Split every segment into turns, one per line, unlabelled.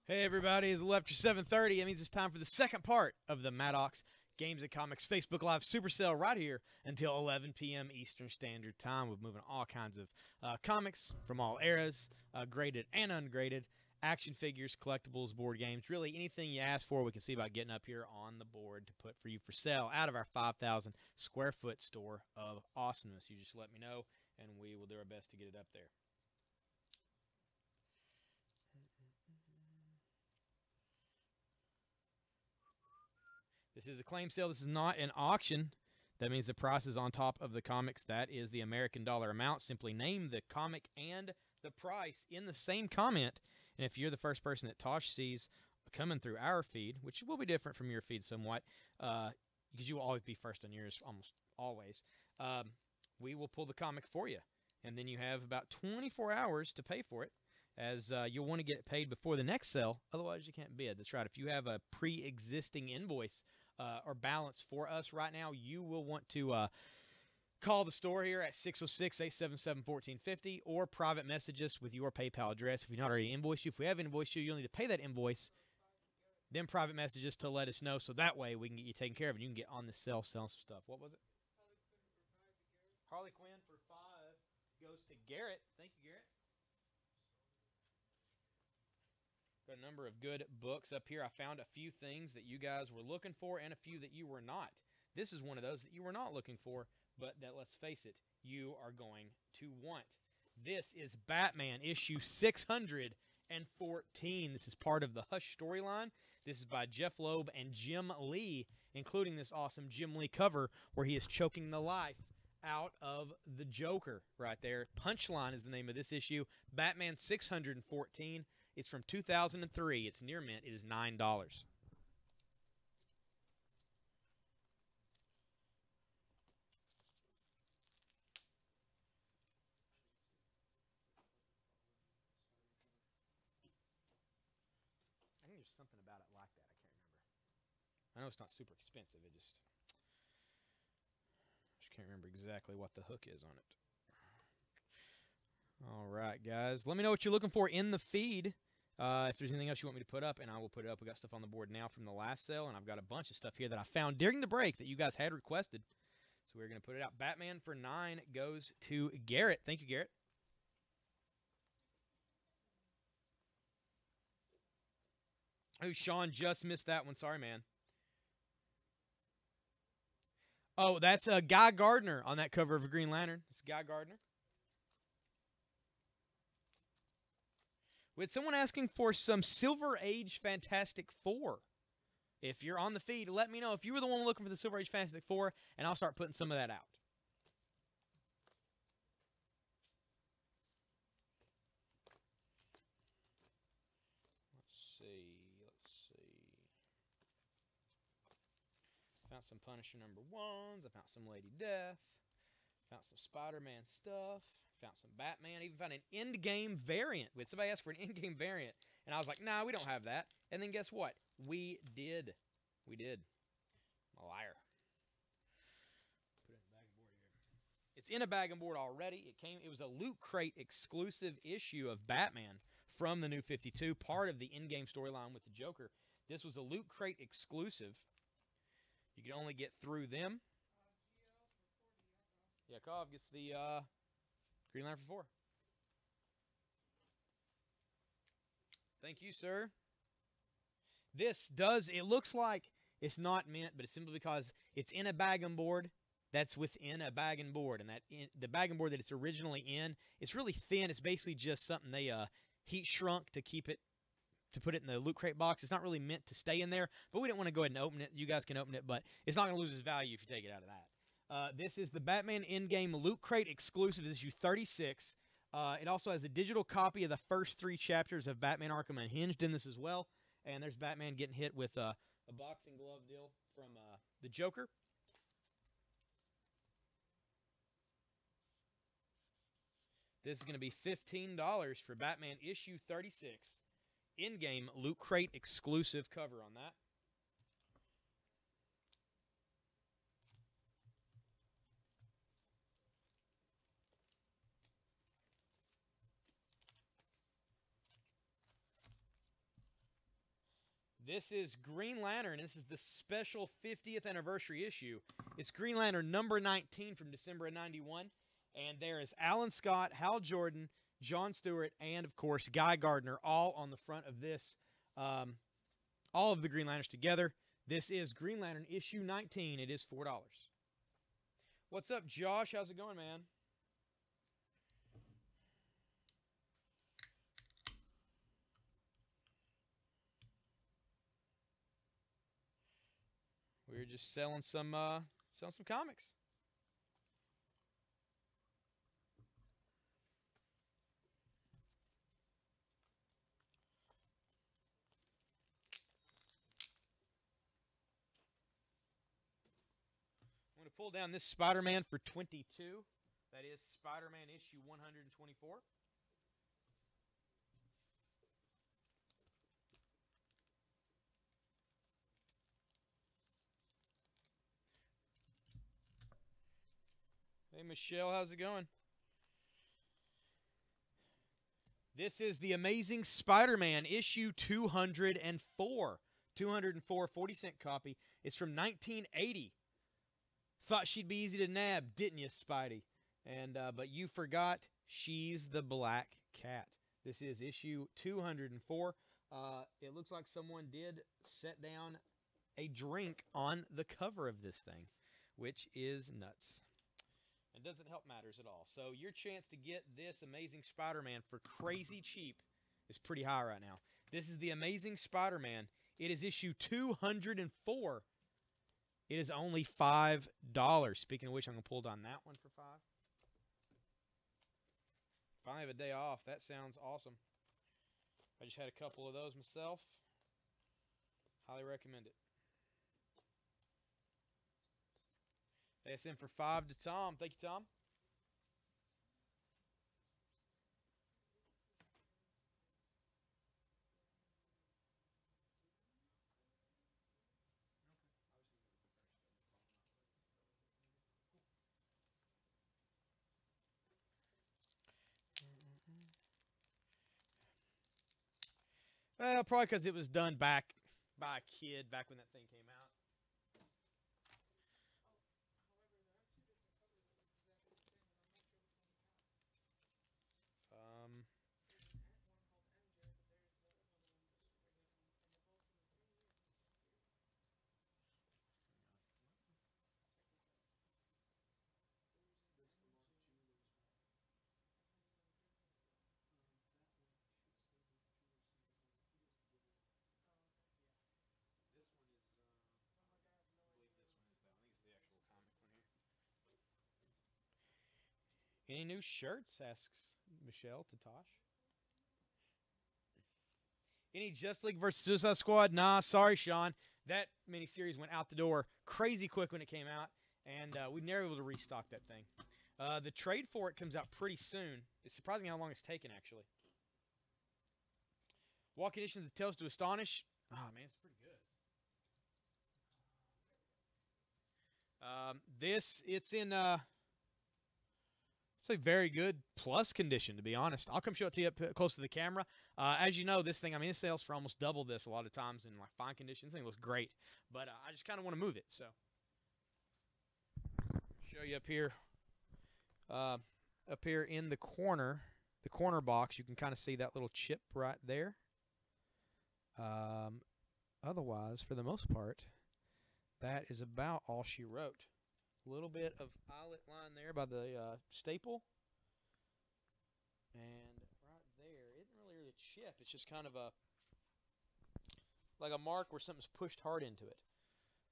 Hey everybody, it's after 7:30. That means it's time for the second part of the Maddox Games and Comics Facebook Live Super Sale right here until 11 p.m. Eastern Standard Time. We're moving all kinds of comics from all eras, graded and ungraded, action figures, collectibles, board games, really anything you ask for we can see about getting up here on the board to put for you for sale out of our 5,000 square foot store of awesomeness. You just let me know and we will do our best to get it up there. This is a claim sale. This is not an auction. That means the price is on top of the comics. That is the American dollar amount. Simply name the comic and the price in the same comment. And if you're the first person that Tosh sees coming through our feed, which will be different from your feed somewhat, because you will always be first on yours, almost always, we will pull the comic for you. And then you have about 24 hours to pay for it, as you'll want to get it paid before the next sale. Otherwise, you can't bid. That's right. If you have a pre-existing invoice or balance for us right now, you will want to call the store here at 606-877-1450 or private message us with your PayPal address if we've not already invoiced you. If we have invoiced you, you'll need to pay that invoice, then private message us to let us know, so that way we can get you taken care of and you can get on the sale selling some stuff. What was it? Harley Quinn for 5 goes to Garrett. Thank you, Garrett. Got a number of good books up here. I found a few things that you guys were looking for and a few that you were not. This is one of those that you were not looking for, but that, let's face it, you are going to want. This is Batman issue 614. This is part of the Hush storyline. This is by Jeff Loeb and Jim Lee, including this awesome Jim Lee cover where he is choking the life out of the Joker right there. Punchline is the name of this issue. Batman 614. It's from 2003. It's near mint. It is $9. I think there's something about it like that. I can't remember. I know it's not super expensive. It just can't remember exactly what the hook is on it. All right, guys. Let me know what you're looking for in the feed. If there's anything else you want me to put up, and I will put it up. We got stuff on the board now from the last sale, and I've got a bunch of stuff here that I found during the break that you guys had requested. So we're going to put it out. Batman for 9 goes to Garrett. Thank you, Garrett. Oh, Sean just missed that one. Sorry, man. Oh, that's Guy Gardner on that cover of a Green Lantern. It's Guy Gardner. We had someone asking for some Silver Age Fantastic Four. If you're on the feed, let me know if you were the one looking for the Silver Age Fantastic Four, and I'll start putting some of that out. Let's see. Found some Punisher #1s. I found some Lady Death. Found some Spider-Man stuff. Found some Batman. Even found an Endgame variant. We had somebody ask for an Endgame variant, and I was like, nah, we don't have that. And then guess what? We did. We did. I'm a liar. Put it in the bag and board here. It's in a bag and board already. It was a Loot Crate exclusive issue of Batman from the New 52, part of the Endgame storyline with the Joker. This was a Loot Crate exclusive. You can only get through them. Yeah, Kov gets the Green Lantern for 4. Thank you, sir. This does, it looks like it's not mint, but it's simply because it's in a bag and board that's within a bag and board. And the bag and board that it's originally in, it's really thin. It's basically just something they heat shrunk to keep it, to put it in the Loot Crate box. It's not really meant to stay in there, but we didn't want to go ahead and open it. You guys can open it, but it's not going to lose its value if you take it out of that. This is the Batman Endgame Loot Crate exclusive. This is issue 36. It also has a digital copy of the first 3 chapters of Batman Arkham Unhinged in this as well. And there's Batman getting hit with a boxing glove deal from the Joker. This is going to be $15 for Batman issue 36. In-game Loot Crate exclusive cover on that. This is Green Lantern. This is the special 50th anniversary issue. It's Green Lantern number 19 from December of 91. And there is Alan Scott, Hal Jordan, John Stewart, and, of course, Guy Gardner all on the front of this. All of the Green Lanterns together. This is Green Lantern issue 19. It is $4. What's up, Josh? How's it going, man? We're just selling some comics. I'm going to pull down this Spider-Man for 22. That is Spider-Man issue 124. Hey, Michelle, how's it going? This is The Amazing Spider-Man, issue 204. 204, 40-cent copy. It's from 1980. Thought she'd be easy to nab, didn't you, Spidey? And but you forgot she's the Black Cat. This is issue 204. It looks like someone did set down a drink on the cover of this thing, which is nuts. It doesn't help matters at all. So your chance to get this Amazing Spider-Man for crazy cheap is pretty high right now. This is The Amazing Spider-Man. It is issue 204. It is only $5. Speaking of which, I'm going to pull down that one for $5. If I have a day off, that sounds awesome. I just had a couple of those myself. Highly recommend it. ASM for $5 to Tom. Thank you, Tom. Well, probably because it was done back by a kid back when that thing came out. Any new shirts? Asks Michelle to Tosh. Any Just League versus Suicide Squad? Nah, sorry, Sean. That miniseries went out the door crazy quick when it came out, and we've never been able to restock that thing. The trade for it comes out pretty soon. It's surprising how long it's taken, actually. Walk Editions of Tales to Astonish. Oh, man, it's pretty good. It's in... It's a very good plus condition, to be honest. I'll come show it to you up close to the camera. As you know, this thing, I mean, it sells for almost double this a lot of times in like fine condition. This thing looks great, but I just kind of want to move it. So, show you up here in the corner box. You can kind of see that little chip right there. Otherwise, for the most part, that is about all she wrote. A little bit of eyelet line there by the staple. And right there, it isn't really a chip. It's just kind of like a mark where something's pushed hard into it.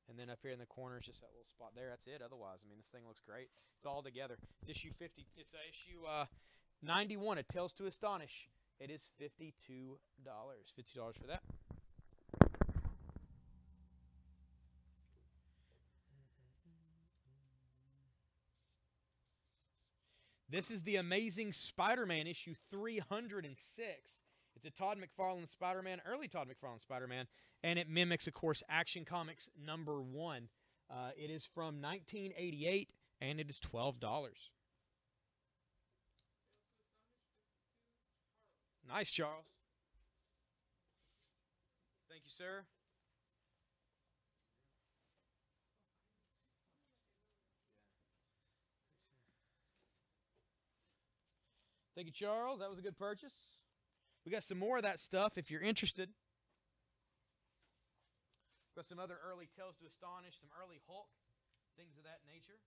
And then up here in the corner is just that little spot there. That's it. Otherwise, I mean, this thing looks great. It's all together. It's issue 50. It's issue 91. It Tales to Astonish. It is $52. $50 for that. This is The Amazing Spider-Man, issue 306. It's a Todd McFarlane Spider-Man, early Todd McFarlane Spider-Man, and it mimics, of course, Action Comics #1. It is from 1988, and it is $12. Nice, Charles. Thank you, sir. Thank you, Charles. That was a good purchase. We got some more of that stuff if you're interested. Got some other early Tales to Astonish, some early Hulk, things of that nature.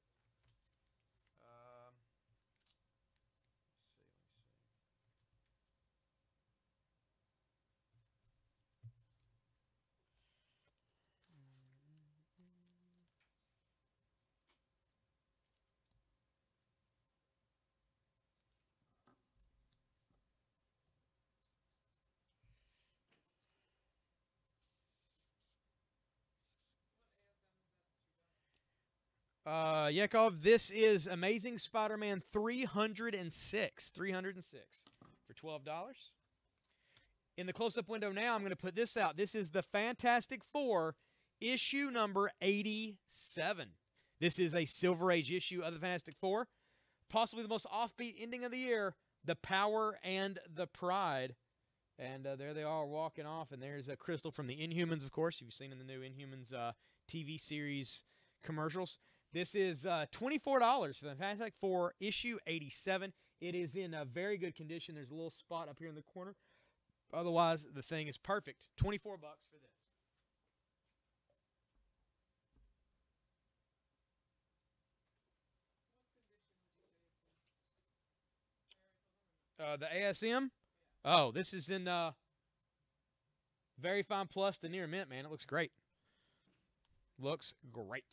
Yakov, this is Amazing Spider-Man 306. 306 for $12. In the close-up window now, I'm going to put this out. This is the Fantastic Four, issue number 87. This is a Silver Age issue of the Fantastic Four. Possibly the most offbeat ending of the year, The Power and the Pride. And there they are walking off, and there's a Crystal from the Inhumans, of course. You've seen in the new Inhumans TV series commercials. This is $24 for the Fantastic Four, issue 87. It is in a very good condition. There's a little spot up here in the corner. Otherwise, the thing is perfect. $24 for this. The ASM? Oh, this is in very fine plus to near mint, man. It looks great. Looks great.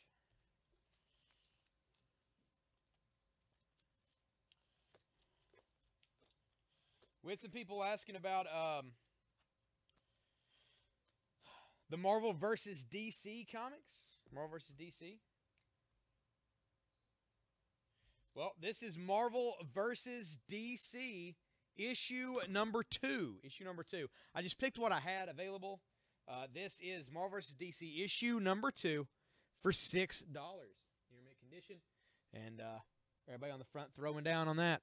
We had some people asking about the Marvel versus DC comics. Marvel versus DC. Well, this is Marvel versus DC issue number 2. Issue number 2. I just picked what I had available. This is Marvel vs. DC issue number 2 for $6. Near mint condition. And everybody on the front throwing down on that.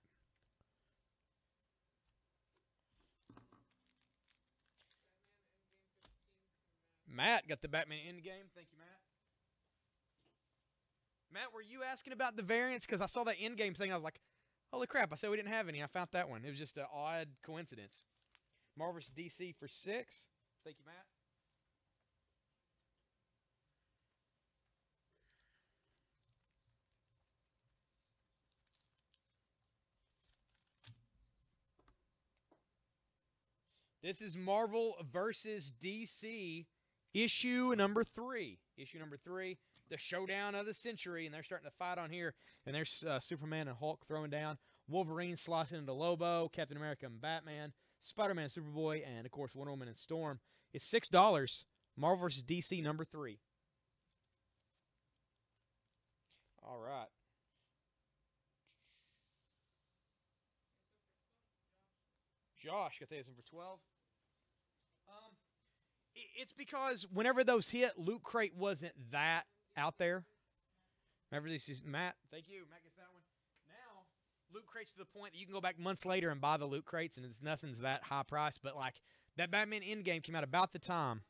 Matt got the Batman Endgame. Thank you, Matt. Matt, were you asking about the variants? Because I saw that Endgame thing. I was like, holy crap, I said we didn't have any. I found that one. It was just an odd coincidence. Marvel vs. DC for $6. Thank you, Matt. This is Marvel versus DC issue number 3. Issue number 3. The showdown of the century, and they're starting to fight on here. And there's Superman and Hulk throwing down. Wolverine slicing into Lobo, Captain America and Batman, Spider-Man, Superboy, and, of course, Wonder Woman and Storm. It's $6. Marvel vs. DC number 3. All right. Josh got this one for $12. It's because whenever those hit, Loot Crate wasn't that out there. Remember, this is Matt. Thank you. Matt gets that one. Now, Loot Crates to the point that you can go back months later and buy the Loot Crates, and it's nothing's that high price. But like that Batman Endgame came out about the time.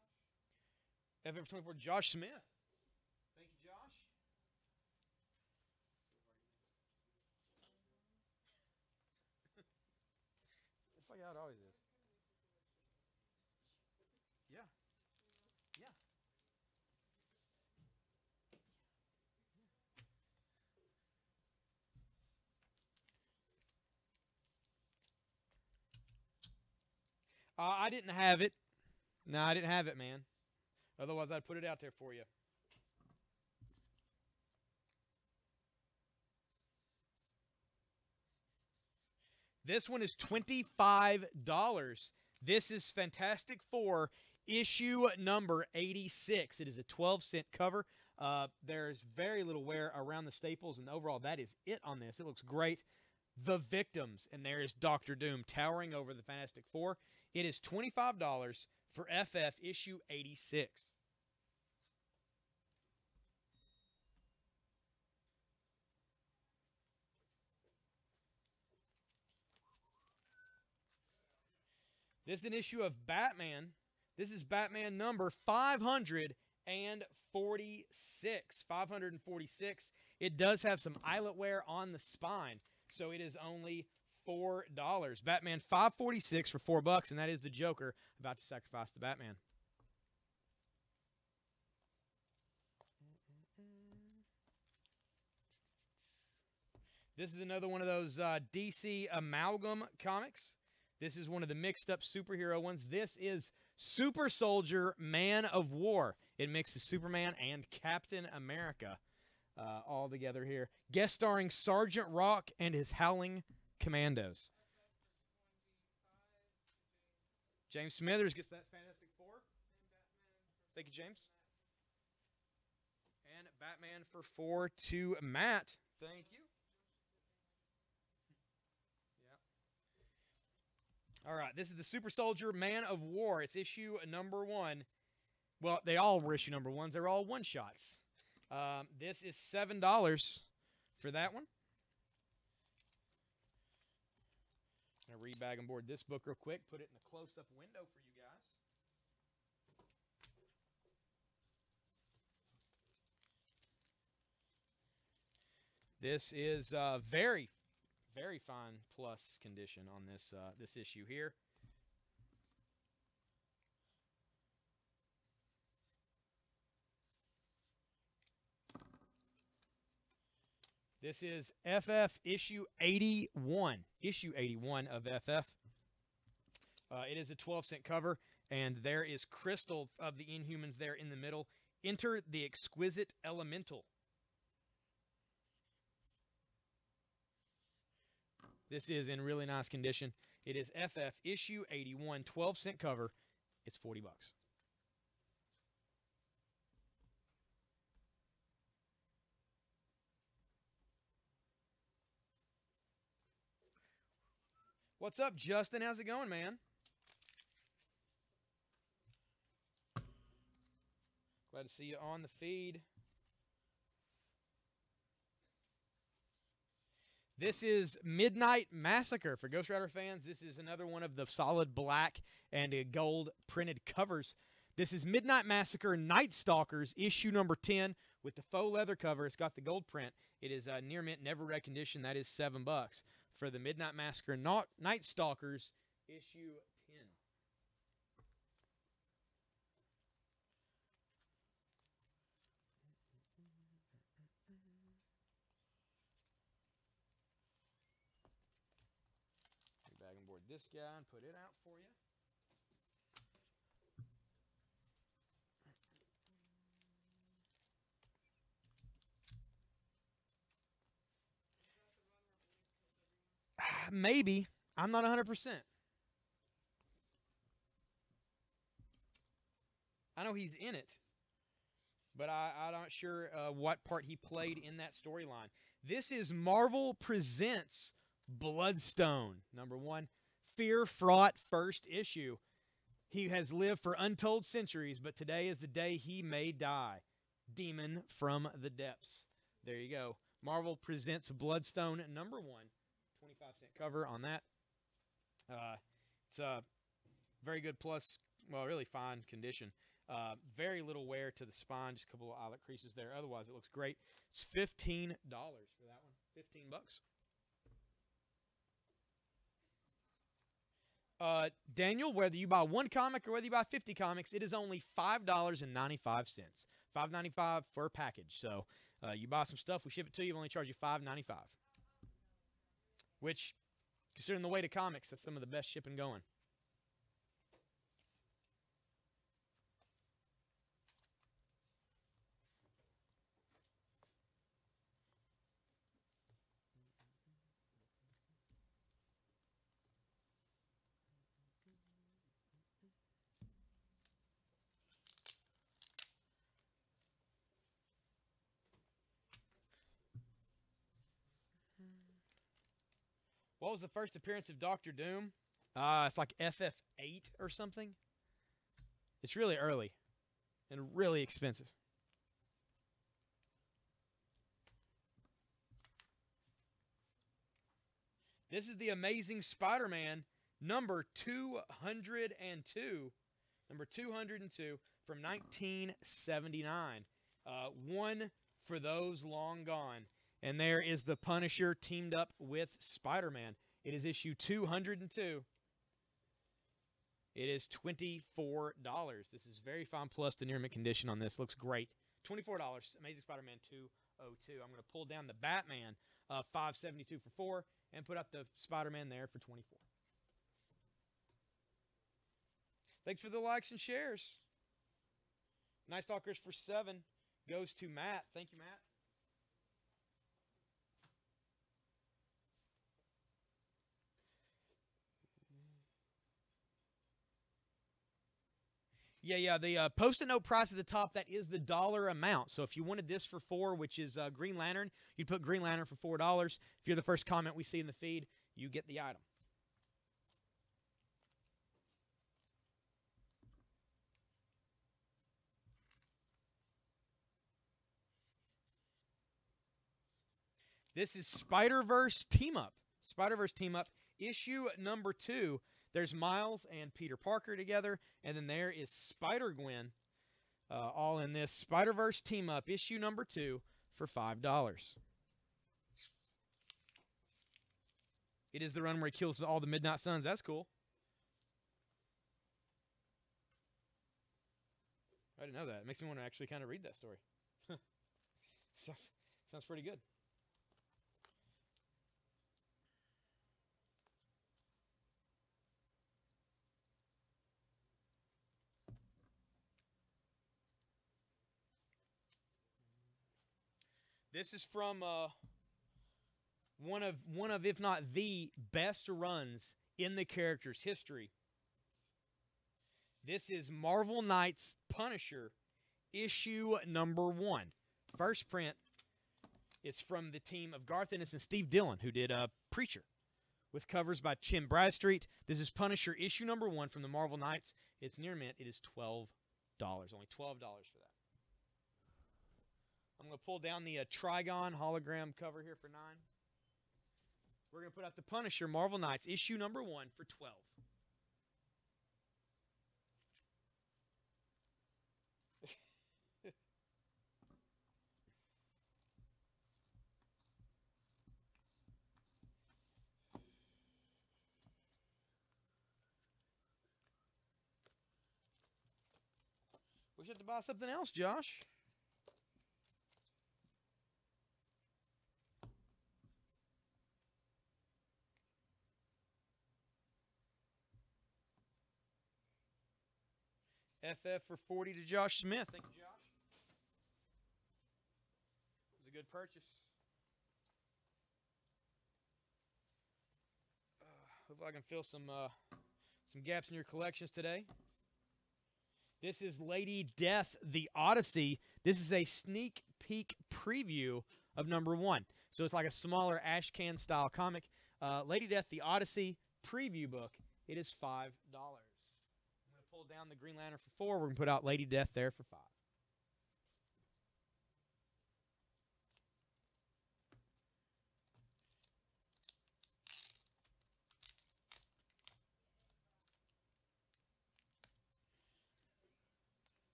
FF24, Josh Smith. Thank you, Josh. It's like how it always is. Yeah. Yeah. I didn't have it. No, I didn't have it, man. Otherwise, I'd put it out there for you. This one is $25. This is Fantastic Four, issue number 86. It is a 12-cent cover. There's very little wear around the staples, and overall, that is it on this. It looks great. The Victims, and there is Doctor Doom towering over the Fantastic Four. It is $25 for FF issue 86. This is an issue of Batman. This is Batman number 546. 546. It does have some eyelet wear on the spine, so it is only $4. Batman $5.46 for $4, and that is the Joker about to sacrifice the Batman. This is another one of those DC Amalgam comics. This is one of the mixed-up superhero ones. This is Super Soldier Man of War. It mixes Superman and Captain America all together here. Guest starring Sergeant Rock and his Howling Commandos. James Smithers gets that Fantastic Four. Thank you, James. And Batman for 4 to Matt. Thank you. All right, this is the Super Soldier Man of War. It's issue number 1. Well, they all were issue number 1s. They're all one-shots. This is $7 for that one. I'm going to rebag and board this book real quick, put it in a close-up window for you guys. This is very fine plus condition on this this issue here. This is FF issue 81. Issue 81 of FF. It is a 12-cent cover, and there is Crystal of the Inhumans there in the middle. Enter the Exquisite Elemental. This is in really nice condition. It is FF issue 81, 12-cent cover. It's $40. What's up, Justin? How's it going, man? Glad to see you on the feed. This is Midnight Massacre. For Ghost Rider fans, this is another one of the solid black and gold printed covers. This is Midnight Massacre Night Stalkers, issue number 10, with the faux leather cover. It's got the gold print. It is near mint, never red condition. That is $7 for the Midnight Massacre Night Stalkers, issue 10. Bag and board this guy and put it out for you. Maybe. I'm not 100%. I know he's in it, but I'm not sure what part he played in that storyline. This is Marvel Presents Bloodstone, number 1. Fear-fraught first issue. He has lived for untold centuries, but today is the day he may die. Demon from the Depths. There you go. Marvel Presents Bloodstone, number 1. 25-cent cover on that. It's a very good plus, well, really fine condition. Very little wear to the spine, just a couple of eyelet creases there. Otherwise, it looks great. It's $15 for that one. $15. Daniel, whether you buy one comic or whether you buy 50 comics, it is only $5.95. $5.95 for a package. So you buy some stuff, we ship it to you, we only charge you $5.95. Which, considering the weight of comics, that's some of the best shipping going. What was the first appearance of Dr. Doom? It's like FF8 or something. It's really early and really expensive. This is the Amazing Spider-Man number 202. Number 202 from 1979. One for those long gone. And there is the Punisher teamed up with Spider-Man. It is issue 202. It is $24. This is very fine plus the near mint condition on this. Looks great. $24. Amazing Spider-Man 202. I'm going to pull down the Batman 572 for 4 and put up the Spider-Man there for 24. Thanks for the likes and shares. Nice Talkers for 7 goes to Matt. Thank you, Matt. Yeah. The Post-it note price at the top, that is the dollar amount. So if you wanted this for 4, which is Green Lantern, you'd put Green Lantern for $4. If you're the first comment we see in the feed, you get the item. This is Spider-Verse Team Up. Spider-Verse Team Up, issue number 2. There's Miles and Peter Parker together, and then there is Spider-Gwen all in this Spider-Verse Team Up, issue number 2 for $5. It is the run where he kills all the Midnight Suns. That's cool. I didn't know that. It makes me want to actually kind of read that story. Sounds pretty good. This is from one of, if not the best runs in the character's history. This is Marvel Knights Punisher, issue number 1. First print. It's from the team of Garth Ennis and Steve Dillon, who did Preacher, with covers by Tim Bradstreet. This is Punisher, issue number 1 from the Marvel Knights. It's near mint. It is $12. Only $12 for that. I'm going to pull down the Trigon hologram cover here for 9. We're going to put out the Punisher Marvel Knights, issue number 1 for 12. We should have to buy something else, Josh. FF for 40 to Josh Smith. Thank you, Josh. It was a good purchase. Hopefully I can fill some gaps in your collections today. This is Lady Death, the Odyssey. This is a sneak peek preview of number 1. So it's like a smaller ash can style comic. Lady Death, the Odyssey preview book. It is $5. Pull down the Green Lantern for 4. We're going to put out Lady Death there for 5.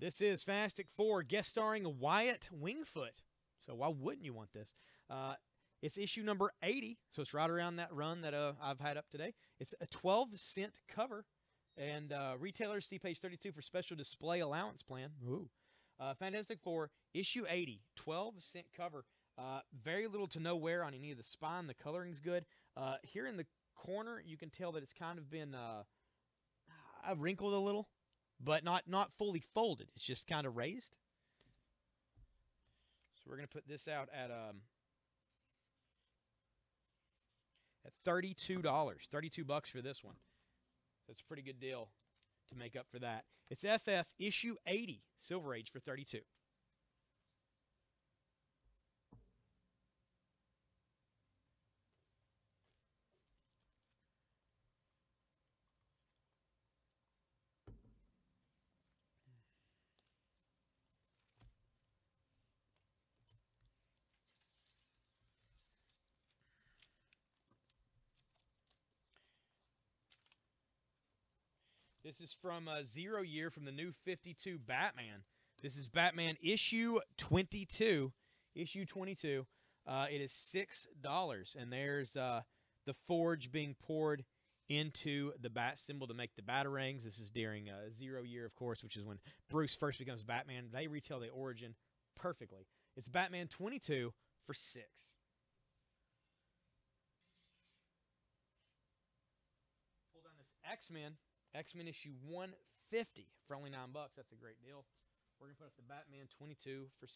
This is Fantastic Four, guest starring Wyatt Wingfoot. So why wouldn't you want this? It's issue number 80, so it's right around that run that I've had up today. It's a 12-cent cover, and retailers see page 32 for special display allowance plan. Ooh. Fantastic Four, issue 80, 12-cent cover. Very little to no wear on any of the spine. The coloring's good. Here in the corner, you can tell that it's kind of been wrinkled a little, but not fully folded. It's just kind of raised. So we're going to put this out at $32. $32 for this one. That's a pretty good deal to make up for that. It's FF issue 80, Silver Age for $32. This is from 0 year from the new 52 Batman. This is Batman issue 22. Issue 22. It is $6, and there's the forge being poured into the bat symbol to make the batarangs. This is during 0 year, of course, which is when Bruce first becomes Batman. They retell the origin perfectly. It's Batman 22 for $6. Pull down this X-Men issue 150 for only $9. That's a great deal. We're going to put up the Batman 22 for $6.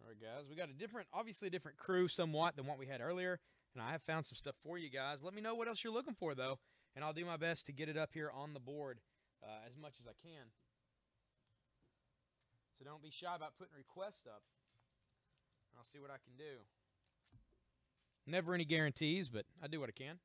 All right, guys, we got obviously a different crew somewhat than what we had earlier, and I have found some stuff for you guys. Let me know what else you're looking for, though, and I'll do my best to get it up here on the board as much as I can. So don't be shy about putting requests up. I'll see what I can do. Never any guarantees, but I do what I can.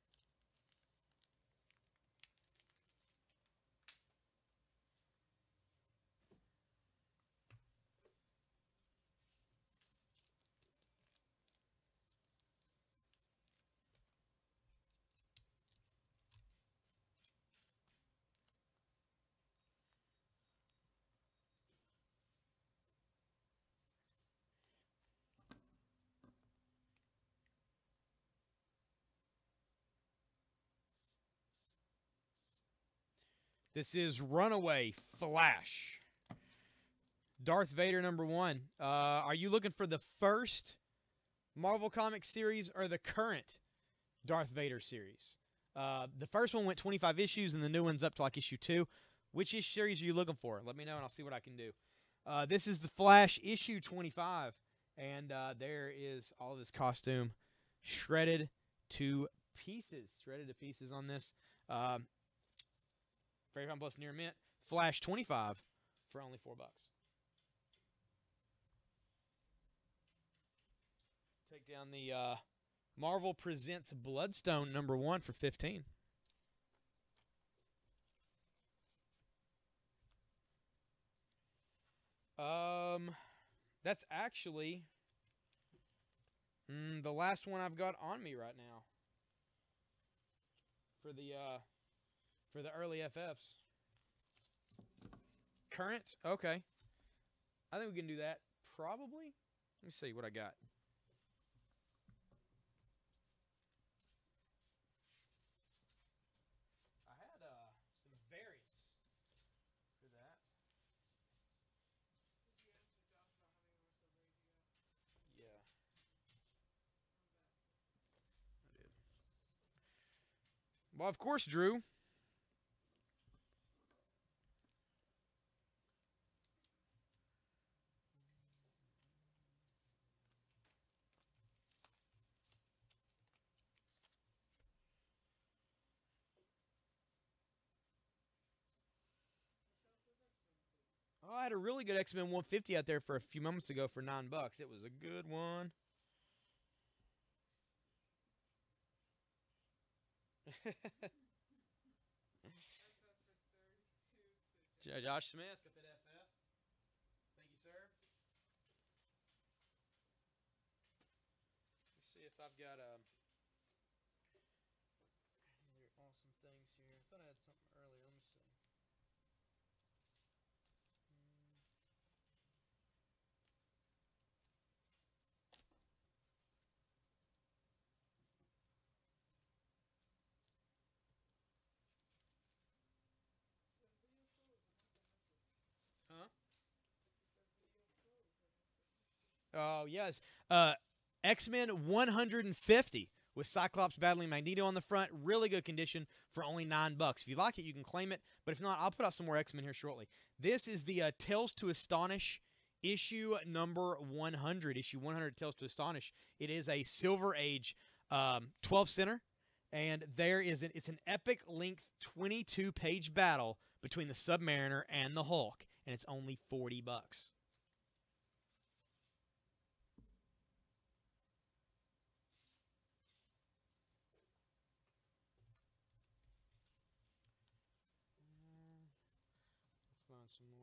This is Runaway Flash. Darth Vader #1. Are you looking for the first Marvel Comics series or the current Darth Vader series? The first one went 25 issues, and the new one's up to like issue 2. Which series are you looking for? Let me know, and I'll see what I can do. This is the Flash issue 25, and there is all of his costume shredded to pieces. Shredded to pieces on this. Very fun plus near mint. Flash 25 for only $4. Take down the Marvel Presents Bloodstone #1 for $15. That's actually the last one I've got on me right now for the early FFs. Current? Okay. I think we can do that. Probably. Let me see what I got. I had some variants for that. Yeah. I did. Well, of course, Drew. Oh, I had a really good X-Men 150 out there for a few moments ago for $9. It was a good one. Josh Smith got that FF. Thank you, sir. Let's see if I've got awesome things here. I thought I had something earlier. Let me see. Huh? Oh, yes. X-Men 150 with Cyclops battling Magneto on the front. Really good condition for only $9. If you like it, you can claim it. But if not, I'll put out some more X-Men here shortly. This is the Tales to Astonish issue number 100. Issue 100, Tales to Astonish. It is a Silver Age 12 center. And it's an epic length 22-page battle between the Submariner and the Hulk, and it's only $40. Let's find some more.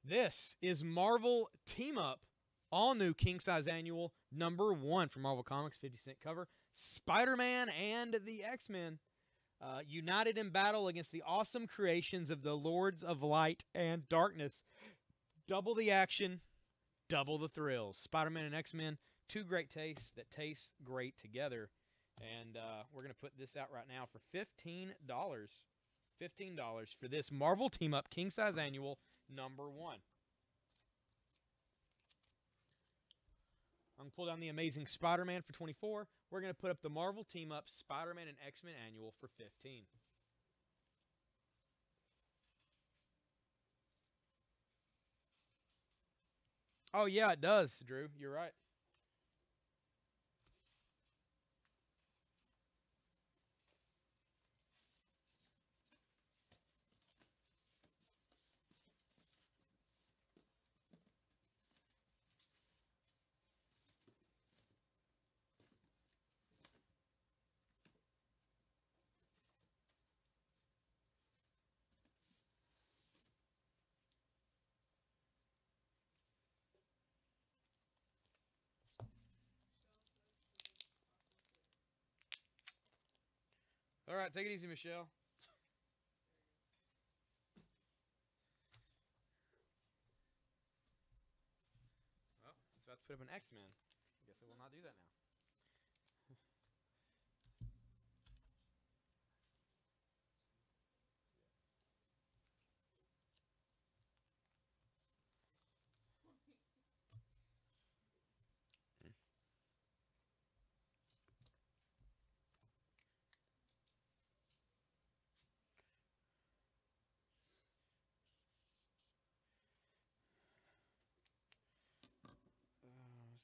This is Marvel Team Up, all new king size annual #1 from Marvel Comics, 50-cent cover. Spider-Man and the X-Men united in battle against the awesome creations of the Lords of Light and Darkness. Double the action, double the thrills. Spider-Man and X-Men, two great tastes that taste great together. And we're going to put this out right now for $15. $15 for this Marvel Team Up king size annual #1. I'm going to pull down the Amazing Spider-Man for $24. We're going to put up the Marvel Team Up Spider-Man and X-Men Annual for $15. Oh, yeah, it does, Drew. You're right. All right, take it easy, Michelle. Well, it's about to put up an X-Men. I guess I will not do that now.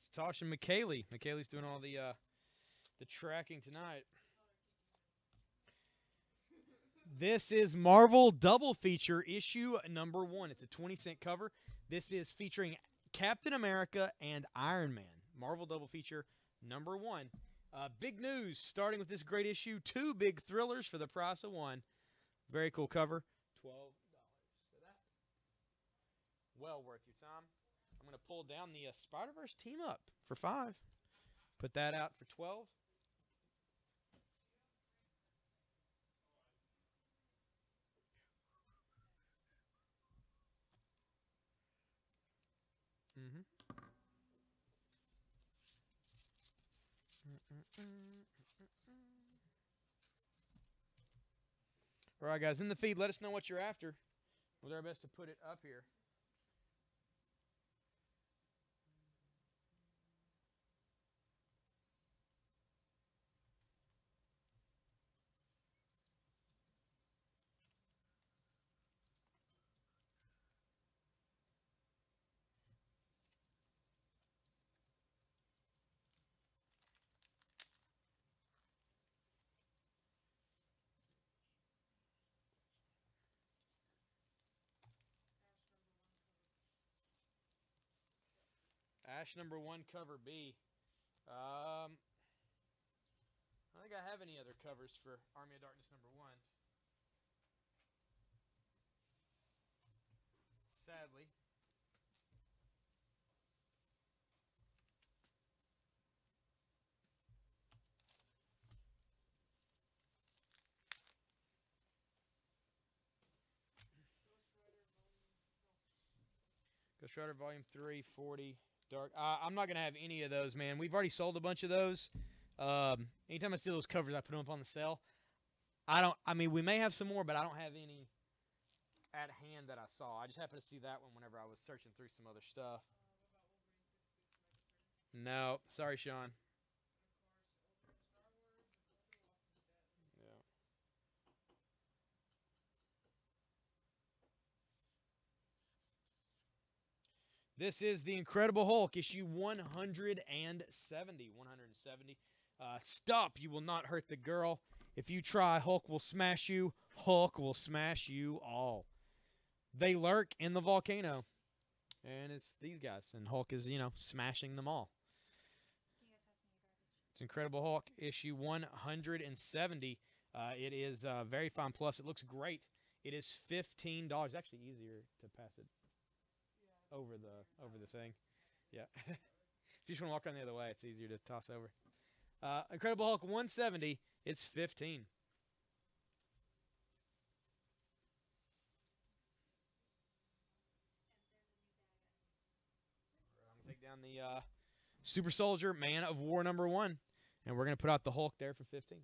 It's Tasha McKaylee. McKaylee's doing all the tracking tonight. This is Marvel Double Feature issue #1. It's a 20-cent cover. This is featuring Captain America and Iron Man. Marvel Double Feature #1. Big news starting with this great issue. 2 big thrillers for the price of 1. Very cool cover. $12 for that. Well worth your time. I'm going to pull down the Spider-Verse Team Up for $5. Put that out for $12. All right, guys, in the feed, let us know what you're after. We'll do our best to put it up here. Ash #1 cover B. I don't think I have any other covers for Army of Darkness #1. Sadly. Ghost Rider Volume 3, 40. Dark. I'm not going to have any of those, man. We've already sold a bunch of those. Anytime I see those covers, I put them up on the sale. I mean, we may have some more, but I don't have any at hand that I saw. I just happened to see that one whenever I was searching through some other stuff. No, sorry, Sean. Yeah. This is the Incredible Hulk, issue 170. 170. Stop! You will not hurt the girl. If you try, Hulk will smash you. Hulk will smash you all. They lurk in the volcano. And it's these guys. And Hulk is, smashing them all. It's Incredible Hulk, issue 170. It is very fine. Plus, it looks great. It is $15. Actually, easier to pass it over the thing. Yeah. If you just want to walk around the other way, it's easier to toss over. Incredible Hulk 170. It's 15. I'm gonna take down the Super Soldier Man of War #1, and we're gonna put out the Hulk there for 15.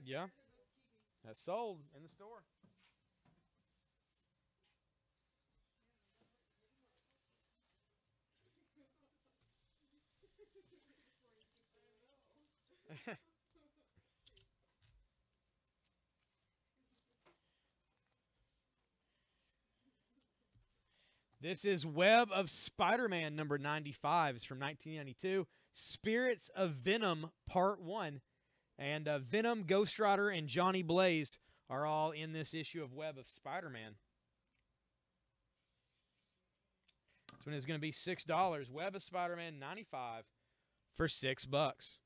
Yeah, that's sold in the store. This is Web of Spider-Man #95. It's from 1992. Spirits of Venom Part 1. And Venom, Ghost Rider, and Johnny Blaze are all in this issue of Web of Spider-Man. This one is going to be $6. Web of Spider-Man 95 for $6.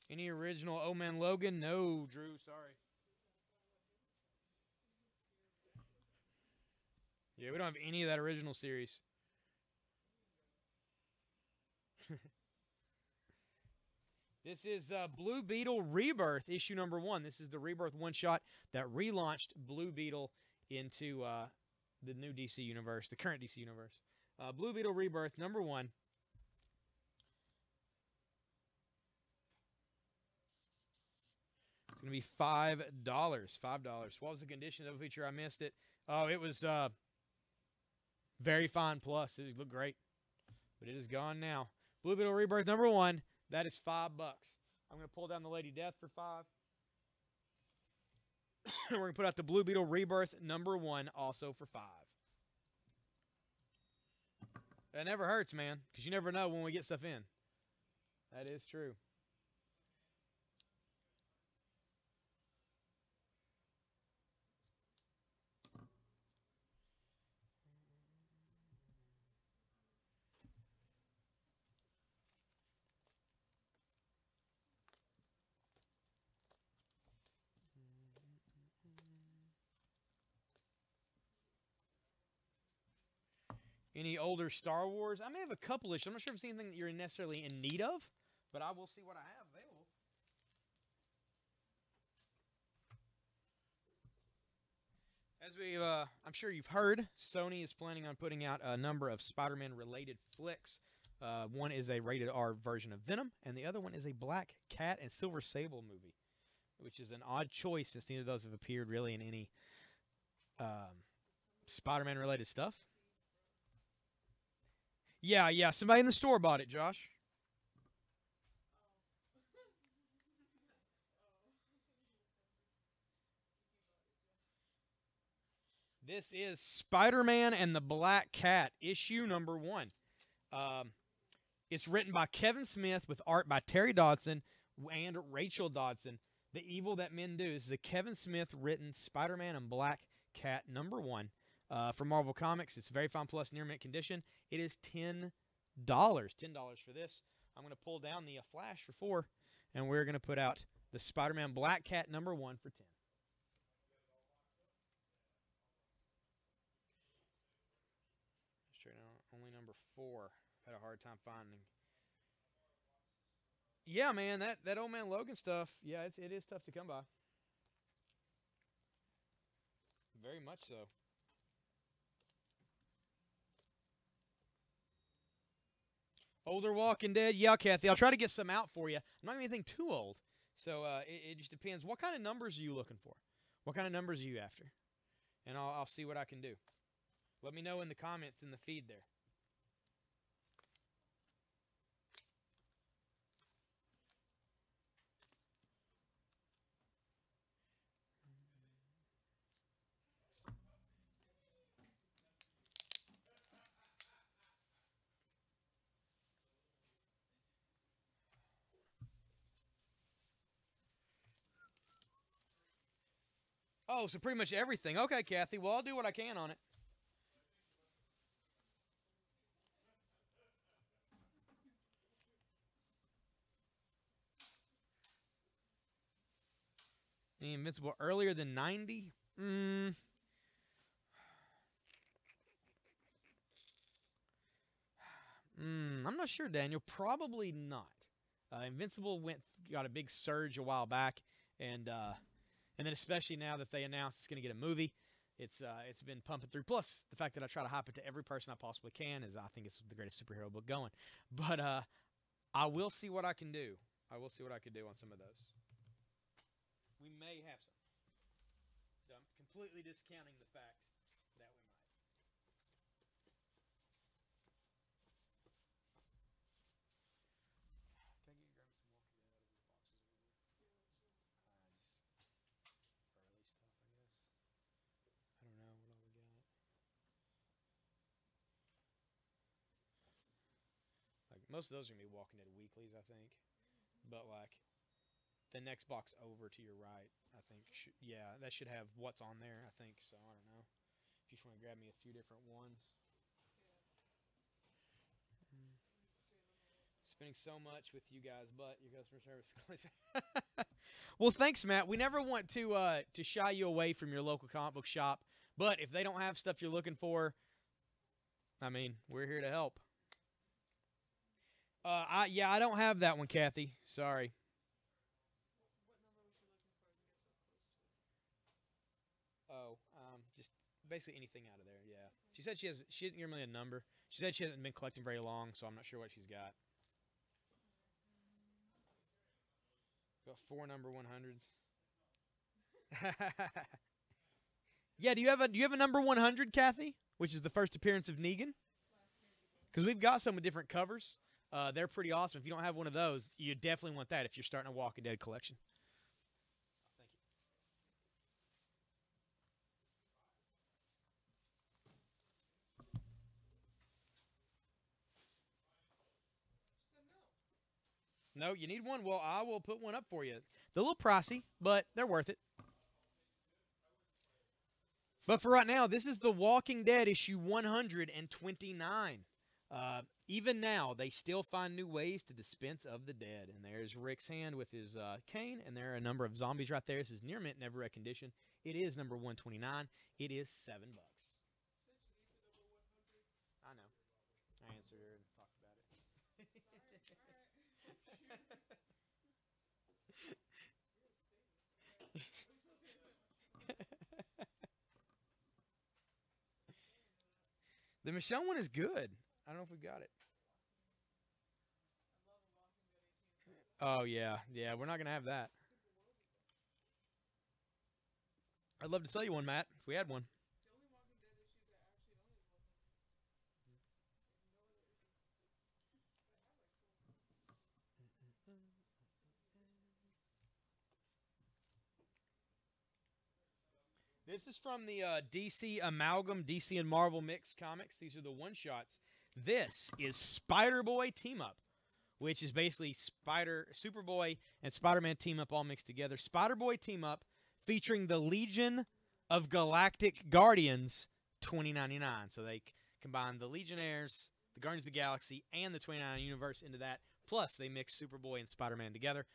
Any original Oh Man Logan? No, Drew, sorry. Yeah, we don't have any of that original series. This is Blue Beetle Rebirth, issue #1. This is the Rebirth one-shot that relaunched Blue Beetle into the new DC universe, the current DC universe. Blue Beetle Rebirth #1. It's going to be $5. $5. What was the condition of the feature? I missed it. Oh, it was very fine plus. It looked great. But it is gone now. Blue Beetle Rebirth #1. That is $5. I'm going to pull down the Lady Death for $5. We're going to put out the Blue Beetle Rebirth #1 also for $5. That never hurts, man, because you never know when we get stuff in. That is true. Any older Star Wars? I may have a couple issues. I'm not sure if it's anything that you're necessarily in need of, but I will see what I have available. As I'm sure you've heard, Sony is planning on putting out a number of Spider-Man related flicks. One is a rated R version of Venom, and the other one is a Black Cat and Silver Sable movie, which is an odd choice since neither of those have appeared really in any Spider-Man related stuff. Yeah, somebody in the store bought it, Josh. This is Spider-Man and the Black Cat, issue number 1. It's written by Kevin Smith with art by Terry Dodson and Rachel Dodson. The Evil That Men Do. This is a Kevin Smith written Spider-Man and Black Cat number 1 from Marvel Comics. It's very fine plus near mint condition. It is $10. $10 for this. I'm going to pull down the flash for 4, and we're going to put out the Spider-Man Black Cat number 1 for 10. Straight on, only number 4. Had a hard time finding. Yeah, man, that Old Man Logan stuff. Yeah, it is tough to come by. Very much so. Older Walking Dead. Yeah, Kathy, I'll try to get some out for you. I'm not going to anything too old. So it just depends. What kind of numbers are you looking for? What kind of numbers are you after? And I'll see what I can do. Let me know in the comments in the feed there. Oh, so pretty much everything. Okay, Kathy. Well, I'll do what I can on it. The Invincible earlier than 90? I'm not sure, Daniel. Probably not. Invincible got a big surge a while back, and then especially now that they announced it's going to get a movie, it's been pumping through. Plus, the fact that I try to hype it to every person I possibly can is I think it's the greatest superhero book going. But I will see what I can do. I will see what I can do on some of those. We may have some. So I'm completely discounting the fact that we might. Can I get you grab some Walking Dead out of these boxes over here? Just early stuff, I guess. I don't know what all we got. Like most of those are gonna be Walking Dead weeklies, I think. But like the next box over to your right, I think, yeah, that should have what's on there, I think. So I don't know. If you just want to grab me a few different ones. Spending so much with you guys, but your customer service. Well, thanks, Matt. We never want to shy you away from your local comic book shop, but if they don't have stuff you're looking for, I mean, we're here to help. I don't have that one, Kathy. Sorry. Oh, just basically anything out of there. Yeah. She said she didn't give me a number. She said she hasn't been collecting very long, so I'm not sure what she's got. Got 4 number 100s. Yeah. Do you have a number 100, Kathy? Which is the first appearance of Negan? Because we've got some with different covers. They're pretty awesome. If you don't have one of those, you definitely want that if you're starting a Walking Dead collection. No, you need one? Well, I will put one up for you. They're a little pricey, but they're worth it. But for right now, this is The Walking Dead issue 129. Even now, they still find new ways to dispense of the dead. And there's Rick's hand with his cane, and there are a number of zombies right there. This is near mint, never wreck condition. It is number 129. It is $7. I know. I answered her and talked about it. The Michonne one is good. I don't know if we got it. Oh, yeah. Yeah, we're not going to have that. I'd love to sell you one, Matt, if we had one. This is from the DC Amalgam, DC and Marvel Mix comics. These are the one-shots. This is Spider-Boy Team-Up, which is basically Superboy and Spider-Man team-up all mixed together. Spider-Boy Team-Up featuring the Legion of Galactic Guardians 2099. So they combine the Legionnaires, the Guardians of the Galaxy, and the 2099 universe into that. Plus, they mix Superboy and Spider-Man together.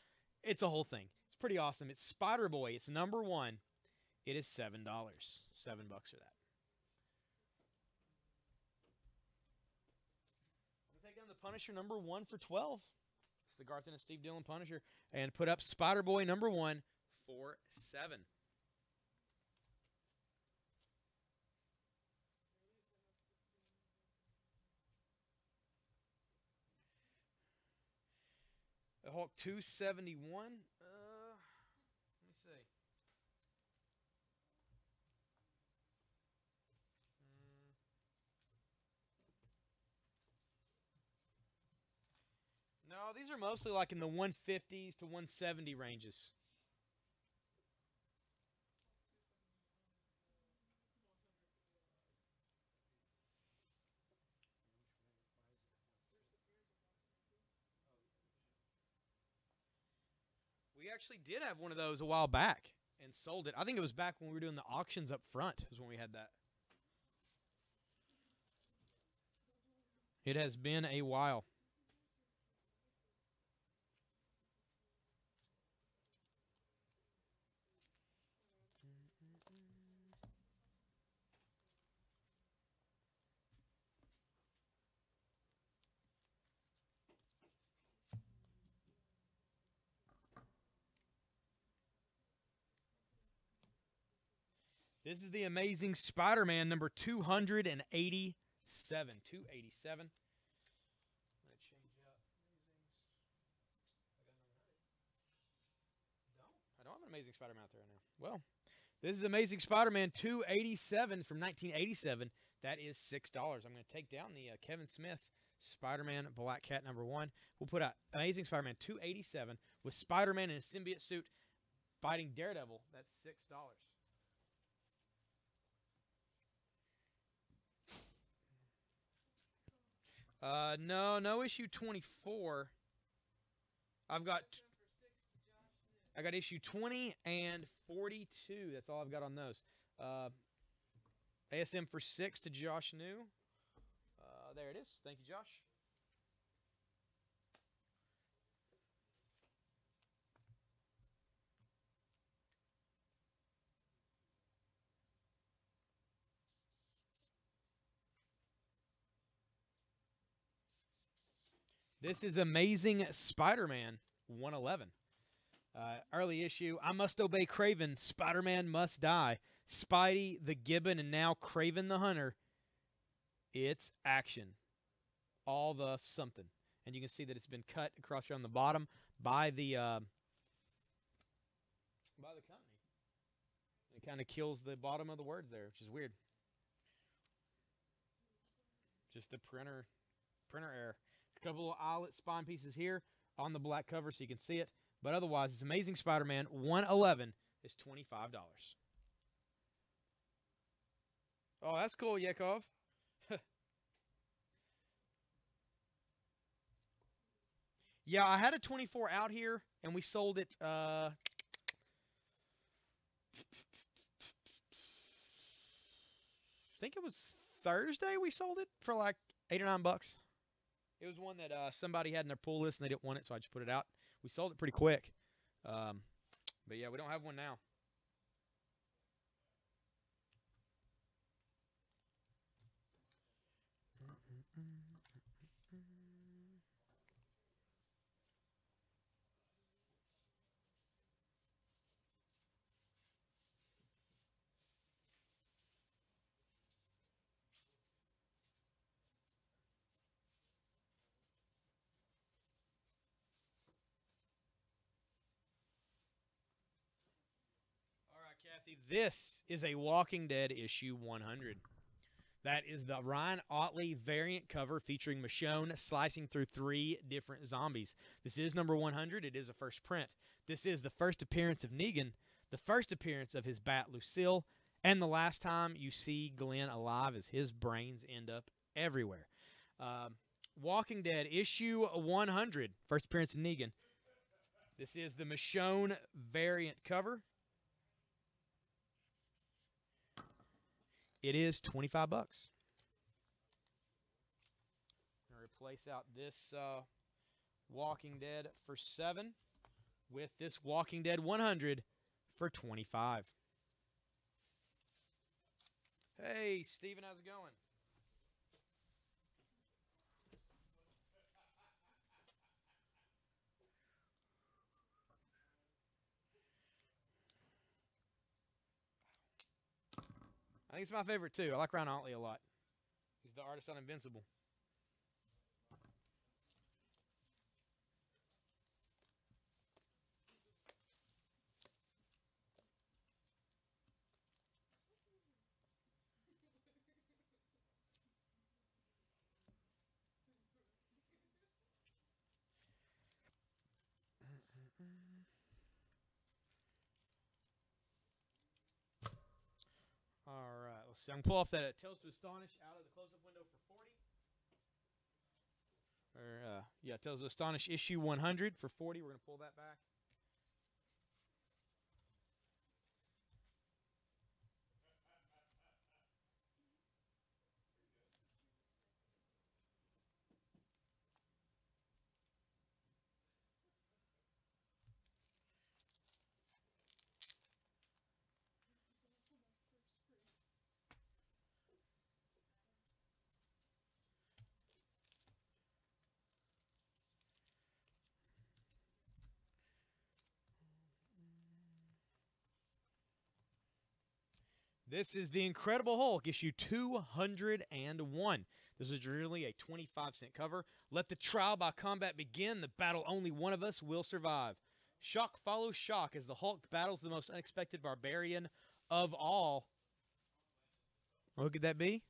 It's a whole thing. It's pretty awesome. It's Spider-Boy. It's number 1. It is $7. $7 for that. We'll take down the Punisher number 1 for $12. It's the Garth and Steve Dillon Punisher. And put up Spider-Boy number 1 for $7. The Hulk 271. Let me see. No, these are mostly like in the 150s to 170 ranges. We actually did have one of those a while back and sold it. I think it was back when we were doing the auctions up front is when we had that. It has been a while. This is the Amazing Spider-Man number 287. 287. I'm going to change up. I don't have an Amazing Spider-Man out there right now. Well, this is Amazing Spider-Man 287 from 1987. That is $6. I'm going to take down the Kevin Smith Spider-Man Black Cat number 1. We'll put out Amazing Spider-Man 287 with Spider-Man in a symbiote suit fighting Daredevil. That's $6. No issue 24. I got issue 20 and 42. That's all I've got on those. ASM for 6 to Josh New. There it is. Thank you, Josh. This is Amazing Spider-Man 111. Early issue. I must obey Kraven. Spider-Man must die. Spidey the Gibbon and now Kraven the Hunter. It's action. All the something. And you can see that it's been cut across here on the bottom by the company. It kind of kills the bottom of the words there, which is weird. Just the printer error. A couple of eyelet spine pieces here on the black cover so you can see it. But otherwise, it's Amazing Spider-Man 111 is $25. Oh, that's cool, Yakov. Yeah, I had a 24 out here, and we sold it. I think it was Thursday we sold it for like $8 or $9. It was one that somebody had in their pull list and they didn't want it, so I just put it out. We sold it pretty quick. But yeah, we don't have one now. Kathy, this is a Walking Dead issue 100. That is the Ryan Otley variant cover featuring Michonne slicing through 3 different zombies. This is number 100. It is a first print. This is the first appearance of Negan, the first appearance of his bat Lucille, And the last time you see Glenn alive is his brains end up everywhere. Walking Dead, issue 100. First appearance in Negan. This is the Michonne variant cover. It is $25. I'm going to replace out this Walking Dead for $7 with this Walking Dead 100 for $25. Hey, Steven, how's it going? I think it's my favorite, too. I like Ryan Otley a lot. He's the artist on Invincible. All right, let's see. I'm going to pull off that Tales to Astonish out of the close-up window for 40. Tales to Astonish issue 100 for 40. We're going to pull that back. This is The Incredible Hulk, issue 201. This was originally a 25-cent cover. Let the trial by combat begin. The battle only one of us will survive. Shock follows shock as the Hulk battles the most unexpected barbarian of all. Who could that be?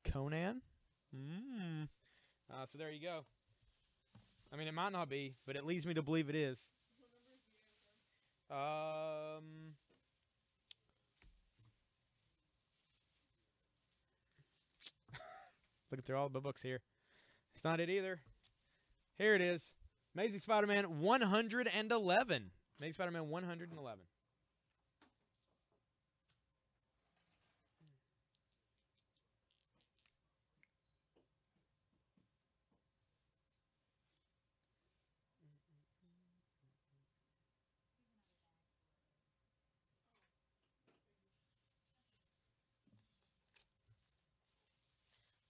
Conan? So there you go. I mean, it might not be, but it leads me to believe it is. Looking through all the books here. It's not it either. Here it is. Amazing Spider-Man 111. Amazing Spider-Man 111.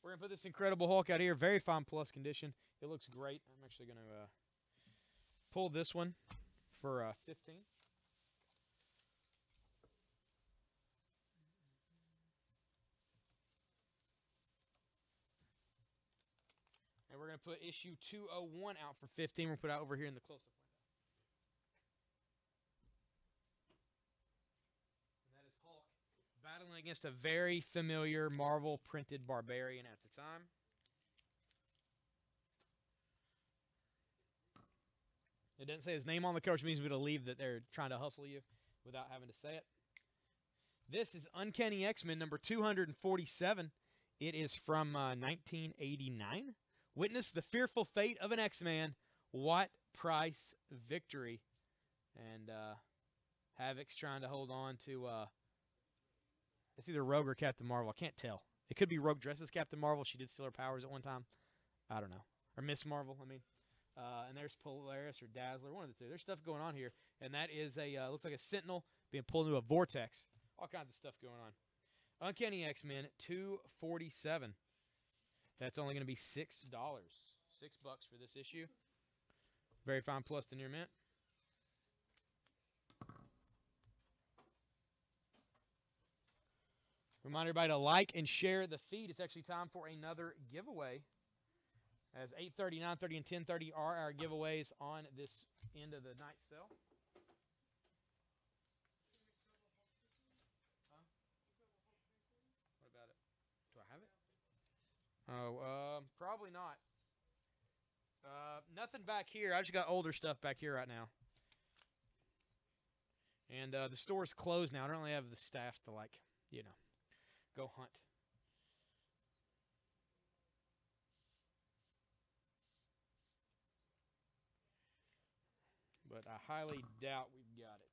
We're going to put this Incredible Hulk out here. Very fine plus condition. It looks great. I'm actually going to pull this one for 15. And we're going to put issue 201 out for 15. We'll put it out over here in the close-up window. Battling against a very familiar Marvel printed barbarian at the time. It doesn't say his name on the cover, which means we believe that they're trying to hustle you without having to say it. This is Uncanny X-Men number 247. It is from 1989. Witness the fearful fate of an X-Man. What price victory? And Havoc's trying to hold on to... it's either Rogue or Captain Marvel. I can't tell. It could be Rogue dressed as Captain Marvel. She did steal her powers at one time. I don't know. Or Miss Marvel, I mean. And there's Polaris or Dazzler, one of the two. There's stuff going on here. And that is a, looks like a Sentinel being pulled into a vortex. All kinds of stuff going on. Uncanny X-Men, $247. That's only going to be $6. $6 for this issue. Very fine plus to near mint. Remind everybody to like and share the feed. It's actually time for another giveaway. As 8:30, 9:30, and 10:30 are our giveaways on this end of the night sale. Huh? What about it? Do I have it? Oh, probably not. Nothing back here. I just got older stuff back here right now. And the store's closed now. I don't really have the staff to, like, you know, go hunt. But I highly doubt we've got it.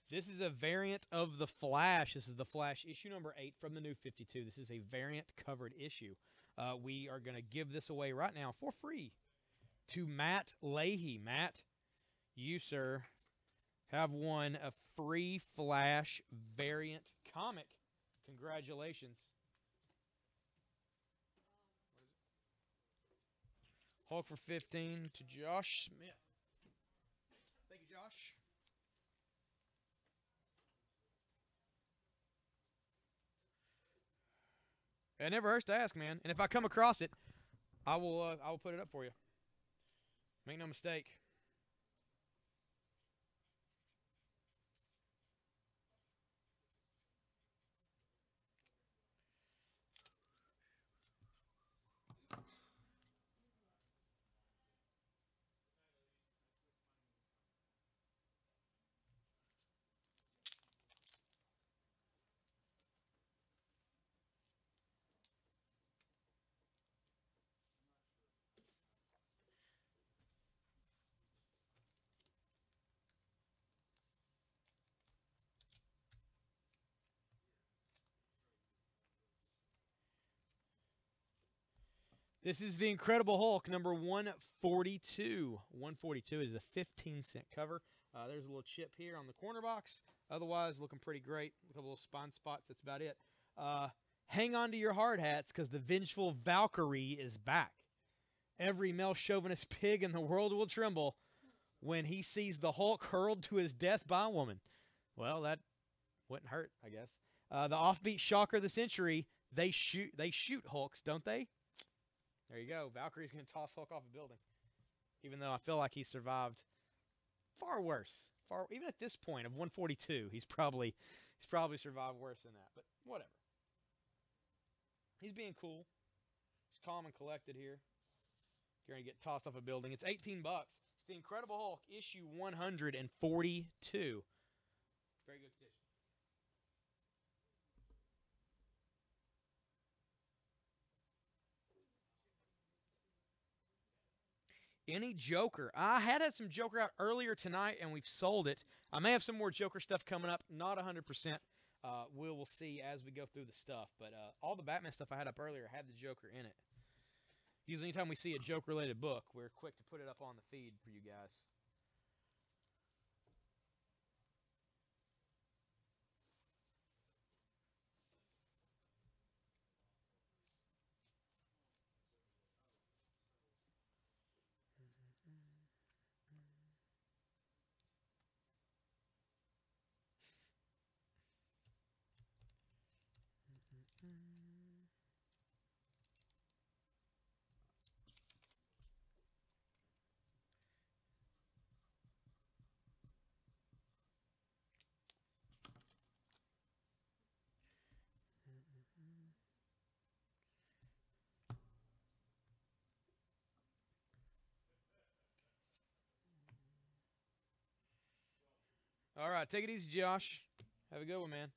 This is a variant of the Flash. This is the Flash issue number 8 from the new 52. This is a variant covered issue. We are going to give this away right now for free to Matt Leahy. Matt, you, sir, have won a free Flash variant comic. Congratulations. Hulk for 15 to Josh Smith. Thank you, Josh. It never hurts to ask, man. And if I come across it, I will put it up for you. Make no mistake. This is the Incredible Hulk, number 142. 142 is a 15-cent cover. There's a little chip here on the corner box. Otherwise, looking pretty great. A couple little spine spots. That's about it. Hang on to your hard hats because the vengeful Valkyrie is back. Every male chauvinist pig in the world will tremble when he sees the Hulk hurled to his death by a woman. Well, that wouldn't hurt, I guess. The offbeat shocker of the century, they shoot Hulks, don't they? There you go. Valkyrie's going to toss Hulk off a building. Even though I feel like he survived far worse. Even at this point of 142, he's probably survived worse than that. But whatever. He's being cool. He's calm and collected here. You're going to get tossed off a building. It's $18. It's the Incredible Hulk, issue 142. Very good condition. Any Joker? I had some Joker out earlier tonight, and we've sold it. I may have some more Joker stuff coming up. Not 100%. We'll see as we go through the stuff. But all the Batman stuff I had up earlier had the Joker in it. Usually anytime we see a Joker-related book, we're quick to put it up on the feed for you guys. All right, take it easy, Josh. Have a good one, man.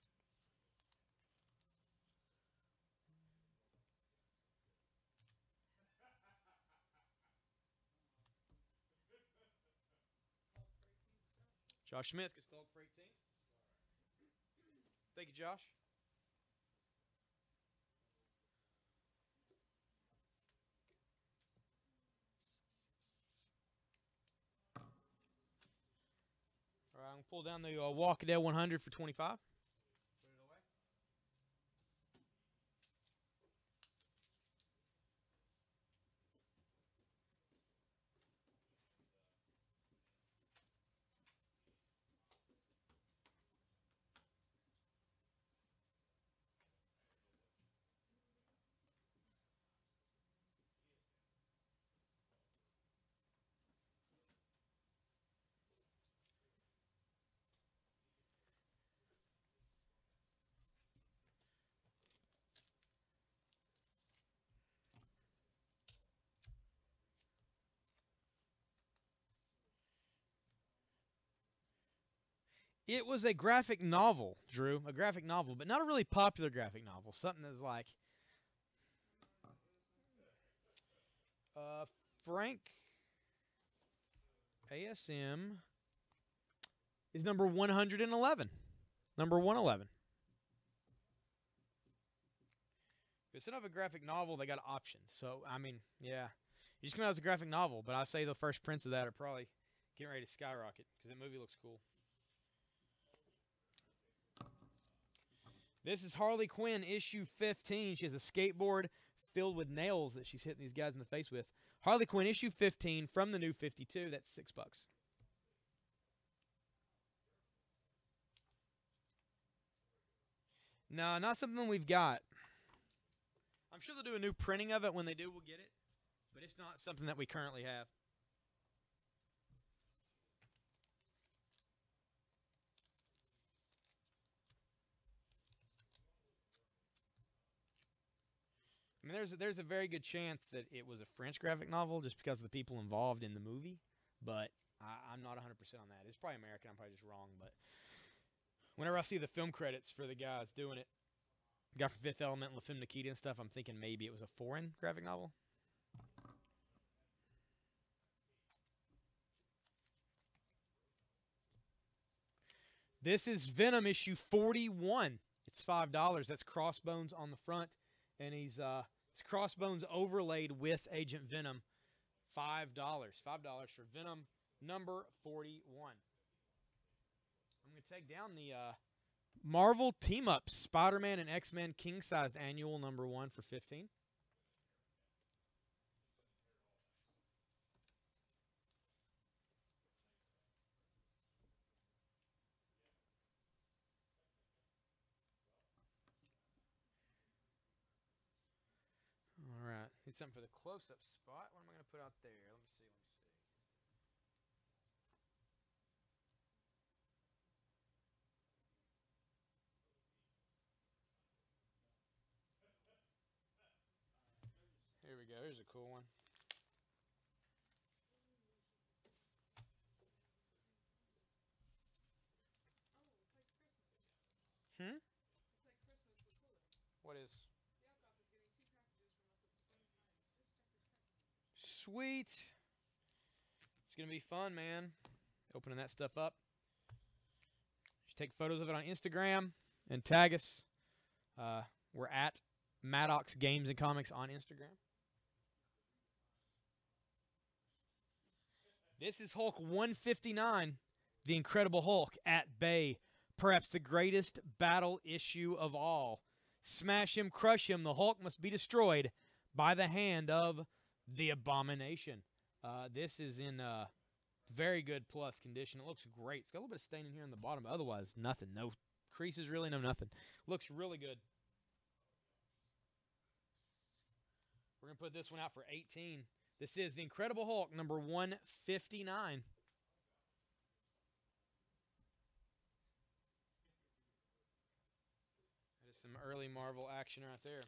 Josh Smith gets the Hulk for 18. Thank you, Josh. All right, I'm going to pull down the Walkaday 100 for 25. Put it away. It was a graphic novel, Drew. A graphic novel, but not a really popular graphic novel. Something that's like Frank ASM is number 111. Number 111. If it's not a graphic novel, they got optioned. So, I mean, yeah. It just came out as a graphic novel, but I say the first prints of that are probably getting ready to skyrocket because that movie looks cool. This is Harley Quinn, issue 15. She has a skateboard filled with nails that she's hitting these guys in the face with. Harley Quinn, issue 15 from the new 52. That's $6. No, not something we've got. I'm sure they'll do a new printing of it. When they do, we'll get it. But it's not something that we currently have. I mean, there's a very good chance that it was a French graphic novel just because of the people involved in the movie. But I'm not 100% on that. It's probably American. I'm probably just wrong. But whenever I see the film credits for the guys doing it, the guy from Fifth Element, La Femme Nikita and stuff, I'm thinking maybe it was a foreign graphic novel. This is Venom issue 41. It's $5. That's Crossbones on the front, and he's Crossbones overlaid with Agent Venom. $5. $5 for Venom number 41. I'm going to take down the Marvel Team Ups, Spider-Man and X-Men King-Sized Annual number 1 for $15. All right, need something for the close-up spot. What am I going to put out there? Let me see. Here we go. Here's a cool one. What is? Sweet. It's going to be fun, man. Opening that stuff up. You take photos of it on Instagram and tag us. We're at Maddox Games and Comics on Instagram. This is Hulk 159, The Incredible Hulk at bay. Perhaps the greatest battle issue of all. Smash him, crush him. The Hulk must be destroyed by the hand of the Abomination. This is in very good plus condition. It looks great. It's got a little bit of staining here on the bottom, but otherwise nothing. No creases really, no nothing. Looks really good. We're going to put this one out for $18. This is The Incredible Hulk, number 159. That is some early Marvel action right there.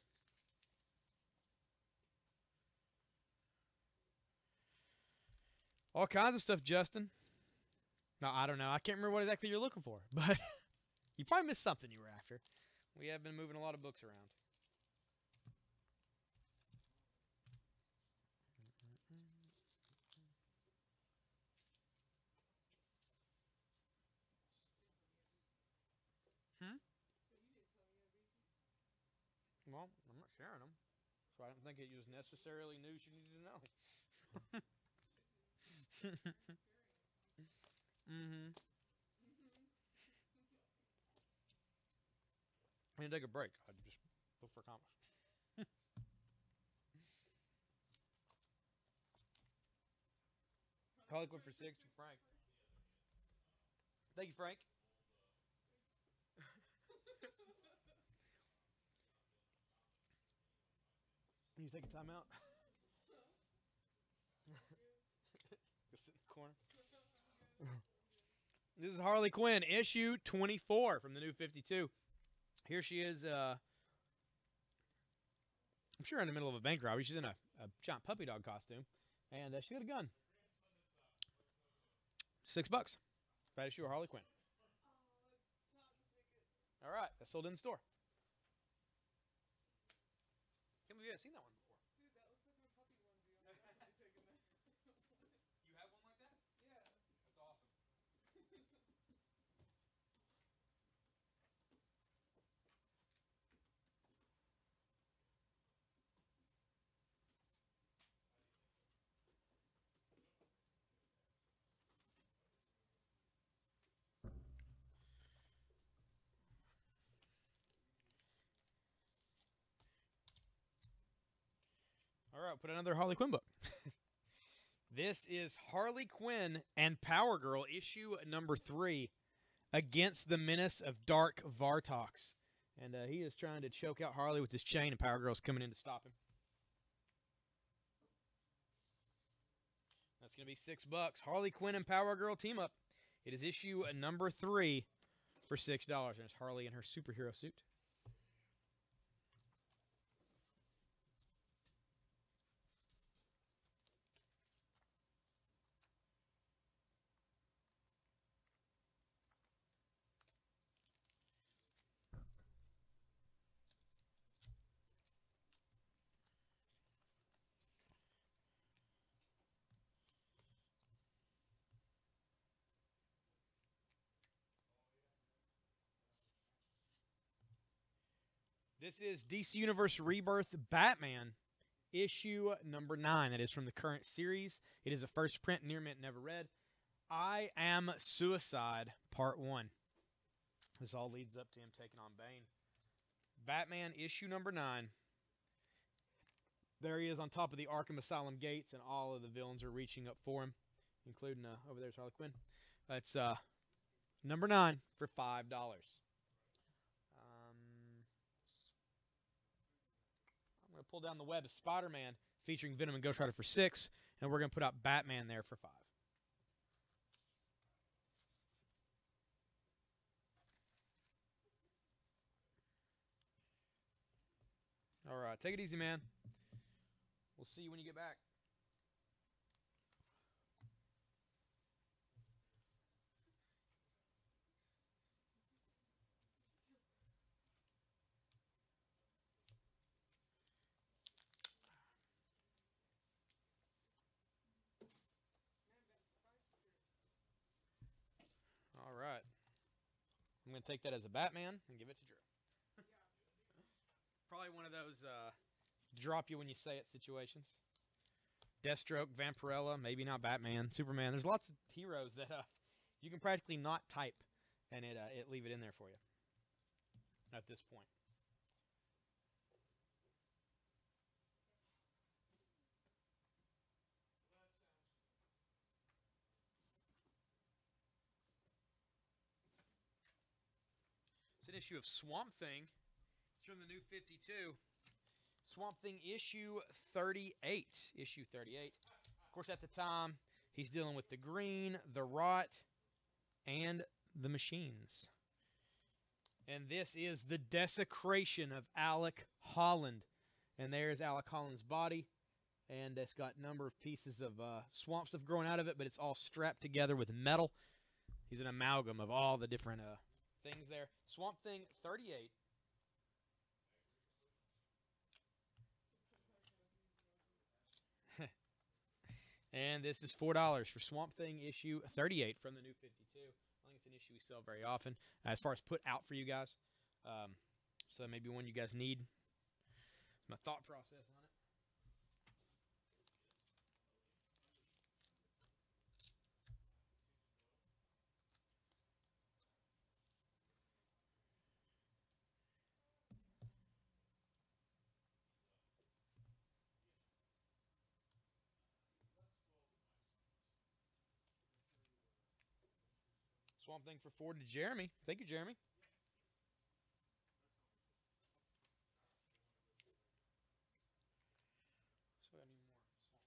All kinds of stuff, Justin. No, I don't know. I can't remember what exactly you're looking for, but you probably missed something you were after. We have been moving a lot of books around. Well, I'm not sharing them, so I don't think it was necessarily news you needed to know. I need to take a break. I just look for comics. Harlequin for $6 to Frank. Thank you, Frank. You take a time out. Go sit in the corner. This is Harley Quinn, issue 24 from the new 52. Here she is. I'm sure in the middle of a bank robbery. She's in a giant puppy dog costume, and she got a gun. $6. Fat issue of Harley Quinn. All right, that's sold in the store. Can't believe you haven't seen that one before.
Dude, that looks like my puppy onesie. I'm definitely taking that.
You have one like that?
Yeah.
That's awesome. All right, put another Harley Quinn book. This is Harley Quinn and Power Girl, issue number 3, Against the Menace of Dark Vartox. And he is trying to choke out Harley with his chain, and Power Girl's coming in to stop him. That's going to be $6. Harley Quinn and Power Girl team up. It is issue number 3 for $6. And it's Harley in her superhero suit. This is DC Universe Rebirth Batman, issue number 9. That is from the current series. It is a first print, near mint, never read. I Am Suicide, Part 1. This all leads up to him taking on Bane. Batman, issue number 9. There he is on top of the Arkham Asylum gates, and all of the villains are reaching up for him, including, over there's Harley Quinn. That's number 9 for $5. I'm going to pull down the web of Spider-Man featuring Venom and Ghost Rider for $6, and we're going to put out Batman there for $5. All right, take it easy, man. We'll see you when you get back. All right. I'm going to take that as a Batman and give it to Drew. Probably one of those drop you when you say it situations. Deathstroke, Vampirella, maybe not Batman, Superman. There's lots of heroes that you can practically not type and it leave it in there for you at this point. It's an issue of Swamp Thing. It's from the new 52. Swamp Thing issue 38. Issue 38. Of course, at the time, he's dealing with the Green, the Rot, and the Machines. And this is the desecration of Alec Holland. And there's Alec Holland's body. And it's got a number of pieces of swamp stuff growing out of it, but it's all strapped together with metal. He's an amalgam of all the different things there. Swamp Thing 38. And this is $4 for Swamp Thing issue 38 from the new 52. I think it's an issue we sell very often as far as put out for you guys. So maybe one you guys need. My thought process on it. Swamp Thing for 4 to Jeremy. Thank you, Jeremy. So I need more Swamp Thing back here.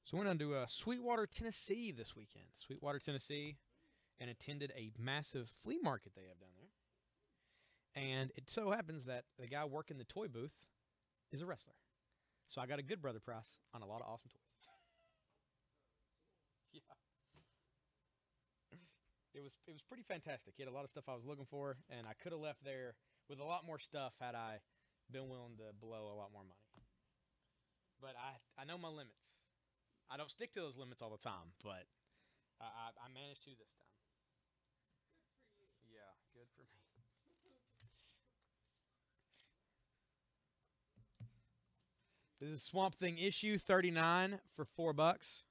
So I went down to Sweetwater, Tennessee this weekend. Sweetwater, Tennessee, and attended a massive flea market they have down there. And it so happens that the guy working the toy booth is a wrestler. So I got a good brother price on a lot of awesome toys. Yeah. It was pretty fantastic. He had a lot of stuff I was looking for, and I could have left there with a lot more stuff had I been willing to blow a lot more money. But I know my limits. I don't stick to those limits all the time, but I managed to this time.
Good for you.
Yeah, good for me. This is Swamp Thing issue 39 for $4.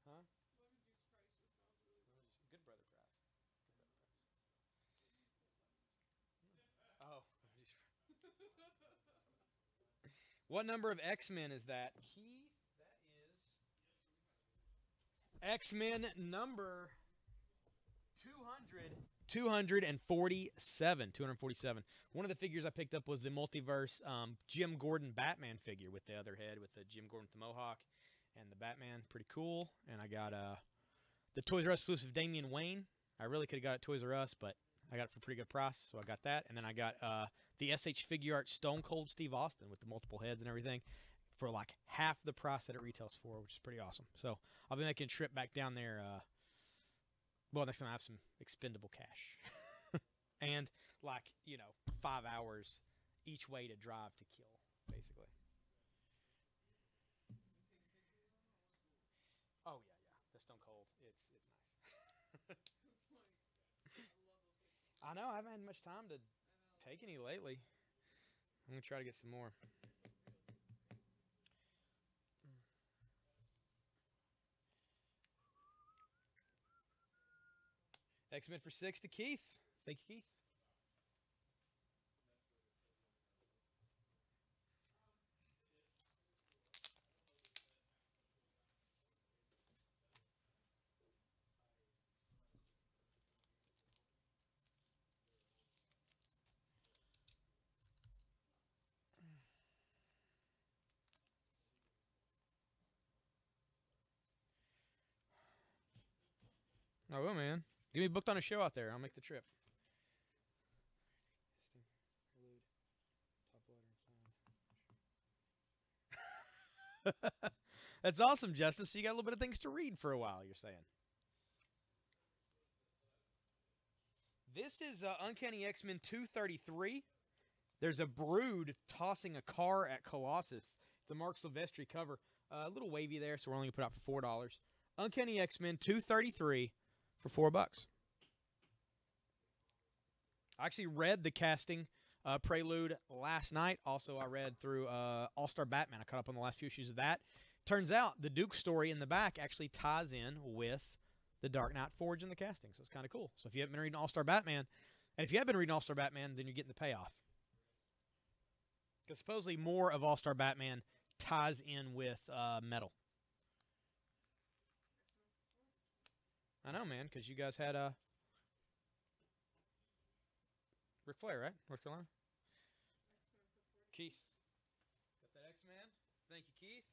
Huh? Good brother price. Oh. What number of X-Men is that? Keith, that is X-Men number 247. 247. One of the figures I picked up was the multiverse Jim Gordon Batman figure with the other head, with the Jim Gordon with the mohawk and the Batman. Pretty cool. And I got the Toys R Us exclusive Damian Wayne. I really could have got it at Toys R Us, but I got it for a pretty good price, so I got that. And then I got the SH Figure Art Stone Cold Steve Austin with the multiple heads and everything for like half the price that it retails for, which is pretty awesome. So I'll be making a trip back down there. Well, next time I have some expendable cash. And, 5 hours each way to drive to kill, basically. Oh, yeah. The Stone Cold. It's nice. I know. I haven't had much time to take any lately. I'm going to try to get some more. X-Men for 6 to Keith. Thank you, Keith. I will, man. Get me booked on a show out there. I'll make the trip. That's awesome, Justice. So you got a little bit of things to read for a while, you're saying. This is Uncanny X-Men 233. There's a Brood tossing a car at Colossus. It's a Mark Silvestri cover. A little wavy there, so we're only going to put out for $4. Uncanny X-Men 233 for $4. I actually read the casting prelude last night. Also, I read through All-Star Batman. I caught up on the last few issues of that. Turns out the Duke story in the back actually ties in with the Dark Knight Forge in the casting, so it's kind of cool. So if you haven't been reading All-Star Batman, and if you have been reading All-Star Batman, then you're getting the payoff. Because supposedly more of All-Star Batman ties in with Metal. I know, man, because you guys had Ric Flair, right? North Carolina? Keith. Got that X-Man? Thank you, Keith.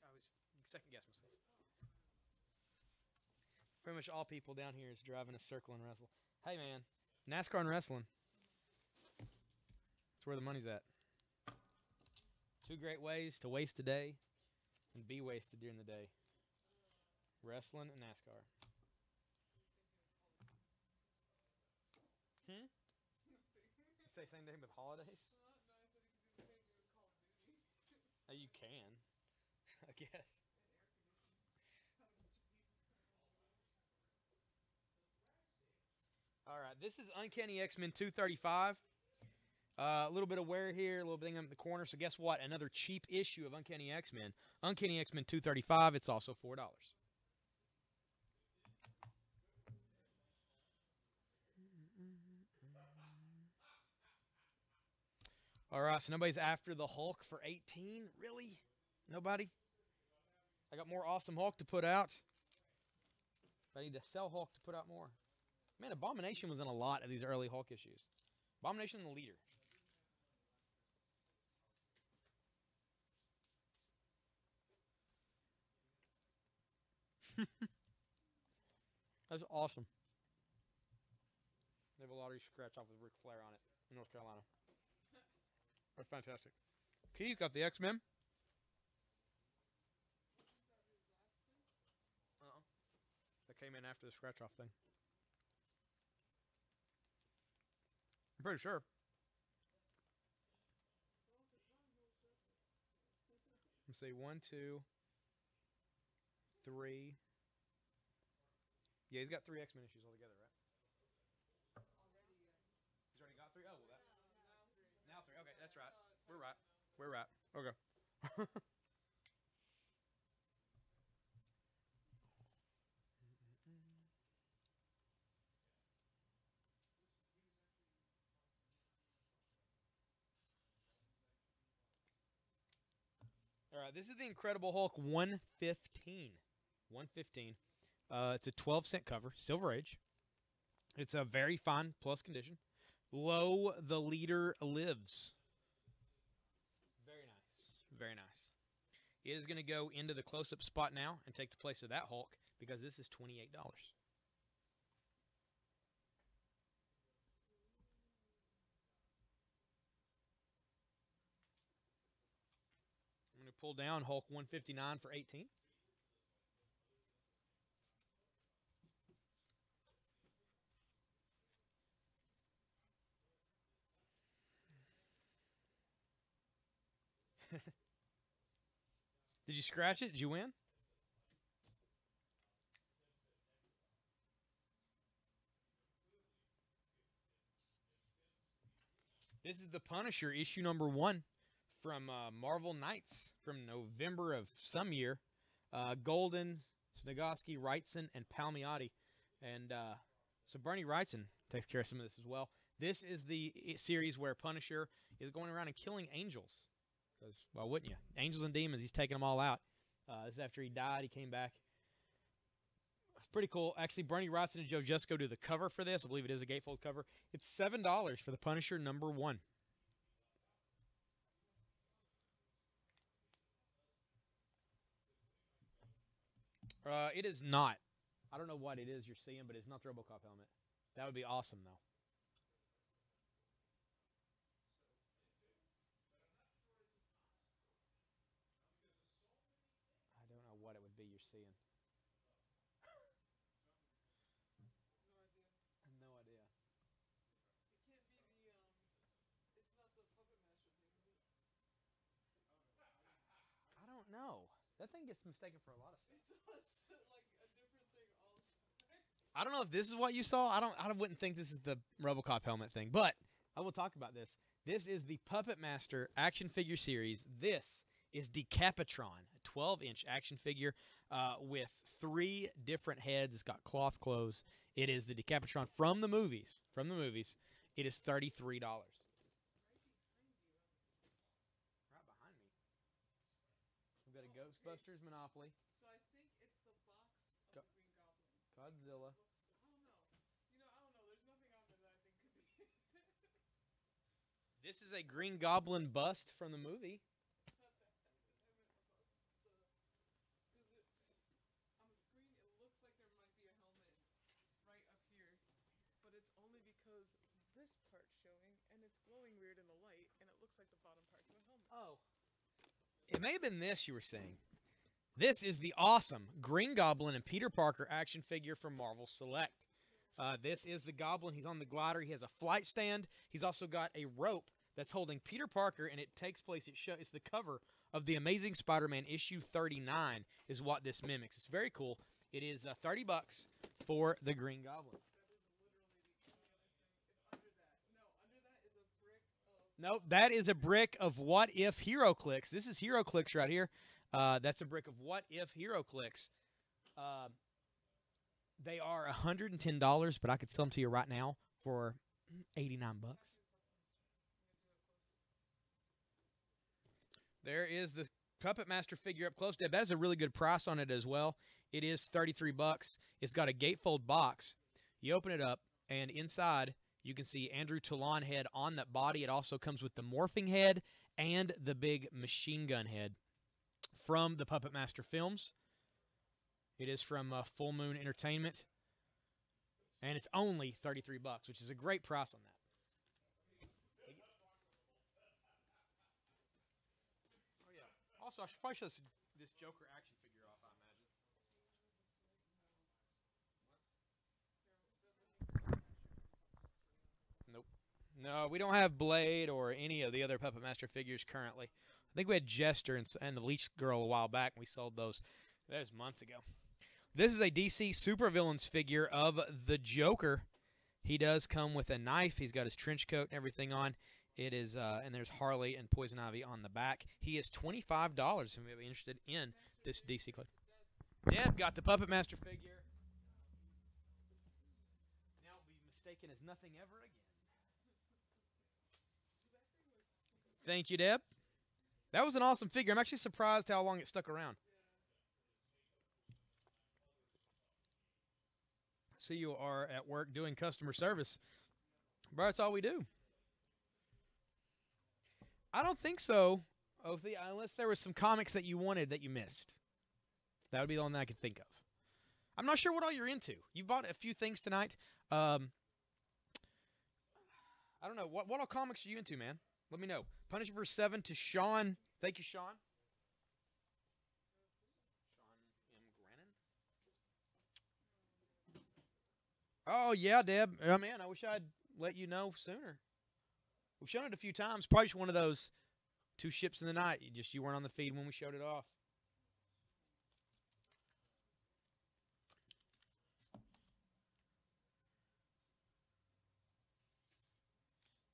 I was second guess myself. Pretty much all people down here is driving a circle and wrestle. Hey, man, NASCAR and wrestling. That's where the money's at. Two great ways to waste a day and be wasted during the day. Wrestling and NASCAR. You say same thing with holidays?
No, I said you could do the same thing with Call of Duty.
You can, I guess. All right, this is Uncanny X-Men 235. A little bit of wear here, a little bit up in the corner. So guess what? Another cheap issue of Uncanny X-Men. Uncanny X-Men 235. It's also $4. All right, so nobody's after the Hulk for 18? Really? Nobody? I got more Awesome Hulk to put out. I need to sell Hulk to put out more. Man, Abomination was in a lot of these early Hulk issues. Abomination and the Leader. That's awesome. They have a lottery scratch off with Ric Flair on it in North Carolina. That's fantastic. Key's got the X-Men. That came in after the scratch-off thing. I'm pretty sure. Let's see, 1, 2, 3. Yeah, he's got 3 X-Men issues altogether, right? He's already got 3? Oh, well, that. Now 3. Okay, that's right. We're right. We're right. Okay. All right, this is the Incredible Hulk 115. 115. It's a 12-cent cover, Silver Age. It's a very fine plus condition. Lo, the Leader lives. Very nice. Very nice. It is going to go into the close-up spot now and take the place of that Hulk because this is $28. I'm going to pull down Hulk 159 for 18. Did you scratch it? Did you win? This is the Punisher issue number 1 from Marvel Knights from November of some year. Golden, Snagowski, Wrightson, and Palmiotti. And so Bernie Wrightson takes care of some of this as well. This is the series where Punisher is going around and killing angels. Because, why wouldn't you? Angels and demons, he's taking them all out. This is after he died, he came back. It's pretty cool. Actually, Bernie Wrightson and Joe Jusko do the cover for this. I believe it is a gatefold cover. It's $7 for the Punisher number 1. It is not. I don't know what it is you're seeing, but it's not the RoboCop helmet. That would be awesome, though. I don't know what it would be you're seeing.
No idea.
No idea.
It can't be the it's not the Puppet Master thing, is it?
I don't know. That thing gets mistaken for a lot of stuff.
It does like a different thing all the time.
I don't know if this is what you saw. I wouldn't think this is the RoboCop helmet thing, but I will talk about this. This is the Puppet Master action figure series. This is Decapitron, a 12-inch action figure with 3 different heads. It's got cloth clothes. It is the Decapitron from the movies. From the movies. It is $33. Right behind me. We've got a Ghostbusters Monopoly.
So I think it's the box of
Go-
the Green Goblin.
Godzilla.
I don't know. I don't know. There's nothing on there that I think could be.
This is a Green Goblin bust from the movie.
Not that. I meant about because on the screen it looks like there might be a helmet right up here, but it's only because this part's showing and it's glowing weird in the light, and it looks like the bottom part's of a helmet.
Oh. It may have been this you were saying. This is the awesome Green Goblin and Peter Parker action figure from Marvel Select. This is the Goblin. He's on the glider. He has a flight stand. He's also got a rope that's holding Peter Parker, and it takes place. It's the cover of the Amazing Spider-Man issue 39 is what this mimics. It's very cool. It is $30 for the Green Goblin.
Nope, that is a brick of
What If HeroClix. This is HeroClix right here. That's a brick of What If HeroClix. They are $110, but I could sell them to you right now for $89. There is the Puppet Master figure up close. That is a really good price on it as well. It is $33. It's got a gatefold box. You open it up. And inside, you can see Andrew Toulon head on that body. It also comes with the morphing head and the big machine gun head from the Puppet Master films. It is from Full Moon Entertainment. And it's only $33, which is a great price on that. Oh, yeah. Also, I should probably show this Joker action figure off, I imagine. Nope. No, we don't have Blade or any of the other Puppet Master figures currently. I think we had Jester and the Leech Girl a while back, and we sold those. That was months ago. This is a DC Supervillains figure of the Joker. He does come with a knife. He's got his trench coat and everything on. It is, and there's Harley and Poison Ivy on the back. He is $25 if you may be interested in this DC club. Deb got the Puppet Master figure. Now will be mistaken as nothing ever again. Thank you, Deb. That was an awesome figure. I'm actually surprised how long it stuck around. See, you are at work doing customer service. Bro, that's all we do. I don't think so, Othie, unless there was some comics that you wanted that you missed. That would be the only I could think of. I'm not sure what all you're into. You bought a few things tonight. I don't know. What all comics are you into, man? Let me know. Punisher vs. 7 to Sean. Thank you, Sean. Oh, yeah, Deb. Oh, man, I wish I'd let you know sooner. We've shown it a few times. Probably just one of those 2 ships in the night. You weren't on the feed when we showed it off.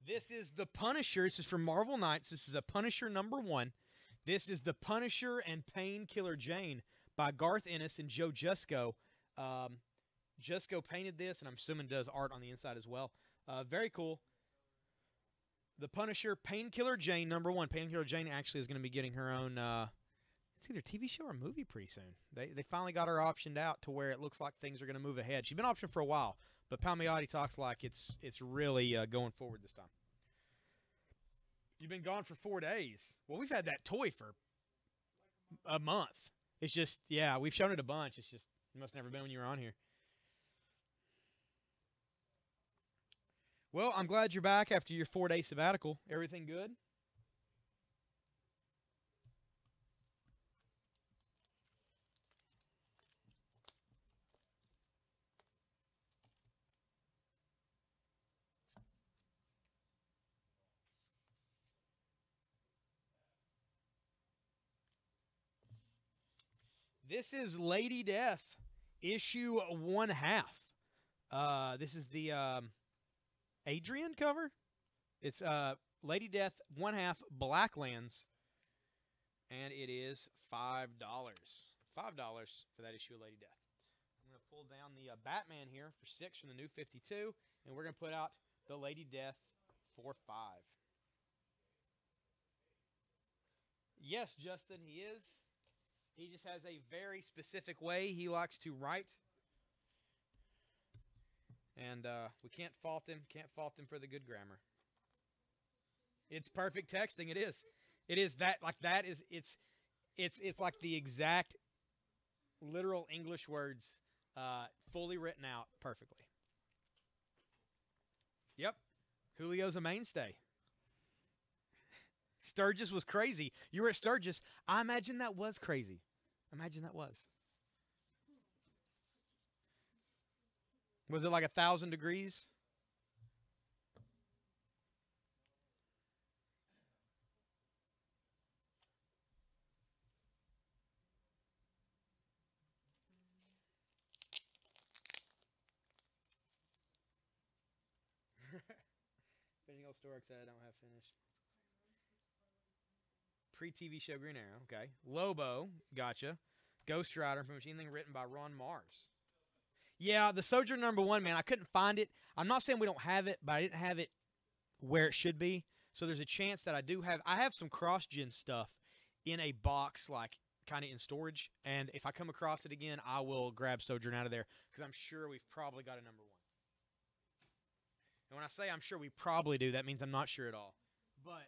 This is the Punisher. This is from Marvel Knights. This is a Punisher #1. This is the Punisher and Painkiller Jane by Garth Ennis and Joe Jusko. Jusko painted this, and I'm assuming does art on the inside as well. Very cool. The Punisher, Painkiller Jane #1. Painkiller Jane actually is going to be getting her own, it's either TV show or movie pretty soon. They finally got her optioned out to where it looks like things are going to move ahead. She's been optioned for a while, but Palmiotti talks like it's really going forward this time. You've been gone for 4 days. Well, we've had that toy for a month. It's just, yeah, we've shown it a bunch. It's just, you must have never been when you were on here. Well, I'm glad you're back after your 4-day sabbatical. Everything good? This is Lady Death, issue 1/2. This is the Adrian cover. It's Lady Death 1/2 Blacklands, and it is $5. $5 for that issue of Lady Death. I'm going to pull down the Batman here for $6 from the new 52, and we're going to put out the Lady Death for $5. Yes, Justin, he is. He just has a very specific way he likes to write. And we can't fault him. Can't fault him for the good grammar. It's perfect texting. It is. It is that. Like that is. It's like the exact, literal English words, fully written out perfectly. Yep. Julio's a mainstay. Sturgis was crazy. You were at Sturgis. I imagine that was crazy. Imagine that was. Was it like 1,000 degrees? Finishing old Stork said I don't have finished. Pre-TV show Green Arrow. Okay. Lobo. Gotcha. Ghost Rider. Pretty much anything written by Ron Mars. Yeah, the Sojourner #1, man, I couldn't find it. I'm not saying we don't have it, but I didn't have it where it should be. So there's a chance that I do have. I have some cross-gen stuff in a box, like kind of in storage. And if I come across it again, I will grab Sojourner out of there because I'm sure we've probably got a #1. And when I say I'm sure we probably do, that means I'm not sure at all. But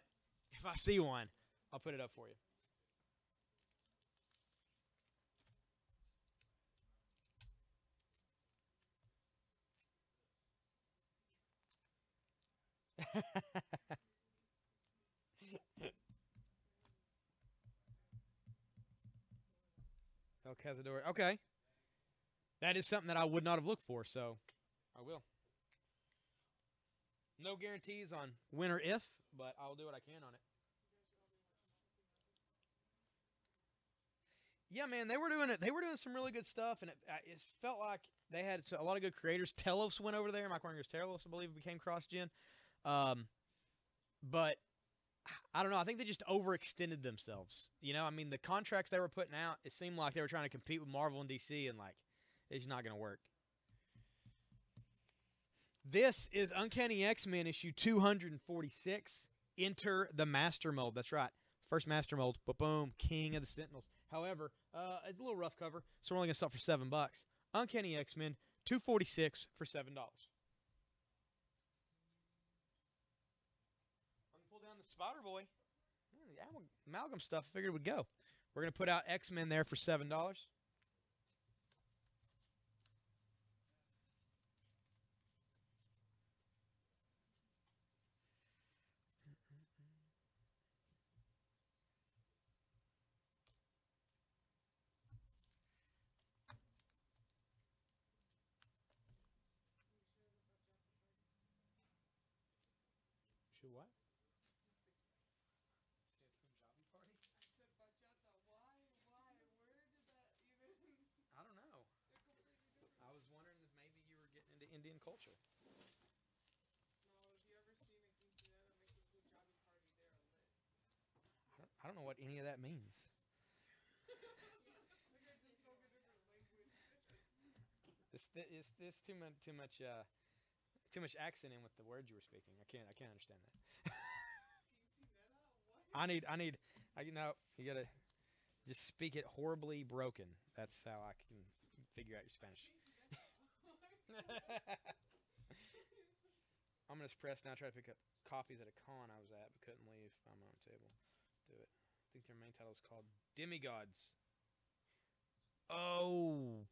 if I see one, I'll put it up for you. El Cazador. Okay. That is something that I would not have looked for, so I will. No guarantees on when or if, but I'll do what I can on it. Yeah, man, they were doing it. They were doing some really good stuff, and it felt like they had a lot of good creators. Telos went over there. Mike Warner's Telos, I believe, became cross-gen. But I don't know. I think they just overextended themselves. You know, I mean, the contracts they were putting out, it seemed like they were trying to compete with Marvel and DC, and like, it's not going to work. This is Uncanny X-Men issue 246. Enter the Master Mold. That's right. First Master Mold. Boom. King of the Sentinels. However, it's a little rough cover, so we're only going to sell for $7. Uncanny X-Men 246 for $7. I'm going to pull down the Spider Boy. The amalgam stuff, I figured it would go. We're going to put out X-Men there for $7. Should what?
I said bachata. Why? Where did that even?
I don't know.
They're completely different.
I was wondering if maybe you were getting into Indian culture.
No, have you ever seen a quinceañera make a Punjabi party? They're lit.
I don't know what any of that means.
Like I just spoke a different language.
This too much accent in with the words you were speaking. I can't understand that.
Quinceañera? What?
You gotta just speak it horribly broken. That's how I can figure out your Spanish. I'm gonna press now. Try to pick up copies at a con I was at, but couldn't leave. I'm on the table. Do it. I think their main title is called Demigods. Oh.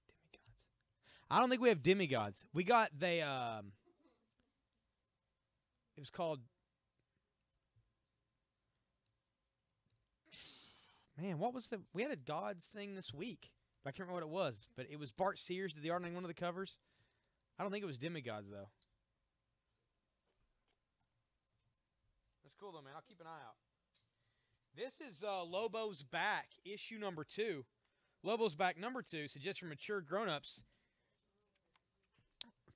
Demigods. I don't think we have Demigods. We got it was called, man, what was we had a gods thing this week. I can't remember what it was, but it was Bart Sears did the art on one of the covers. I don't think it was Demigods though. That's cool though, man. I'll keep an eye out. This is Lobo's Back, issue number 2. Lobo's Back number 2 suggests for mature grown-ups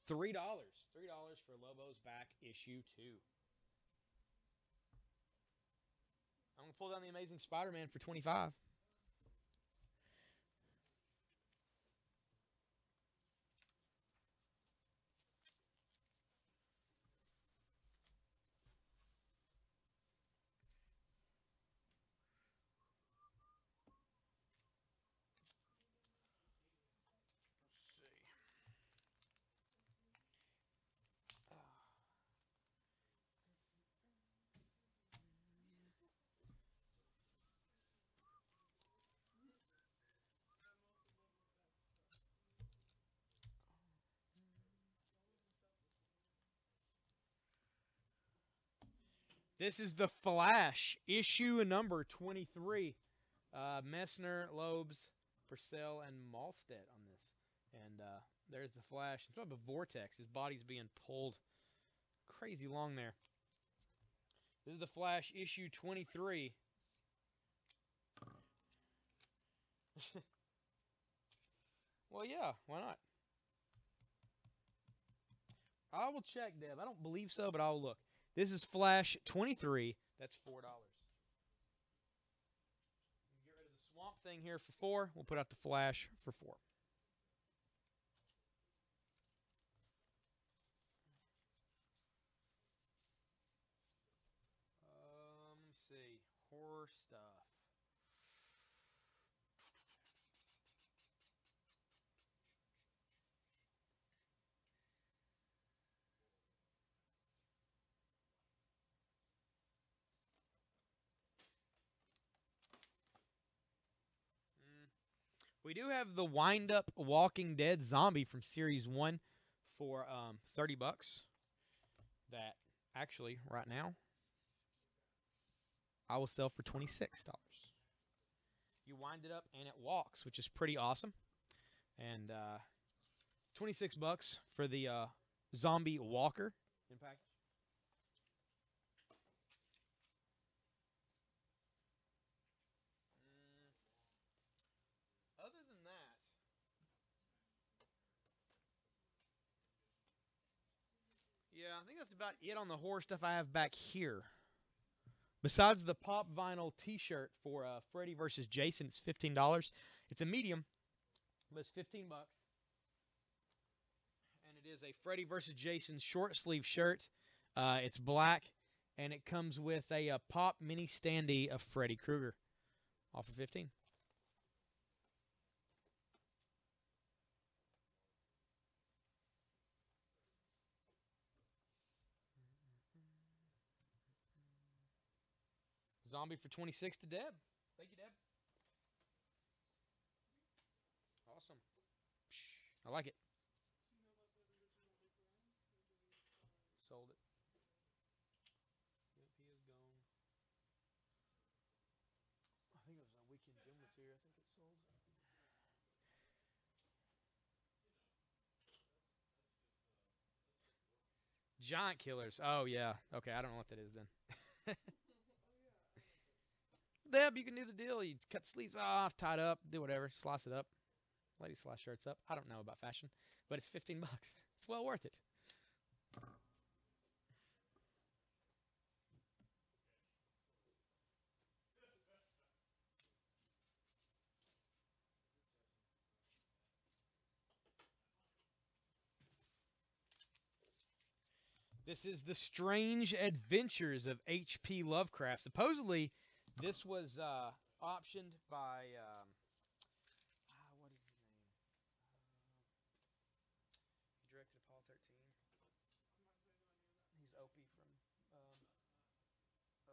$3. $3 for Lobo's Back issue 2. I'm going to pull down the Amazing Spider-Man for $25. This is The Flash, issue number 23. Messner, Loebs, Purcell, and Malstead on this. And there's The Flash. It's about a vortex. His body's being pulled crazy long there. This is The Flash, issue 23. Well, yeah, why not? I will check, Deb. I don't believe so, but I'll look. This is Flash 23. That's $4. Get rid of the Swamp Thing here for $4. We'll put out the Flash for $4. Let me see. Horror stuff. We do have the Wind Up Walking Dead zombie from Series 1 for $30. That actually, right now, I will sell for $26. You wind it up and it walks, which is pretty awesome. And $26 for the zombie walker in package. Other than that, yeah, I think that's about it on the horror stuff I have back here. Besides the pop vinyl T-shirt for Freddy versus Jason, it's $15. It's a medium, but it's $15. And it is a Freddy versus Jason short sleeve shirt. It's black, and it comes with a pop mini standee of Freddy Krueger. All for $15. Zombie for $26 to Deb. Thank you, Deb. Awesome. I like it. Sold it. Yep, he is gone. I think it was on Weekend Jim was here. I think it sold. Giant Killers. Oh, yeah. Okay, I don't know what that is then. Deb, you can do the deal. You cut sleeves off, tie it up, do whatever, slice it up. Ladies slice shirts up. I don't know about fashion, but it's $15. It's well worth it. This is The Strange Adventures of H.P. Lovecraft. Supposedly, this was optioned by, what is his name? He directed Apollo 13. He's Opie from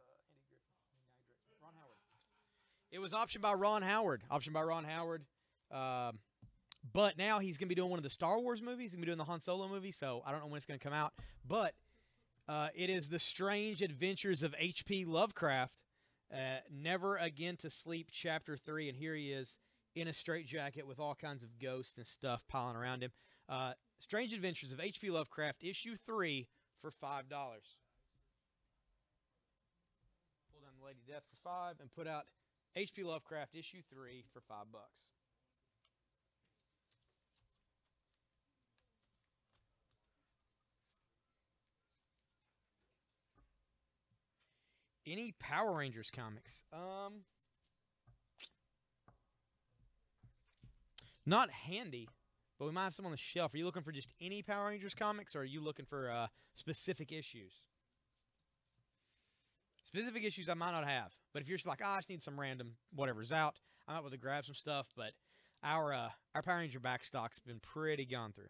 Andy Griffith. Ron Howard. It was optioned by Ron Howard. But now he's going to be doing one of the Star Wars movies. He's going to be doing the Han Solo movie, so I don't know when it's going to come out. But it is The Strange Adventures of H.P. Lovecraft, Never Again to Sleep, Chapter 3. And here he is in a straitjacket with all kinds of ghosts and stuff piling around him. Strange Adventures of H.P. Lovecraft, Issue 3 for $5. Pull down the Lady Death for $5 and put out H.P. Lovecraft, Issue 3 for $5. Any Power Rangers comics? Not handy, but we might have some on the shelf. Are you looking for just any Power Rangers comics, or are you looking for specific issues? Specific issues I might not have, but if you're just like, I just need some random whatever's out, I'm able to grab some stuff. But our Power Ranger backstock's been pretty gone through.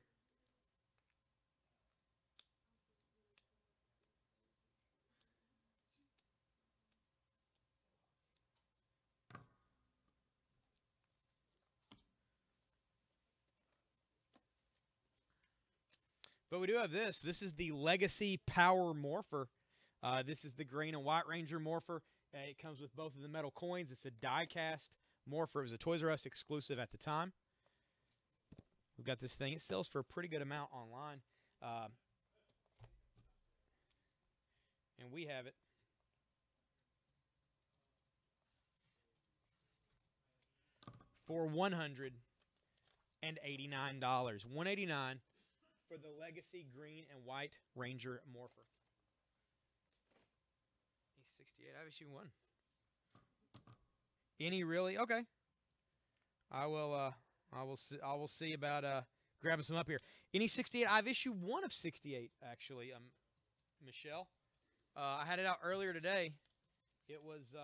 But we do have this. This is the Legacy Power Morpher. This is the green and white Ranger Morpher. It comes with both of the metal coins. It's a die-cast Morpher. It was a Toys R Us exclusive at the time. We've got this thing. It sells for a pretty good amount online. And we have it. For $189. $189 for the Legacy Green and White Ranger Morpher. He's 68. I have issue 1. Any really? Okay. I will see about grabbing some up here. Any 68? I have issue 1 of 68 actually. Michelle. I had it out earlier today. It was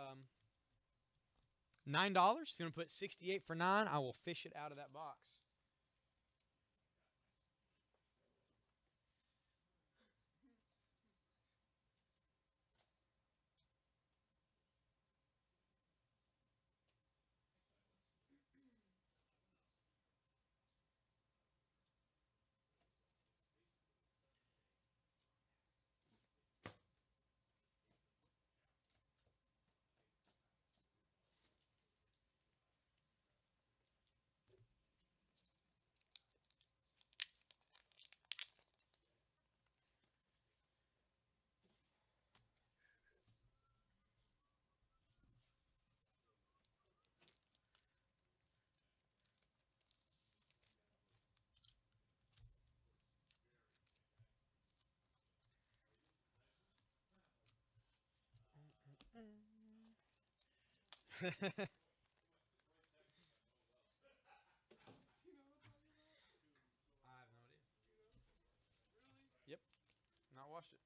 $9. If you want to put 68 for $9, I will fish it out of that box.
Do you know what I'm talking about?
I have no idea.
You know? Really?
Yep, not watched it.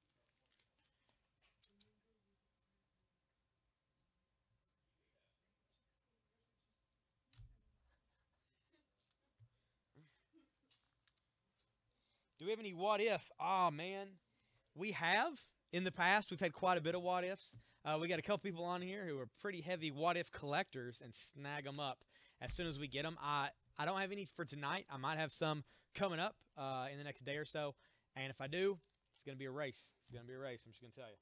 Do we have any what if? Oh man, we have in the past. We've had quite a bit of what ifs. We got a couple people on here who are pretty heavy what if collectors and snag them up as soon as we get them. I don't have any for tonight. I might have some coming up in the next day or so. And if I do, it's gonna be a race. It's gonna be a race. I'm just gonna tell you.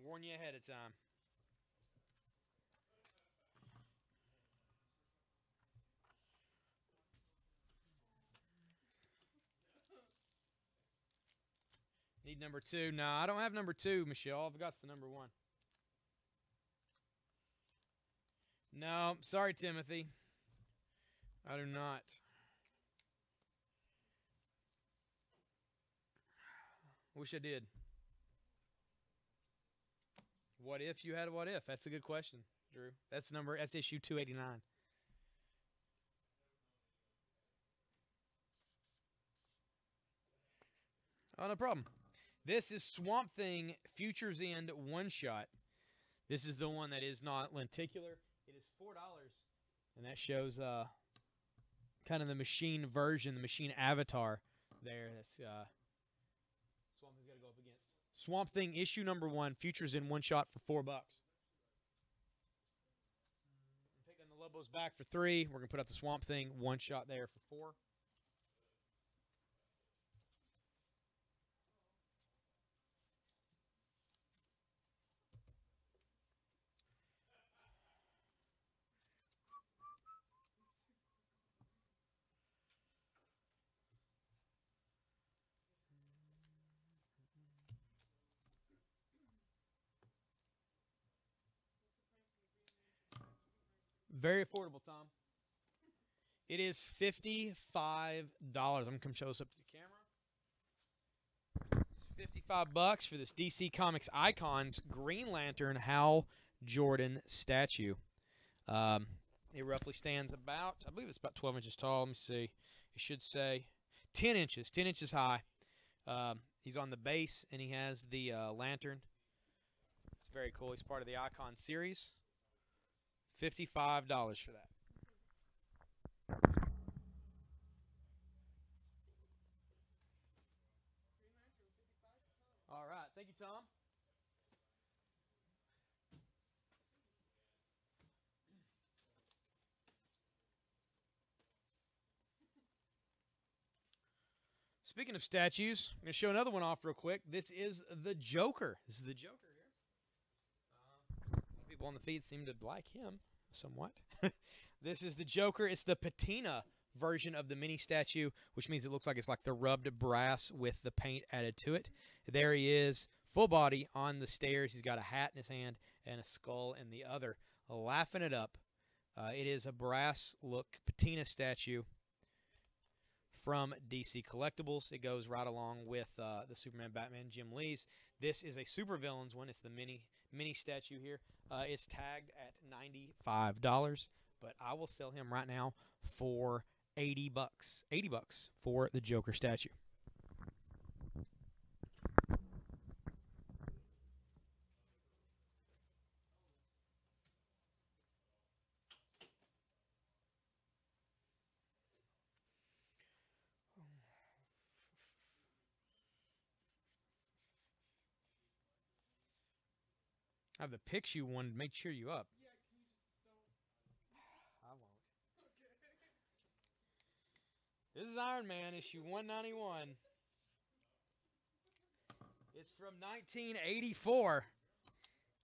Warn you ahead of time. Need number 2. No, I don't have number 2, Michelle. I've got the number 1. No, sorry, Timothy. I do not. Wish I did. What if you had a what if? That's a good question, Drew. That's issue 289. Oh, no problem. This is Swamp Thing Futures End one shot. This is the one that is not lenticular. It is $4, and that shows kind of the machine version, the machine avatar there. That's Swamp Thing's got to go up against. Swamp Thing issue number 1, Futures in one shot for $4. I'm taking the Lobos back for 3. We're gonna put out the Swamp Thing one shot there for 4. Very affordable, Tom. It is $55. I'm gonna come show this up to the camera. It's $55 for this DC Comics Icons Green Lantern Hal Jordan statue. It roughly stands about, I believe it's about 12 inches tall. Let me see. It should say 10 inches, 10 inches high. He's on the base, and he has the lantern. It's very cool. He's part of the Icon series. $55 for that. All right. Thank you, Tom. Speaking of statues, I'm going to show another one off real quick. This is the Joker. This is the Joker here. People on the feed seem to like him somewhat. This is the Joker. It's the patina version of the mini statue, which means it looks like it's like the rubbed brass with the paint added to it. There he is, full body on the stairs. He's got a hat in his hand and a skull in the other, laughing it up. It is a brass look patina statue from DC Collectibles. It goes right along with the Superman, Batman, Jim Lee's. This is a supervillains one. It's the mini statue here. It's tagged at $95, but I will sell him right now for $80. $80 for the Joker statue. I have the Picture one to make cheer you up.
Yeah, can you just don't?
I won't.
Okay.
This is Iron Man, issue 191. It's from 1984.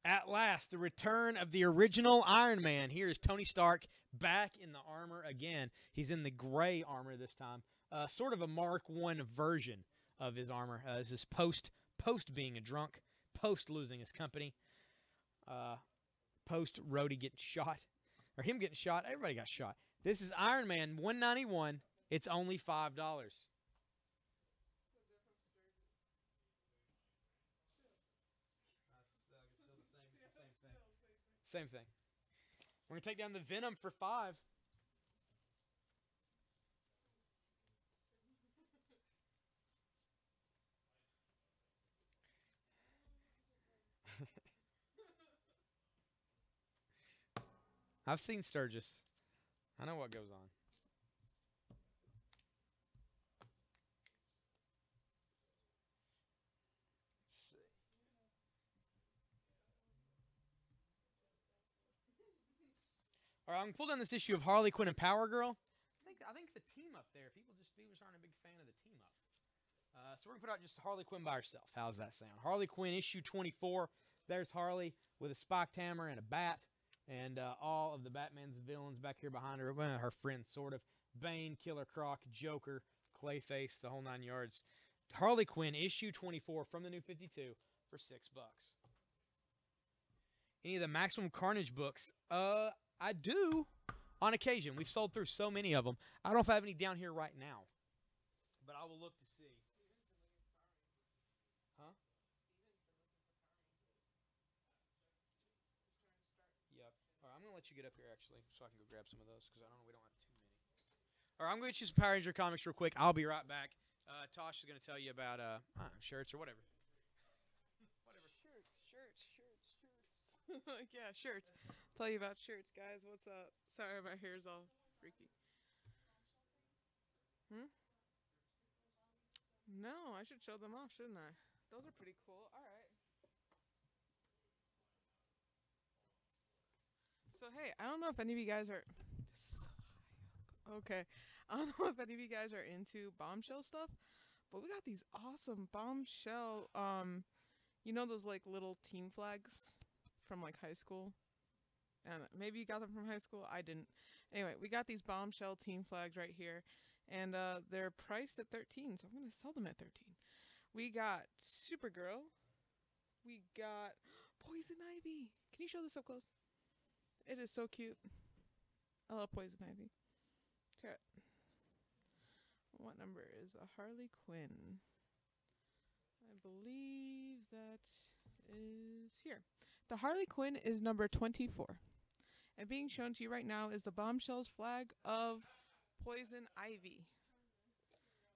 At last, the return of the original Iron Man. Here is Tony Stark back in the armor again. He's in the gray armor this time. Sort of a Mark I version of his armor. This is post being a drunk, post losing his company. Post Rhodey getting shot, or him getting shot. Everybody got shot. This is Iron Man 191. It's only $5. Same thing. We're going to take down the Venom for 5. I've seen Sturgis. I know what goes on. Let's see. All right, I'm going to pull down this issue of Harley Quinn and Power Girl. I think the team up there, people just aren't a big fan of the team up. So we're going to put out just Harley Quinn by herself. How's that sound? Harley Quinn issue 24. There's Harley with a spiked hammer and a bat. And all of the Batman's villains back here behind her. Well, her friends, sort of. Bane, Killer Croc, Joker, Clayface, the whole 9 yards. Harley Quinn, issue 24 from the New 52 for $6. Any of the Maximum Carnage books? I do on occasion. We've sold through so many of them. I don't know if I have any down here right now. But I will look to see. Huh? Yep. All right, I'm going to let you get up here, actually, so I can go grab some of those, because I don't know, we don't have too many. All right, I'm going to get you some Power Ranger comics real quick. I'll be right back. Tosh is going to tell you about shirts or whatever.
Whatever. Shirts. Yeah, shirts. Tell you about shirts, guys. What's up? Sorry, my hair's all freaky. No, I should show them off, shouldn't I? Those are pretty cool. All right. So, hey, I don't know if any of you guys are... This is so high up. Okay. I don't know if any of you guys are into bombshell stuff, but we got these awesome bombshell, you know those, like, little team flags from, like, high school? And maybe you got them from high school. I didn't. Anyway, we got these bombshell team flags right here. And they're priced at $13, so I'm going to sell them at $13. We got Supergirl. We got Poison Ivy. Can you show this up close? It is so cute. I love Poison Ivy. Check it. What number is a Harley Quinn? I believe that is here. The Harley Quinn is number 24. And being shown to you right now is the Bombshells flag of Poison Ivy.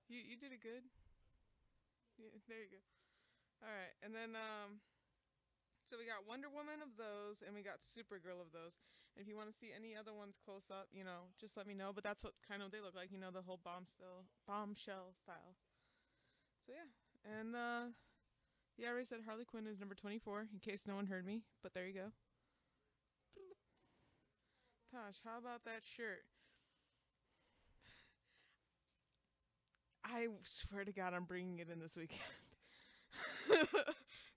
You did it good. Yeah, there you go. All right, and then so we got Wonder Woman of those, and we got Supergirl of those. And if you want to see any other ones close up, you know, just let me know. But that's what kind of they look like, you know, the whole bombshell style. So yeah, and yeah, I already said Harley Quinn is number 24, in case no one heard me. But there you go. Tosh, how about that shirt? I swear to God, I'm bringing it in this weekend.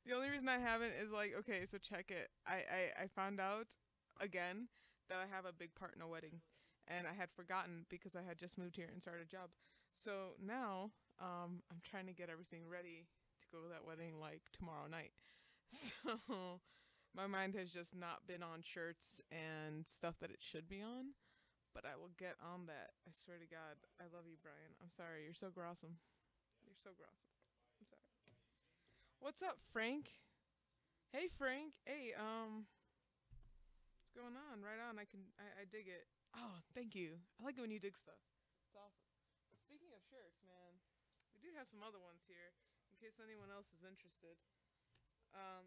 The only reason I haven't is like, okay, so check it. I found out again that I have a big part in a wedding, and I had forgotten because I had just moved here and started a job. So now I'm trying to get everything ready to go to that wedding like tomorrow night. So my mind has just not been on shirts and stuff that it should be on. But I will get on that. I swear to God. I love you, Brian. I'm sorry. You're so grossum. You're so grossum. I'm sorry. What's up, Frank? Hey, Frank. Hey, what's going on? Right on. I dig it. Oh, thank you. I like it when you dig stuff. It's awesome. Speaking of shirts, man, we do have some other ones here in case anyone else is interested. Oh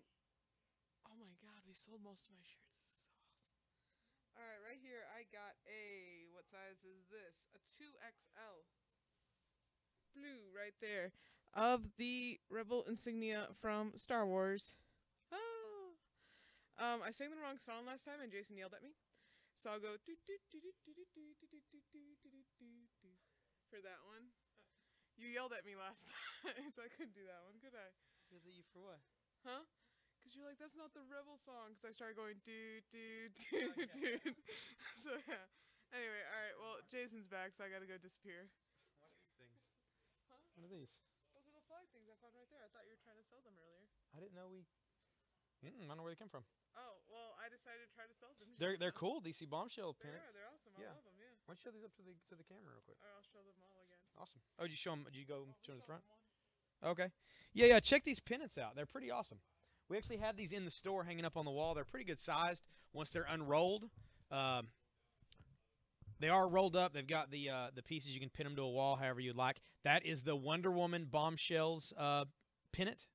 my God, we sold most of my shirts. This is so awesome. All right, right here I got a, what size is this? A 2XL. Blue right there. Of the Rebel insignia from Star Wars. Ah. I sang the wrong song last time and Jason yelled at me. So I'll go for that one. You yelled at me last time, so I couldn't do that one, could I?
Yelled at you for what?
Huh? Because you're like, that's not the Rebel song. Because I started going, do. So, yeah. Anyway, all right. Well, Jason's back, so I got to go disappear.
What are these things?
Huh?
What are these?
Those little flag things I found right there. I thought you were trying to sell them earlier.
I didn't know we... I don't know where they come from.
Oh, well, I decided to try to sell them.
They're cool, DC Bombshell
They
prints.
are. They're awesome. I love them, yeah.
Why don't you show these up to the camera real quick?
All right, I'll show them all again.
Awesome. Oh, did you show them? Did you go to the front?
One.
Okay. Yeah. Check these pennants out. They're pretty awesome. We actually have these in the store hanging up on the wall. They're pretty good sized once they're unrolled. They are rolled up. They've got the pieces. You can pin them to a wall however you'd like. That is the Wonder Woman Bombshells pennant.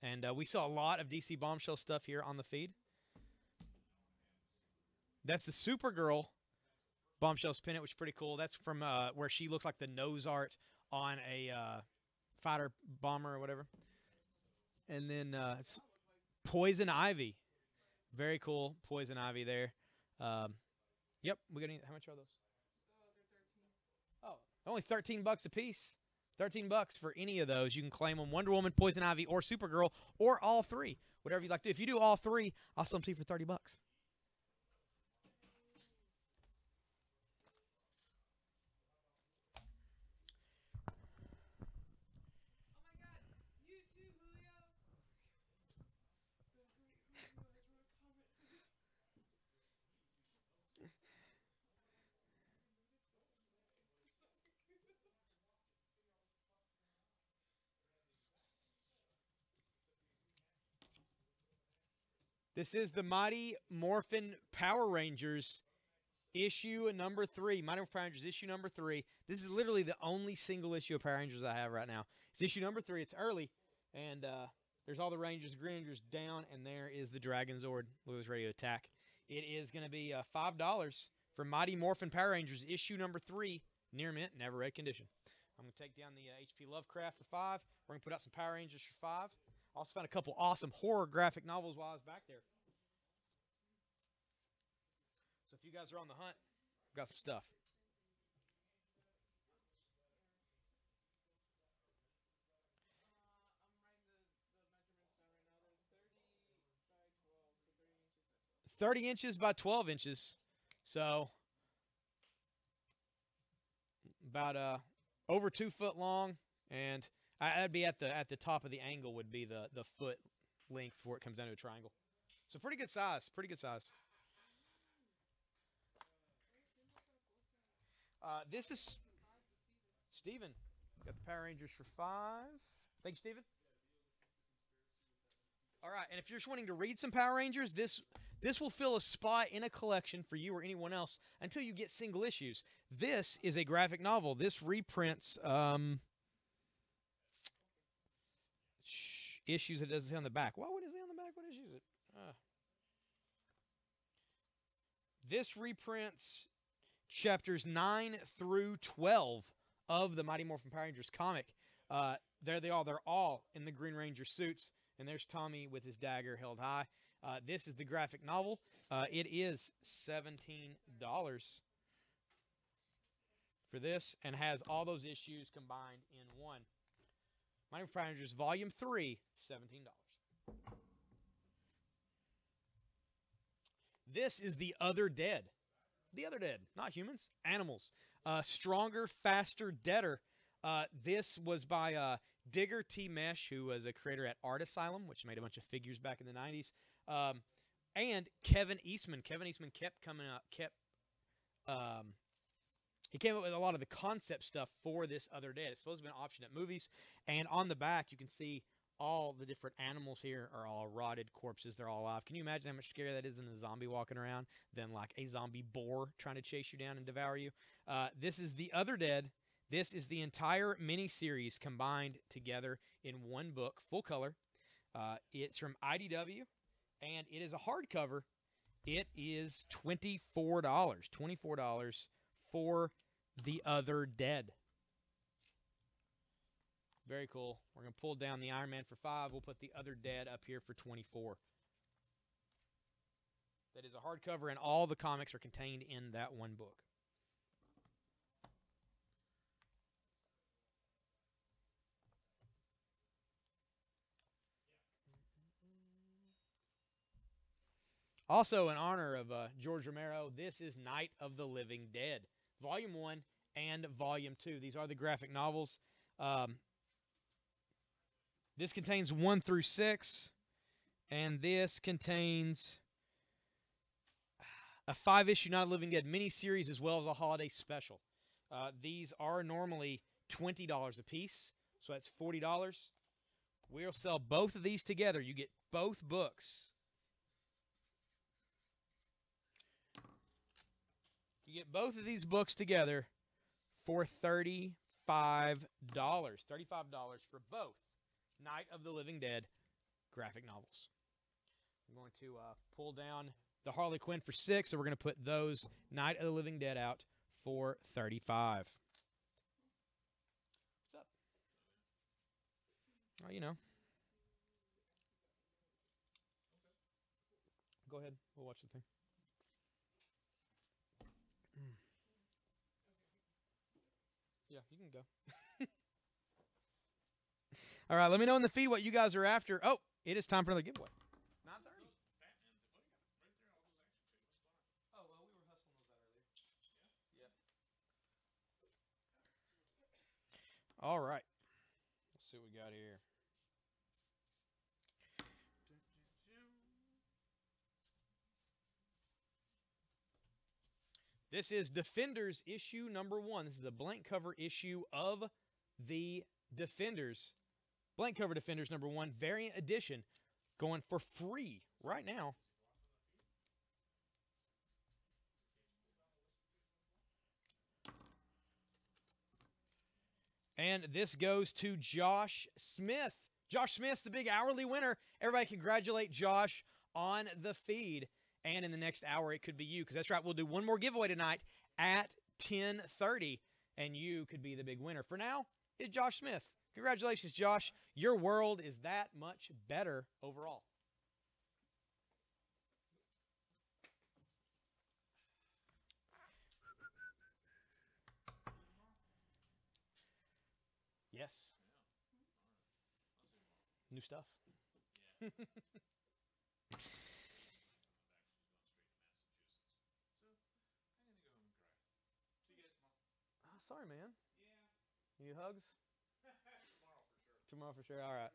And we saw a lot of DC Bombshell stuff here on the feed. That's the Supergirl Bombshells pennant, which is pretty cool. That's from where she looks like the nose art on a fighter bomber or whatever. And then it's Poison Ivy. Very cool. Poison Ivy there. Yep. We got how much are those? Oh, only $13 a piece. $13 for any of those. You can claim them. Wonder Woman, Poison Ivy, or Supergirl, or all three. Whatever you'd like to do. If you do all three, I'll sell them to you for $30. This is the Mighty Morphin Power Rangers issue number 3. Mighty Morphin Power Rangers issue number 3. This is literally the only single issue of Power Rangers I have right now. It's issue number 3. It's early, and there's all the Rangers, Green Rangers down, and there is the Dragon Zord. Look at this ready to attack. It is going to be $5 for Mighty Morphin Power Rangers issue number 3, near mint, never red condition. I'm going to take down the H.P. Lovecraft for $5. We're going to put out some Power Rangers for $5. Also found a couple awesome horror graphic novels while I was back there. So if you guys are on the hunt, I've got some stuff. I'm writing the 30 inches by 12 inches. So about over 2 foot long, and I'd be at the top of the angle would be the foot length before it comes down to a triangle. So pretty good size. Pretty good size. This is Steven. Got the Power Rangers for $5. Thanks, Steven. All right, and if you're just wanting to read some Power Rangers, this will fill a spot in a collection for you or anyone else until you get single issues. This is a graphic novel. This reprints issues. It doesn't say on the back. Why would it say on the back what issues it? This reprints chapters 9 through 12 of the Mighty Morphin Power Rangers comic. There they are. They're all in the Green Ranger suits. And there's Tommy with his dagger held high. This is the graphic novel. It is $17 for this and has all those issues combined in one. Mighty Morphin Power Rangers Volume 3, $17. This is The Other Dead. The Other Dead, not humans, animals. Stronger, Faster, Deader. This was by Digger T. Mesh, who was a creator at Art Asylum, which made a bunch of figures back in the 90s. And Kevin Eastman. Kevin Eastman kept coming up, he came up with a lot of the concept stuff for This Other Dead. It's supposed to be an option at movies. And on the back, you can see all the different animals here are all rotted corpses. They're all alive. Can you imagine how much scarier that is than a zombie walking around than like a zombie boar trying to chase you down and devour you? This is The Other Dead. This is the entire miniseries combined together in one book, full color. It's from IDW, and it is a hardcover. It is $24. $24 for The Other Dead. Very cool. We're going to pull down the Iron Man for $5. We'll put The Other Dead up here for $24. That is a hardcover, and all the comics are contained in that one book. Also, in honor of George Romero, this is Night of the Living Dead, Volume 1 and Volume 2. These are the graphic novels. This contains 1 through 6, and this contains a 5-issue Night of the Living Dead miniseries as well as a holiday special. These are normally $20 a piece, so that's $40. We'll sell both of these together. You get both books You get both of these books together for $35. $35 for both Night of the Living Dead graphic novels. I'm going to pull down the Harley Quinn for $6, so we're going to put those Night of the Living Dead out for $35. What's up? Oh, you know. Go ahead. We'll watch the thing. Yeah, you can go. All right, let me know in the feed what you guys are after. Oh, it is time for another giveaway. 9:30. Oh, well, we were hustling those out earlier. Yeah. All right. Let's see what we got here. This is Defenders issue number 1. This is a blank cover issue of the Defenders. Blank cover Defenders number 1, variant edition, going for free right now. And this goes to Josh Smith. Josh Smith's the big hourly winner. Everybody congratulate Josh on the feed. And in the next hour, it could be you. Because that's right, we'll do one more giveaway tonight at 10:30. And you could be the big winner. For now, it's Josh Smith. Congratulations, Josh. Your world is that much better overall. Yes. New stuff. Sorry, man. Yeah. You need hugs? Tomorrow for sure. All right.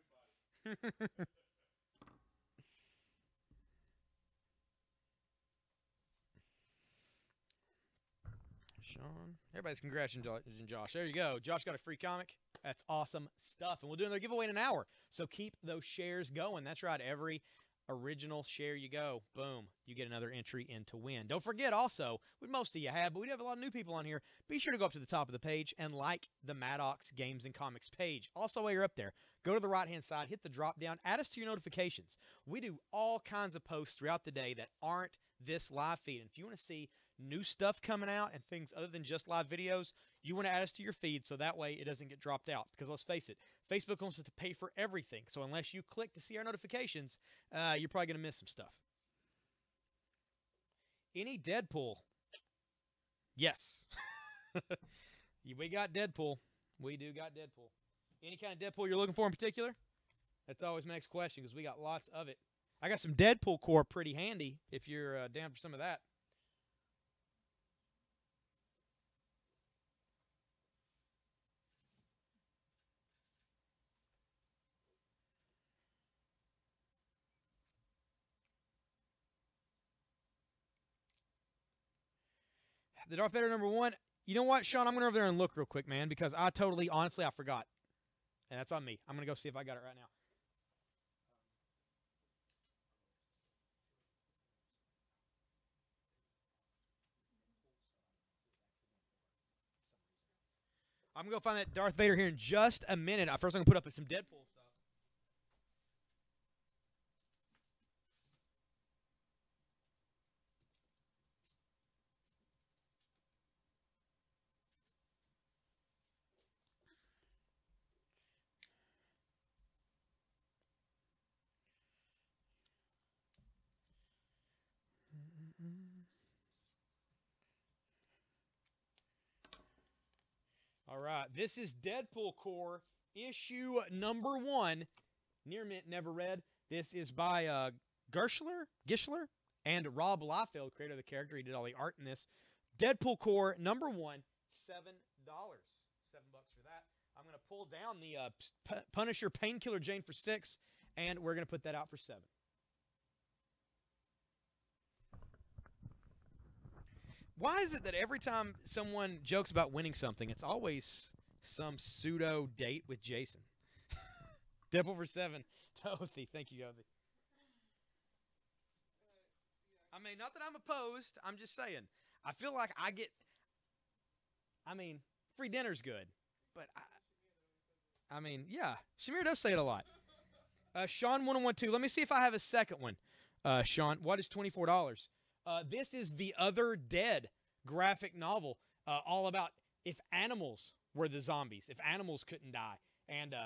Sean. Everybody's congratulating Josh. There you go. Josh got a free comic. That's awesome stuff. And we'll do another giveaway in an hour. So keep those shares going. That's right. Every original share you go, boom, you get another entry in to win. Don't forget also, most of you have, but we do have a lot of new people on here. Be sure to go up to the top of the page and like the Maddox Games and Comics page. Also, while you're up there, go to the right-hand side, hit the drop down, add us to your notifications. We do all kinds of posts throughout the day that aren't this live feed. And if you want to see new stuff coming out and things other than just live videos, you want to add us to your feed so that way it doesn't get dropped out. Because let's face it, Facebook wants us to pay for everything. So unless you click to see our notifications, you're probably going to miss some stuff. Any Deadpool? Yes. We got Deadpool. We do got Deadpool. Any kind of Deadpool you're looking for in particular? That's always my next question because we got lots of it. I got some Deadpool core pretty handy if you're down for some of that. The Darth Vader number 1. You know what, Sean? I'm going to over there and look real quick, man, because I totally, honestly, I forgot. And that's on me. I'm going to go see if I got it right now. I'm going to go find that Darth Vader here in just a minute. First, I'm going to put up some Deadpool stuff. All right, this is Deadpool Core issue number 1. Near mint, never read. This is by Gischler and Rob Liefeld, creator of the character. He did all the art in this. Deadpool Core number 1, $7. $7 for that. I'm going to pull down the Punisher Painkiller Jane for $6, and we're going to put that out for $7. Why is it that every time someone jokes about winning something, it's always some pseudo date with Jason? Deadpool for $7. Tothy. Thank you, Tothy. I mean, not that I'm opposed. I'm just saying. I feel like I get. I mean, free dinner's good, but I mean, yeah, Shamir does say it a lot. Sean 1012. Let me see if I have a second one. Sean, what is $24? This is The Other Dead graphic novel, all about if animals were the zombies, if animals couldn't die, and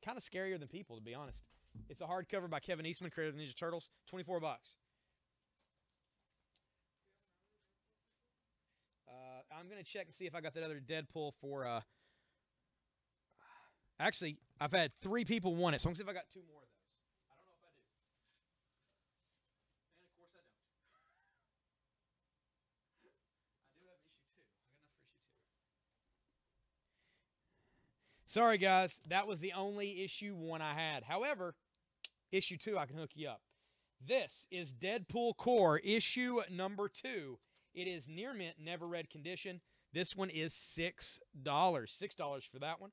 kind of scarier than people, to be honest. It's a hardcover by Kevin Eastman, creator of the Ninja Turtles. $24. I'm gonna check and see if I got that other Deadpool for. Actually, I've had 3 people want it, so I'm gonna see if I got 2 more of those. I don't know if I do, and of course I don't. I do have issue 2. I got enough for issue 2. Sorry, guys, that was the only issue 1 I had. However, issue 2 I can hook you up. This is Deadpool Core issue number 2. It is near mint, never read condition. This one is $6. $6 for that one.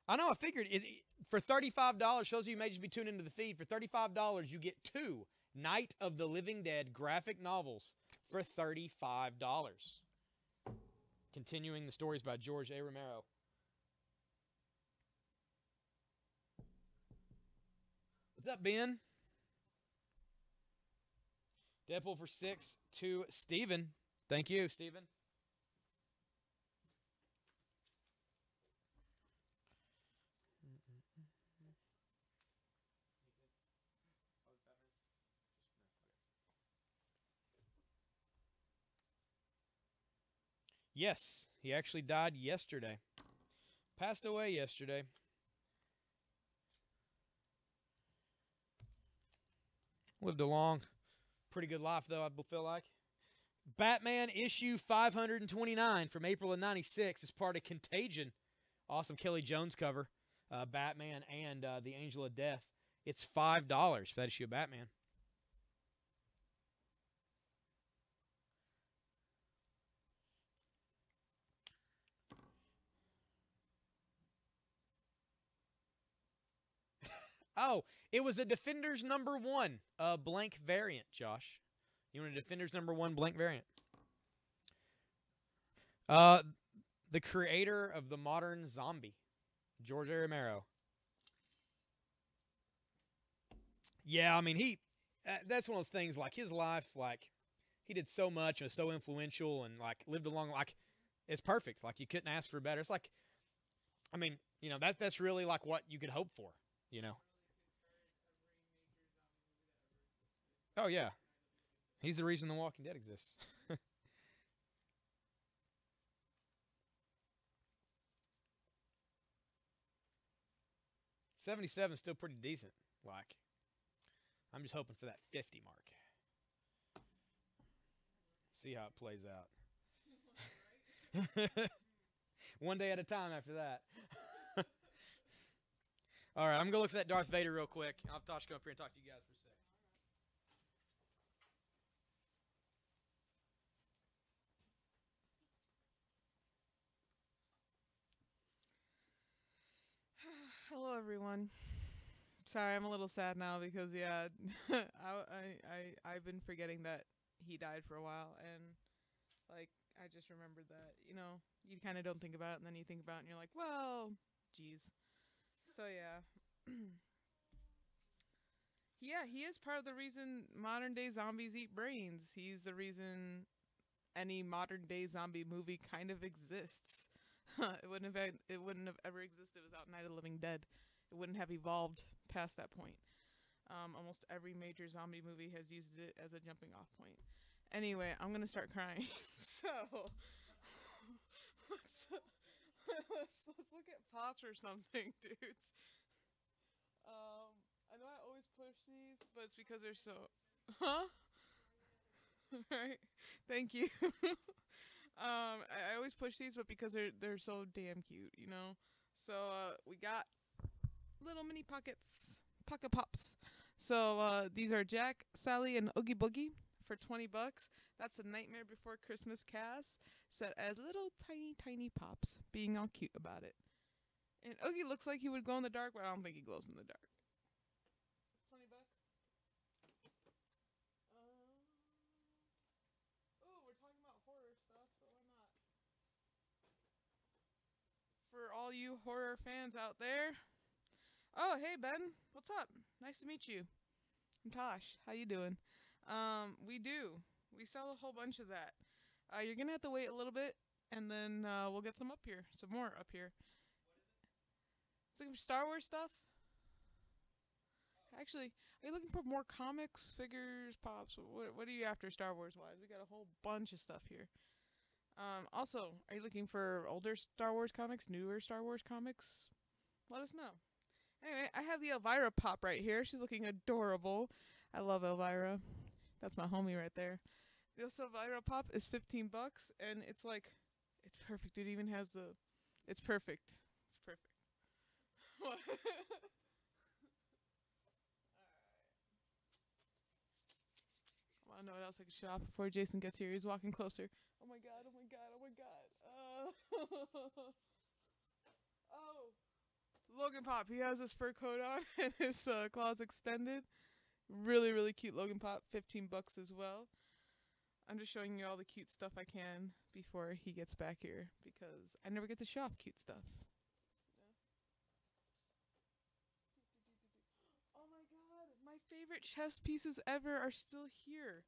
I know, I figured it for $35, shows you may just be tuned into the feed. For $35, you get 2 Night of the Living Dead graphic novels for $35. Continuing the stories by George A. Romero. What's up, Ben? Deadpool for 6 to Steven. Thank you, Steven. Yes, he actually died yesterday. Passed away yesterday. Lived a long, pretty good life, though, I feel like. Batman issue 529 from April of 96 is part of Contagion. Awesome Kelly Jones cover. Batman and the Angel of Death. It's $5 for that issue of Batman. Oh, it was a Defenders #1 blank variant, Josh. You want a Defenders #1 blank variant? The creator of the modern zombie, George A. Romero. Yeah, I mean, that's one of those things, like, his life, like, he did so much and was so influential and, like, lived a long, like, it's perfect. Like, you couldn't ask for better. It's like, I mean, you know, that's really, like, what you could hope for, you know? Oh, yeah. He's the reason The Walking Dead exists. 77 is still pretty decent. Like, I'm just hoping for that 50 mark. See how it plays out. One day at a time after that. All right, I'm going to look for that Darth Vader real quick. I'll have Tosh come up here and talk to you guys for a sec.
Hello, everyone. Sorry, I'm a little sad now because yeah, I've been forgetting that he died for a while, and like I just remembered that you kind of don't think about it, and then you think about it, and you're like, well, geez. So yeah, yeah, he is part of the reason modern day zombies eat brains. He's the reason any modern day zombie movie kind of exists. It wouldn't have ever existed without Night of the Living Dead. It wouldn't have evolved past that point. Almost every major zombie movie has used it as a jumping off point. Anyway, I'm gonna start crying. So let's look at pots or something, dudes. I know I always push these, but it's because they're so. Huh? Right. Thank you. I always push these, but because they're so damn cute, So we got little mini pocket pops. So these are Jack, Sally, and Oogie Boogie for $20. That's a Nightmare Before Christmas cast set as little tiny pops, being all cute about it. And Oogie looks like he would glow in the dark, but I don't think he glows in the dark. $20. all you horror fans out there. Oh, hey Ben, what's up? Nice to meet you. I'm Tosh. How you doing? We do. We sell a whole bunch of that. You're gonna have to wait a little bit, and then we'll get some up here, some more up here. It's like Star Wars stuff. Actually, are you looking for more comics, figures, pops? What are you after Star Wars wise? We got a whole bunch of stuff here. Also, are you looking for older Star Wars comics, newer Star Wars comics? Let us know. Anyway, I have the Elvira pop right here. She's looking adorable. I love Elvira. That's my homie right there. This Elvira pop is $15, and it's like, it's perfect. It even has the, it's perfect. It's perfect. What? I want to know what else I could show off before Jason gets here. He's walking closer. Oh my god, oh my god, oh my god. Oh. Logan Pop. He has his fur coat on and his claws extended. Really, really cute Logan Pop. $15 as well. I'm just showing you all the cute stuff I can before he gets back here because I never get to show off cute stuff. Oh my god, my favorite chess pieces ever are still here.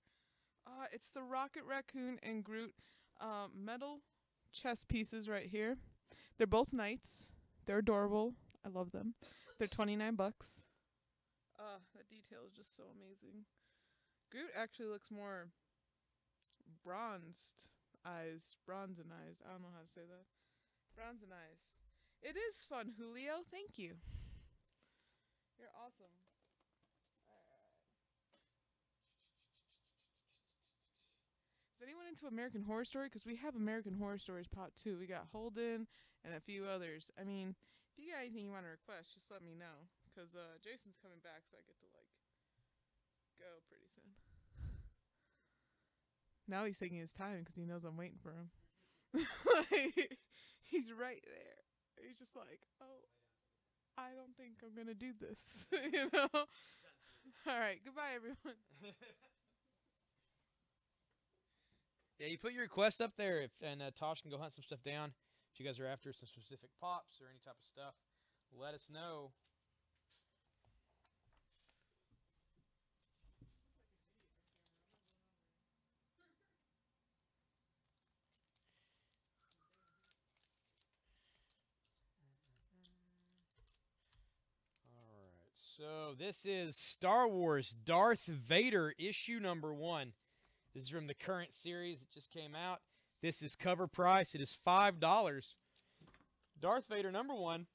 It's the Rocket Raccoon and Groot metal chess pieces right here. They're both knights. They're adorable. I love them. They're $29. That detail is just so amazing. Groot actually looks more bronzed eyes. Bronzen eyes. I don't know how to say that. Bronzen eyes. It is fun, Julio. Thank you. You're awesome. Is anyone into American Horror Story? Because we have American Horror Stories pot too. We got Holden and a few others. I mean, if you got anything you want to request, just let me know. Because Jason's coming back, so I get to, like, go pretty soon. Now he's taking his time because he knows I'm waiting for him. Like, he's right there. He's just like, oh, I don't think I'm going to do this. You know? All right. Goodbye, everyone.
Yeah, you put your request up there, and Tosh can go hunt some stuff down. If you guys are after some specific pops or any type of stuff, let us know. Alright, so this is Star Wars Darth Vader issue number 1. This is from the current series that just came out. This is cover price. It is $5. Darth Vader number 1,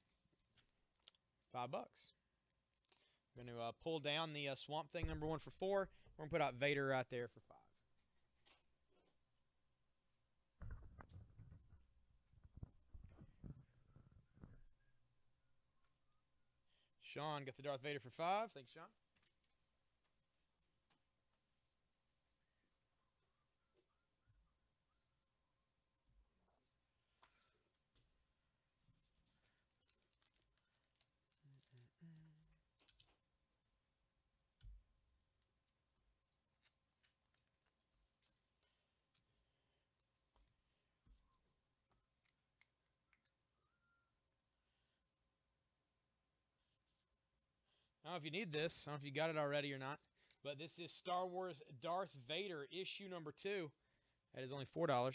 $5. We're going to pull down the Swamp Thing number 1 for $4. We're going to put out Vader right there for $5. Sean got the Darth Vader for $5. Thanks, Sean. I don't know if you need this. I don't know if you got it already or not. But this is Star Wars Darth Vader issue number 2. That is only $4.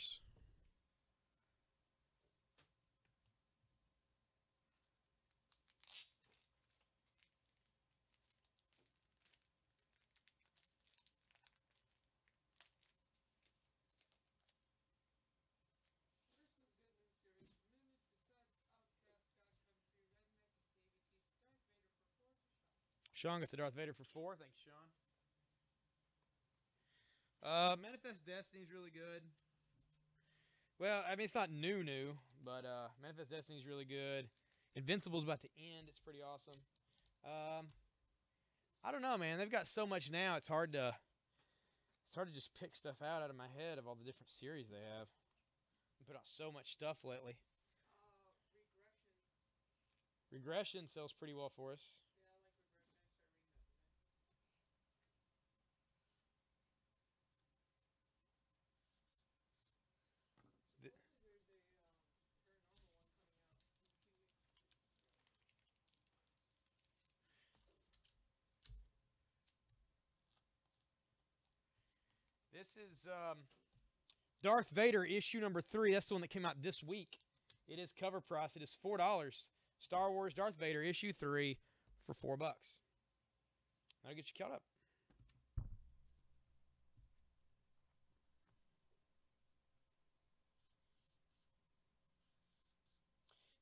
Sean got the Darth Vader for $4. Thanks, Sean. Manifest Destiny is really good. Well, I mean, it's not new, but Manifest Destiny is really good. Invincible's about to end. It's pretty awesome. I don't know, man. They've got so much now. It's hard to just pick stuff out of my head of all the different series they have. They put out so much stuff lately. Regression sells pretty well for us. This is Darth Vader issue number 3. That's the one that came out this week. It is cover price. It is $4. Star Wars Darth Vader issue 3 for $4. That'll get you caught up.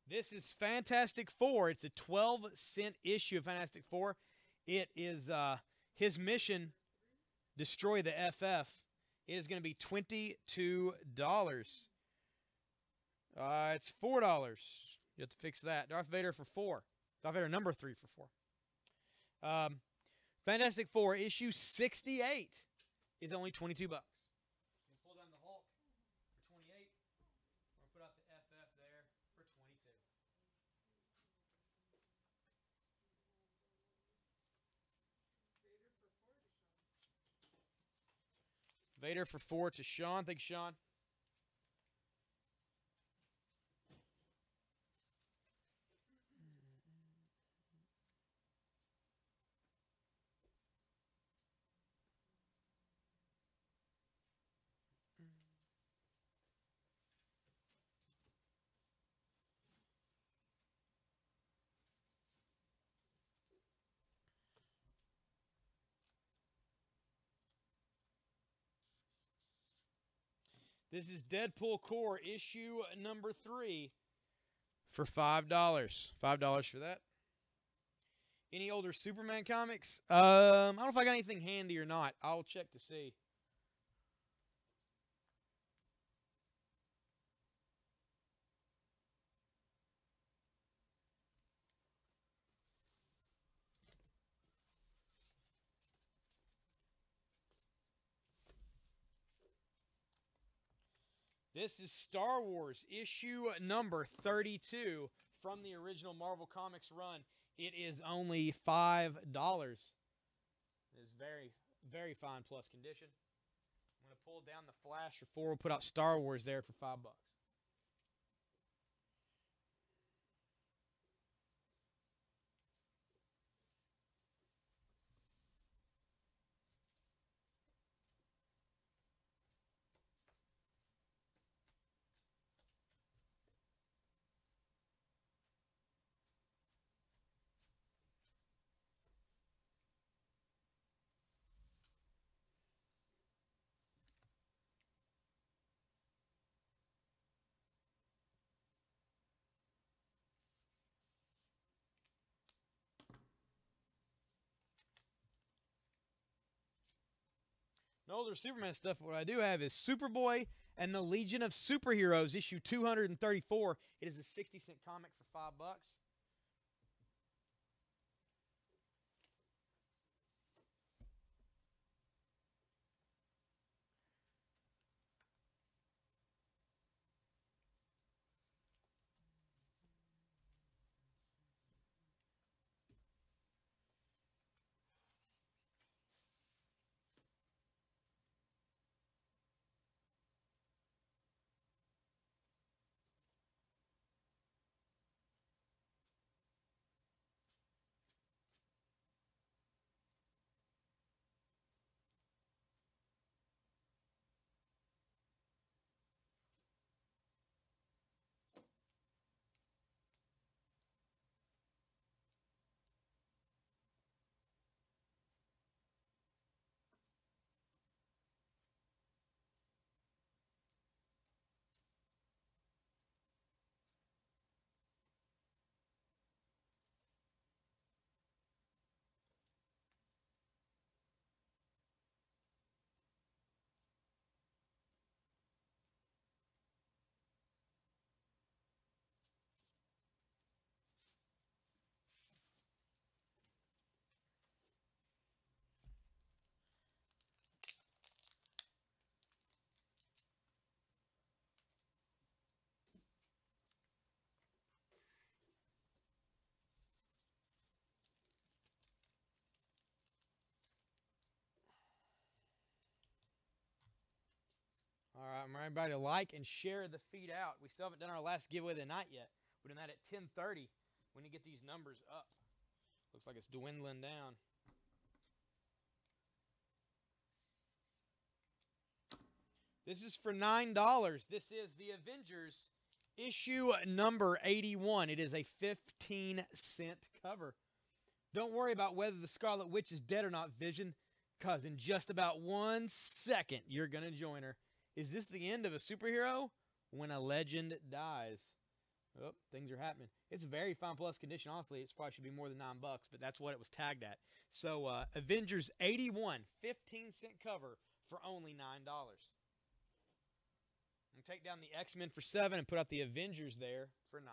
This is Fantastic Four. It's a 12-cent issue of Fantastic Four. It is his mission, destroy the FF. It is going to be $22. It's $4. You have to fix that. Darth Vader for $4. Darth Vader number 3 for $4. Fantastic Four issue 68 is only $22. You can pull down the Hulk for $28. We're going to put out the FF there for $22. Vader for 4 to Sean. Thanks, Sean. This is Deadpool Core issue number 3 for $5. $5 for that. Any older Superman comics? I don't know if I got anything handy or not. I'll check to see. This is Star Wars issue number 32 from the original Marvel Comics run. It is only $5. It is very, very fine plus condition. I'm going to pull down the flash for 4. We'll put out Star Wars there for $5. No older Superman stuff. What I do have is Superboy and the Legion of Superheroes, issue 234. It is a 60-cent comic for $5. All right, I'm everybody to like and share the feed out. We still haven't done our last giveaway of the night yet. We're doing that at 10:30 when you get these numbers up. Looks like it's dwindling down. This is for $9. This is the Avengers issue number 81. It is a 15-cent cover. Don't worry about whether the Scarlet Witch is dead or not, Vision, because in just about 1 second, you're going to join her. Is this the end of a superhero? When a legend dies. Oh, things are happening. It's a very fine plus condition. Honestly, it probably should be more than $9, but that's what it was tagged at. So, Avengers 81, 15-cent cover for only $9. And take down the X-Men for $7 and put out the Avengers there for $9.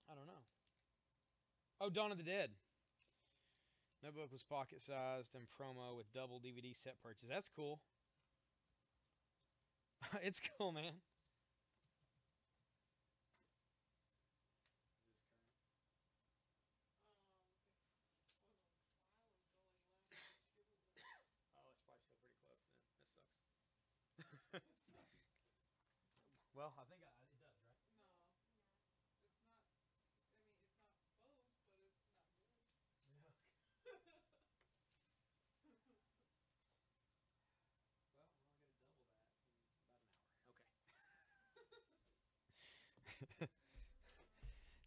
I don't know. Oh, Dawn of the Dead. That book was pocket-sized and promo with double DVD set purchase. That's cool. It's cool, man. Oh, it's probably still pretty close then. That sucks. Well, I think it does, right?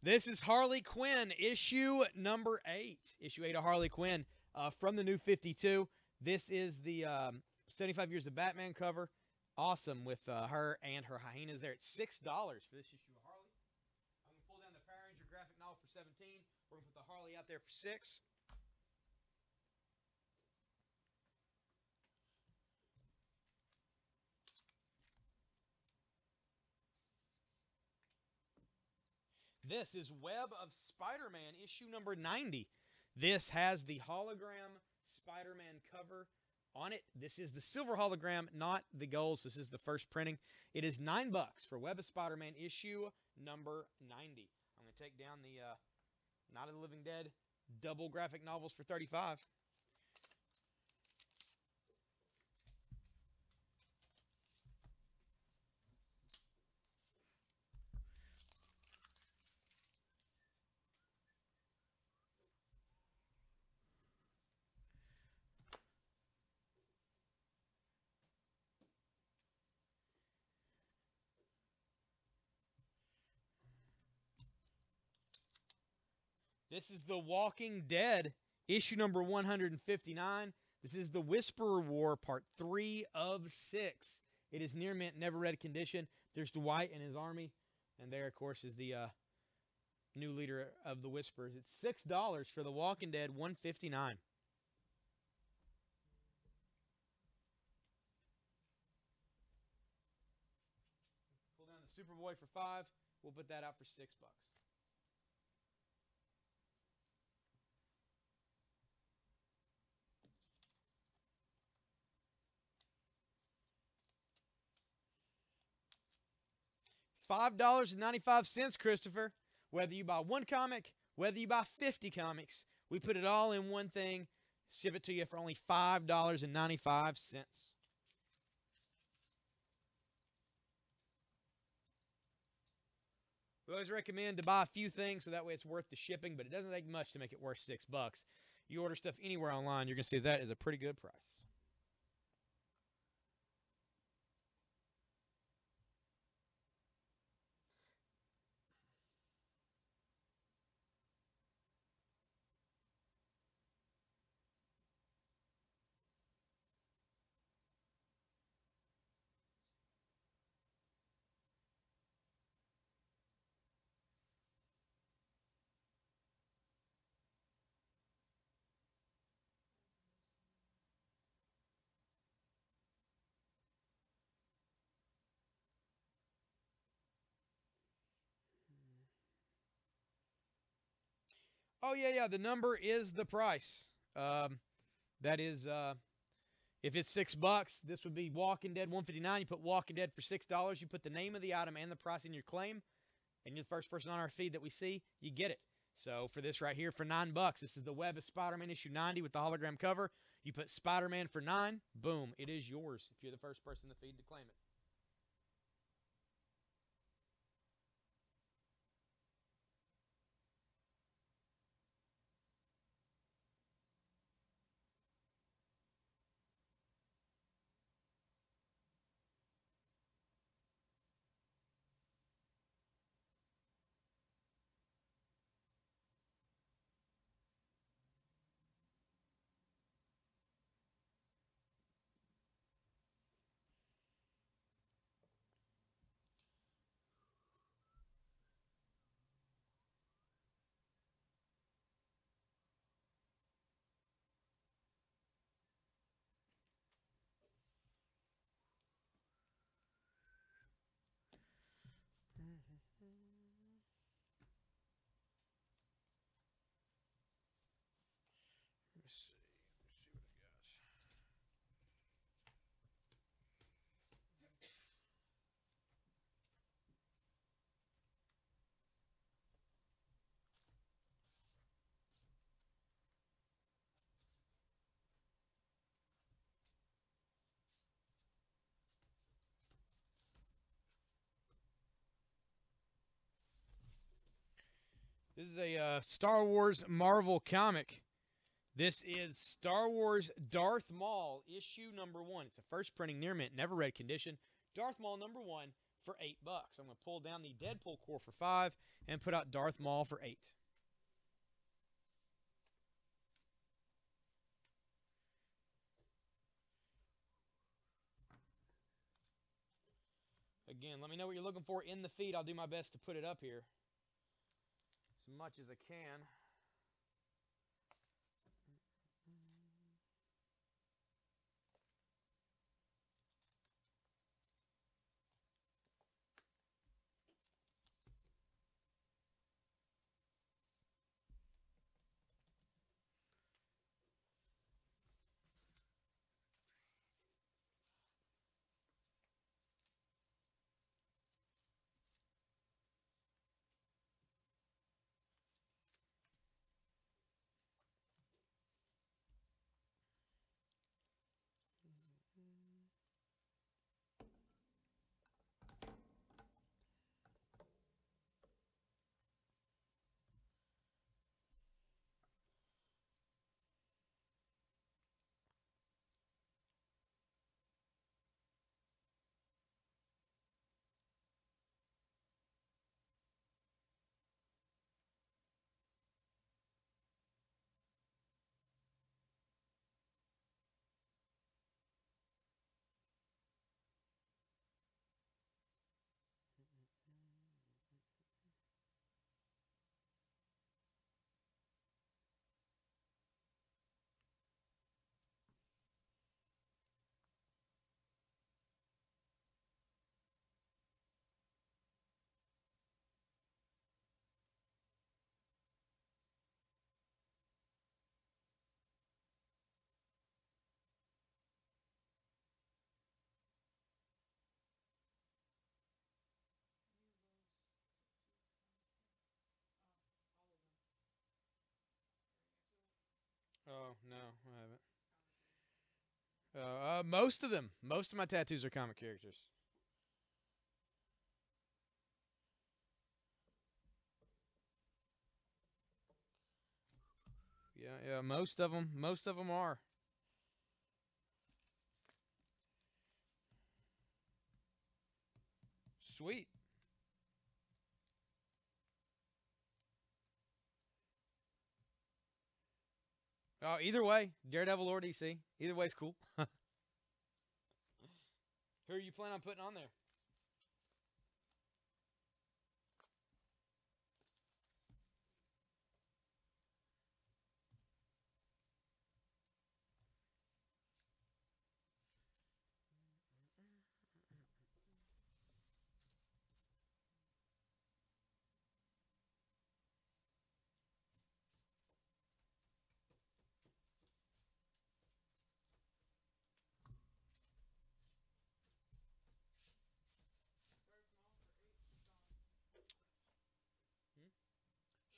This is Harley Quinn, issue number 8. Issue 8 of Harley Quinn from the New 52. This is the 75 Years of Batman cover. Awesome with her and her hyenas there. It's $6 for this issue of Harley. I'm going to pull down the Power Ranger graphic novel for $17. We're going to put the Harley out there for $6. This is Web of Spider-Man, issue number 90. This has the hologram Spider-Man cover on it. This is the silver hologram, not the gold. This is the first printing. It is $9 for Web of Spider-Man, issue number 90. I'm going to take down the Night of the Living Dead double graphic novels for $35. This is The Walking Dead, issue number 159. This is the Whisperer War, part 3 of 6. It is near mint, never read condition. There's Dwight and his army. And there, of course, is the new leader of the Whisperers. It's $6 for The Walking Dead, 159. Pull down the Superboy for $5. We'll put that out for $6. $5.95, Christopher. Whether you buy one comic, whether you buy 50 comics, we put it all in one thing, ship it to you for only $5.95. We always recommend to buy a few things so that way it's worth the shipping, but it doesn't take much to make it worth $6. You order stuff anywhere online, you're going to see that is a pretty good price. Oh, yeah, the number is the price. That is, if it's $6, this would be Walking Dead 159. You put Walking Dead for $6. You put the name of the item and the price in your claim, and you're the first person on our feed that we see, you get it. So for this right here, for $9, this is the Web of Spider-Man issue 90 with the hologram cover. You put Spider-Man for $9, boom, it is yours if you're the first person in the feed to claim it. Let me see. What I got. This is a Star Wars Marvel comic. This is Star Wars Darth Maul, issue number 1. It's a first printing near mint, never read condition. Darth Maul number 1 for $8. I'm going to pull down the Deadpool core for $5 and put out Darth Maul for $8. Again, let me know what you're looking for in the feed. I'll do my best to put it up here as much as I can. Oh, no, I haven't. Most of them. Most of my tattoos are comic characters. Yeah, most of them are. Sweet. Oh, either way, Daredevil or DC. Either way's cool. Who are you planning on putting on there?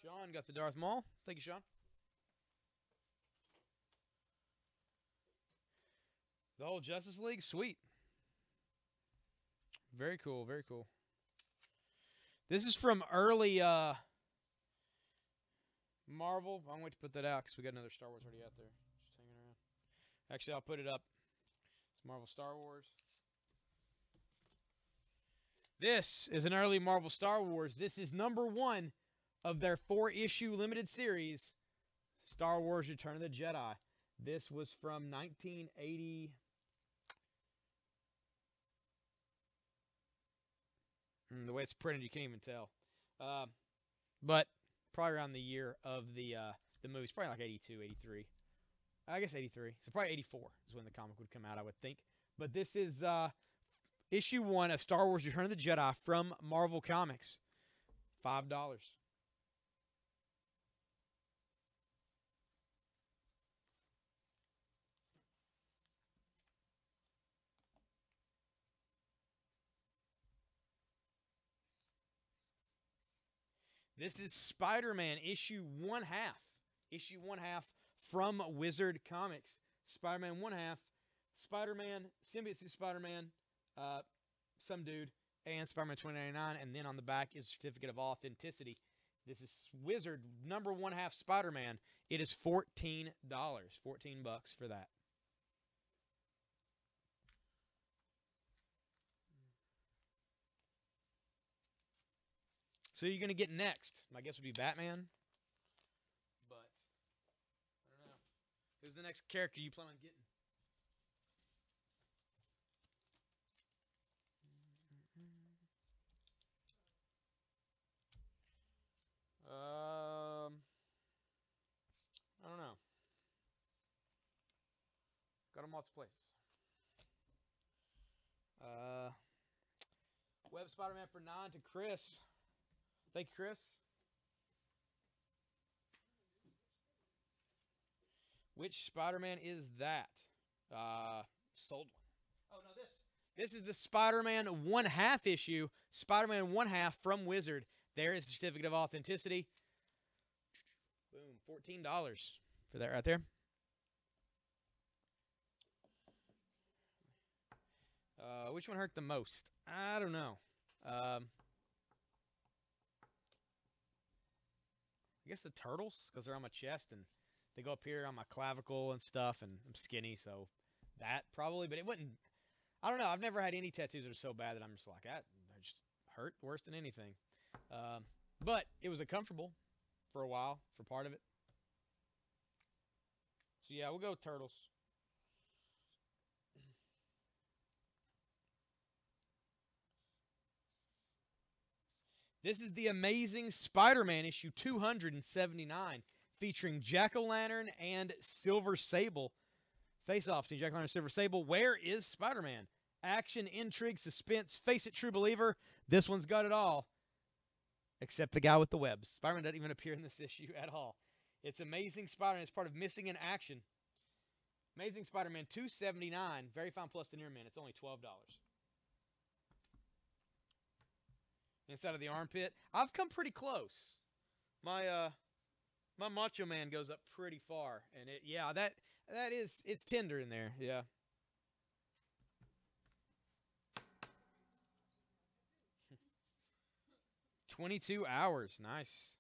Sean got the Darth Maul. Thank you, Sean. The whole Justice League? Sweet. Very cool, very cool. This is from early Marvel. I'm going to put that out because we got another Star Wars already out there. Just hanging around. Actually, I'll put it up. It's Marvel Star Wars. This is an early Marvel Star Wars. This is #1 of their 4-issue limited series, Star Wars Return of the Jedi. This was from 1980. The way it's printed, you can't even tell. But probably around the year of the movie. It's probably like 82, 83. I guess 83. So probably 84 is when the comic would come out, I would think. But this is issue 1 of Star Wars Return of the Jedi from Marvel Comics. $5. This is Spider-Man issue 1/2. Issue 1/2 from Wizard Comics. Spider-Man 1/2. Spider-Man, Symbiote Suit Spider-Man, some dude, and Spider-Man 2099. And then on the back is a certificate of authenticity. This is Wizard #1/2 Spider-Man. It is $14. $14 for that. So you're going to get next. My guess would be Batman. But, I don't know. Who's the next character you plan on getting? I don't know. Got them lots of places. Web Spider-Man for 9 to Chris. Thank you, Chris. Which Spider-Man is that? Sold one. Oh, no, this is the Spider-Man 1/2 issue. Spider-Man 1/2 from Wizard. There is a certificate of authenticity. Boom, $14 for that right there. Which one hurt the most? I don't know. I guess the turtles, because they're on my chest and they go up here on my clavicle and stuff, and I'm skinny, so that probably. But it wouldn't. I don't know. I've never had any tattoos that are so bad that I'm just like, that just hurt worse than anything. But it was comfortable for a while, for part of it. So yeah, we'll go with turtles. This is the Amazing Spider-Man issue 279, featuring Jack-O-Lantern and Silver Sable. Face-off between Jack-O-Lantern and Silver Sable. Where is Spider-Man? Action, intrigue, suspense. Face it, true believer. This one's got it all. Except the guy with the webs. Spider-Man doesn't even appear in this issue at all. It's Amazing Spider-Man. It's part of Missing in Action. Amazing Spider-Man 279. Very Fine Plus to Near Man. It's only $12. Inside of the armpit. I've come pretty close. My Macho Man goes up pretty far. And that is, it's tender in there. Yeah. $22 hours. Nice.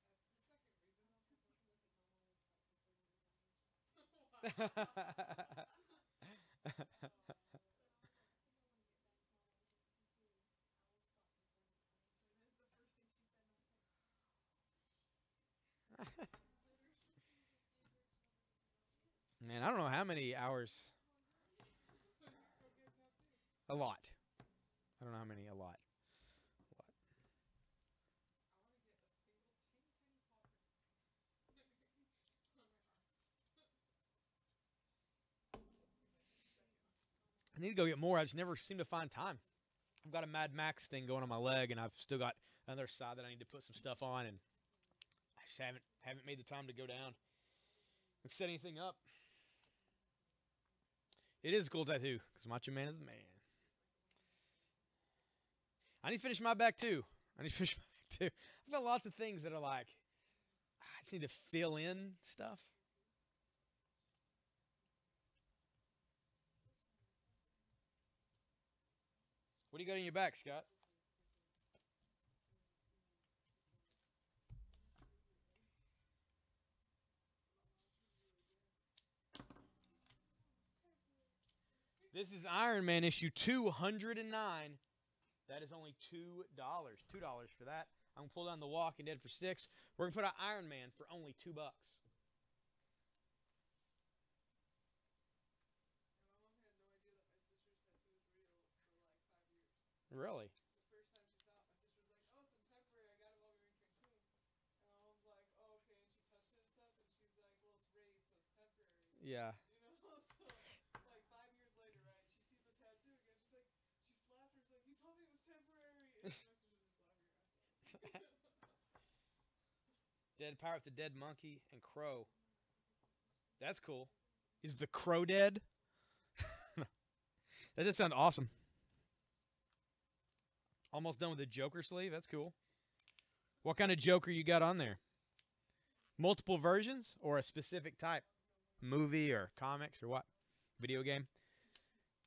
Man, I don't know how many hours. A lot. I don't know how many. A lot. I need to go get more. I just never seem to find time. I've got a Mad Max thing going on my leg, and I've still got another side that I need to put some stuff on, and I just haven't made the time to go down and set anything up. It is a cool tattoo, because Macho Man is the man. I need to finish my back, too. I've got lots of things that are like, just need to fill in stuff. What do you got in your back, Scott? This is Iron Man issue 209. That is only $2. $2 for that. I'm going to pull down The Walking Dead for $6. We're going to put out Iron Man for only $2. Really?
The first time she saw it, my sister was like, "Oh, it's in February. I got it while we were in Cancun." And my mom's like, "Oh, okay." And she touched it and stuff, and she's like, "Well, it's raised, so it's temporary."
Yeah.
You know, so like 5 years later, right? She sees the tattoo again. She's like, she slapped her. She's like, "You told me it was temporary." And my sister just laughing her ass off.
Dead Pirate, the Dead Monkey, and Crow. That's cool. Is the Crow dead? That does sound awesome. Almost done with the Joker sleeve. That's cool. What kind of Joker you got on there? Multiple versions or a specific type? Movie or comics or what? Video game?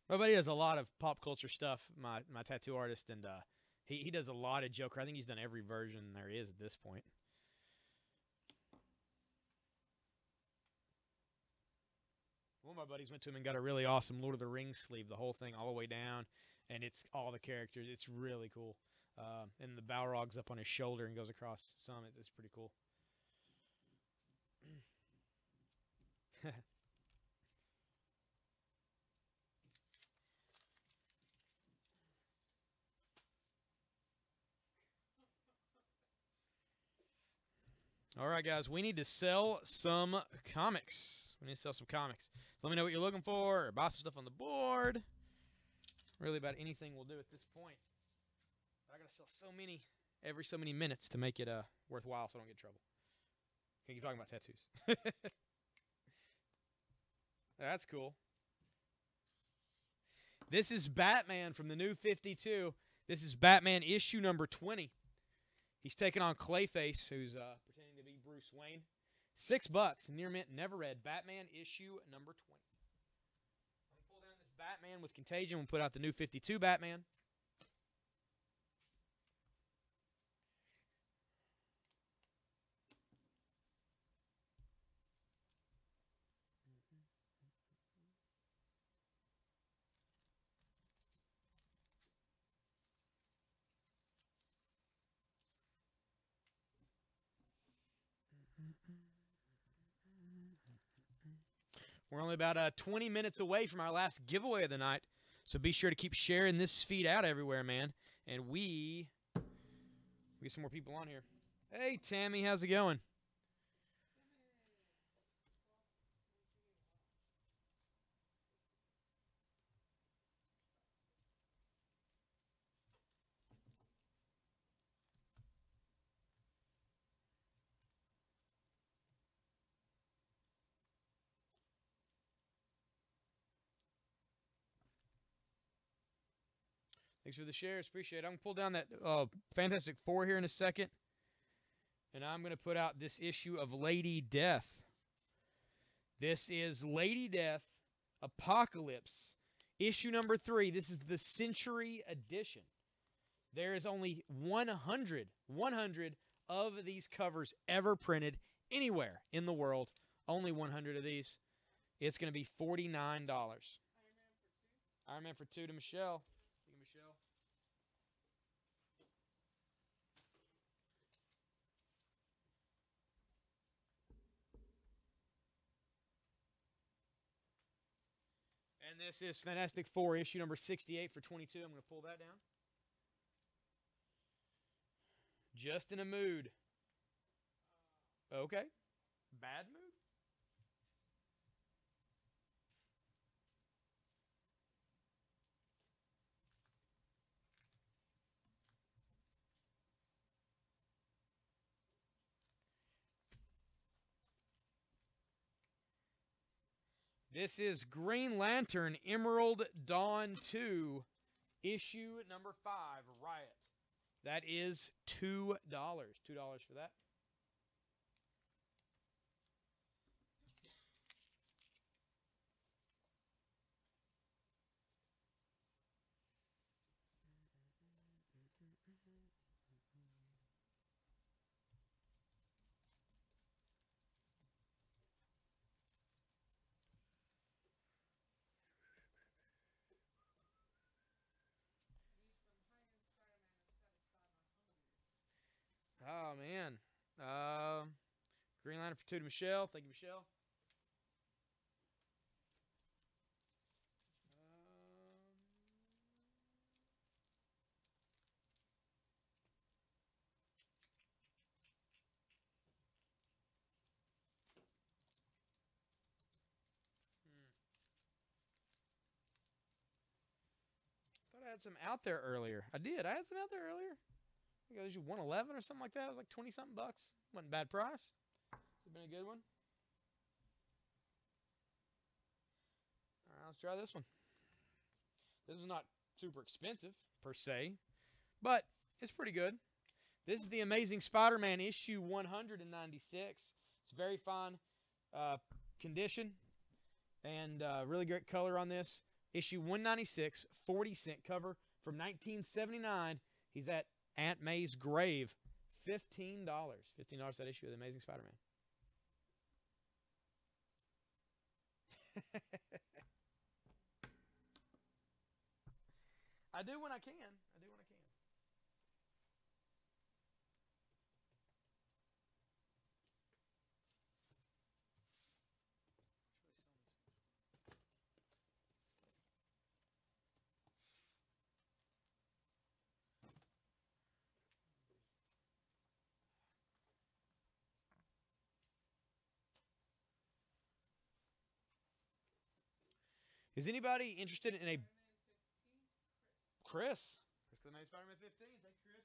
My buddy does a lot of pop culture stuff, my tattoo artist, and he does a lot of Joker. I think he's done every version there is at this point. One of my buddies went to him and got a really awesome Lord of the Rings sleeve, the whole thing all the way down, and it's all the characters. It's really cool. And the Balrog's up on his shoulder and goes across some. It's pretty cool. All right, guys, we need to sell some comics. We need to sell some comics. Let me know what you're looking for, or buy some stuff on the board. Really about anything we'll do at this point. I gotta sell so many every so many minutes to make it worthwhile so I don't get in trouble. Can you keep talking about tattoos? That's cool. This is Batman from the New 52. This is Batman issue number 20. He's taking on Clayface, who's pretending to be Bruce Wayne. $6, near mint, never read. Batman issue number 20. I'm going to pull down this Batman with Contagion. We'll put out the New 52 Batman. We're only about 20 minutes away from our last giveaway of the night, so be sure to keep sharing this feed out everywhere, man. And we get some more people on here. Hey, Tammy, how's it going? Thanks for the shares. Appreciate it. I'm going to pull down that Fantastic Four here in a second. And I'm going to put out this issue of Lady Death. This is Lady Death Apocalypse, issue number 3. This is the Century Edition. There is only 100 of these covers ever printed anywhere in the world. Only 100 of these. It's going to be $49. Iron Man for 2 to Michelle. Thank you, Michelle. And this is Fantastic Four, issue number 68 for 22. I'm going to pull that down. Just in a mood. Okay. Bad mood? This is Green Lantern Emerald Dawn 2, issue number 5, Riot. That is $2. $2 for that. Oh, man. Green Lantern for 2 to Michelle. Thank you, Michelle. Thought I had some out there earlier. I did. I had some out there earlier. I think it was 111 or something like that. It was like 20 something bucks. Wasn't a bad price. It's been a good one. All right, let's try this one. This is not super expensive per se, but it's pretty good. This is the Amazing Spider-Man issue 196. It's very fine condition and really great color on this. Issue 196, 40-cent cover from 1979. He's at Aunt May's grave. $15. $15 that issue of the Amazing Spider-Man. I do when I can. Is anybody interested in a Chris? Spider-Man 15. Thank you, Chris.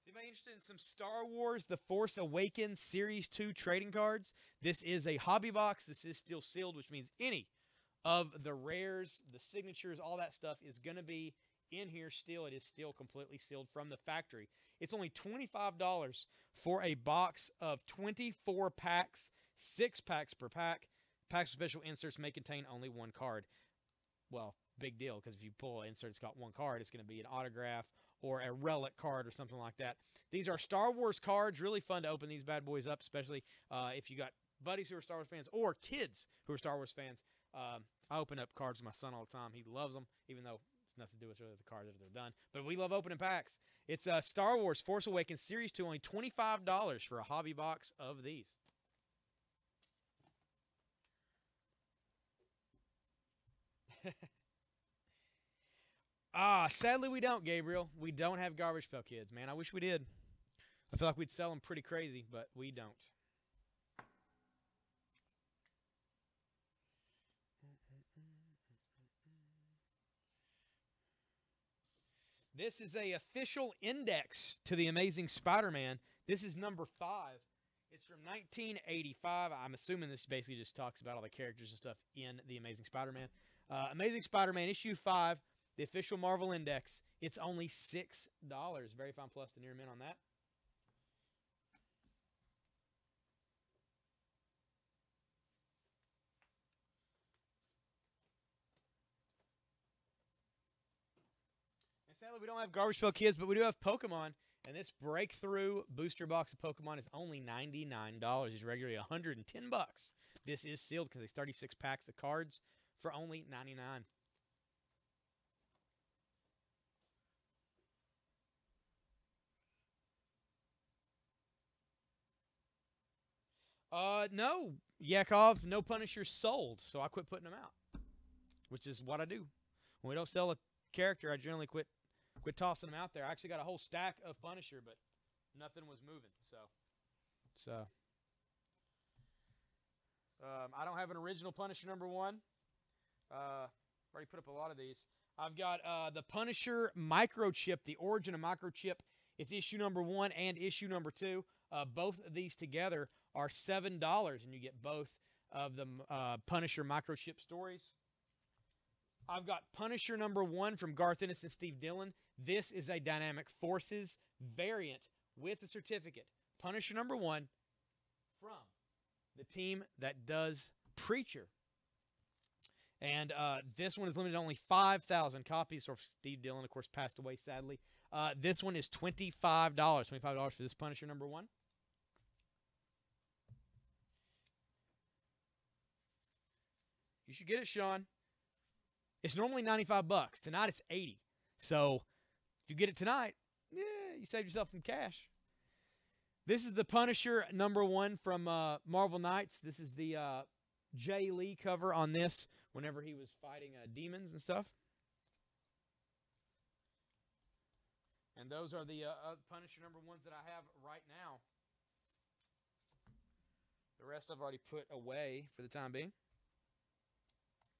Is anybody interested in some Star Wars The Force Awakens Series 2 trading cards? This is a hobby box. This is still sealed, which means any of the rares, the signatures, all that stuff is going to be in here still. It is still completely sealed from the factory. It's only $25 for a box of 24 packs, 6 packs per pack. Packs with special inserts may contain only one card. Well, big deal, because if you pull an insert that's got one card, it's going to be an autograph or a relic card or something like that. These are Star Wars cards. Really fun to open these bad boys up, especially if you got buddies who are Star Wars fans or kids who are Star Wars fans. I open up cards with my son all the time. He loves them, even though it's nothing to do with really the cards after they're done. But we love opening packs. It's Star Wars Force Awakens Series 2, only $25 for a hobby box of these. Sadly we don't, Gabriel. We don't have Garbage Pail Kids, man. I wish we did. I feel like we'd sell them pretty crazy, but we don't. This is a official index to the Amazing Spider-Man. This is number 5. It's from 1985. I'm assuming this basically just talks about all the characters and stuff in the Amazing Spider-Man. Amazing Spider-Man issue 5, the official Marvel Index. It's only $6. Very fine plus the near mint on that. And sadly, we don't have Garbage Pail Kids, but we do have Pokemon. And this breakthrough booster box of Pokemon is only $99. It's regularly $110. This is sealed because it's 36 packs of cards for only $99. No, Yakov, no Punisher sold, so I quit putting them out, which is what I do. When we don't sell a character, I generally quit tossing them out there. I actually got a whole stack of Punisher, but nothing was moving, so I don't have an original Punisher number 1. Already put up a lot of these. I've got the Punisher Microchip, the origin of Microchip. It's issue number 1 and issue number 2. Both of these together are $7, and you get both of the Punisher Microchip stories. I've got Punisher number 1 from Garth Ennis and Steve Dillon. This is a Dynamic Forces variant with a certificate. Punisher number 1 from the team that does Preacher. And this one is limited to only 5,000 copies. So Steve Dillon, of course, passed away, sadly. This one is $25. $25 for this Punisher number 1. You should get it, Sean. It's normally $95. Tonight it's $80. So if you get it tonight, yeah, You saved yourself some cash. This is the Punisher #1 from Marvel Knights. This is the Jay Lee cover on this whenever he was fighting demons and stuff. And those are the Punisher #1s that I have right now. The rest I've already put away for the time being.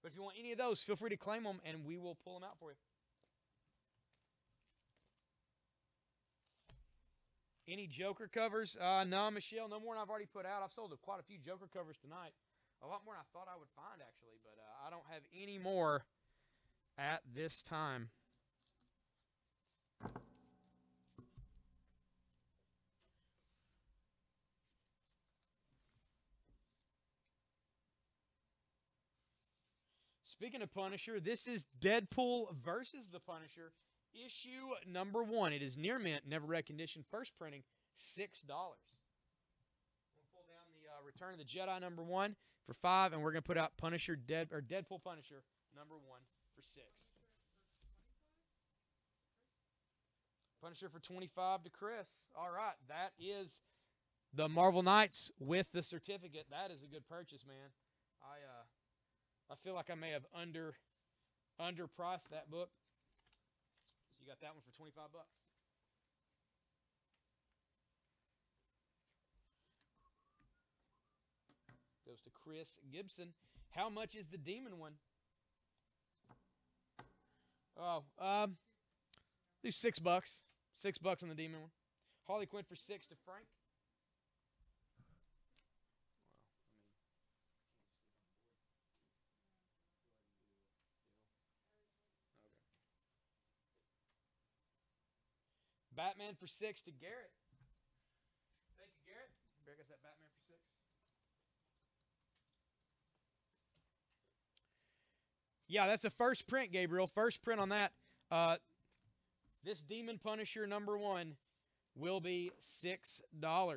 But if you want any of those, feel free to claim them, and we will pull them out for you. Any Joker covers? No, Michelle, no more than I've already put out. I've sold quite a few Joker covers tonight. A lot more than I thought I would find, actually. But I don't have any more at this time. Speaking of Punisher, this is Deadpool versus the Punisher, issue #1. It is near mint, never read condition, first printing, $6. We'll pull down the Return of the Jedi #1 for $5, and we're gonna put out Deadpool Punisher #1 for $6. Punisher for $25 to Chris. All right, that is the Marvel Knights with the certificate. That is a good purchase, man. I feel like I may have underpriced that book. So you got that one for $25. Goes to Chris Gibson. How much is the demon one? Oh, these $6. $6 on the demon one. Harley Quinn for $6 to Frank. Batman for $6 to Garrett. Thank you, Garrett. Barrett got that Batman for $6. Yeah, that's a first print, Gabriel. First print on that. This Demon Punisher #1 will be $6.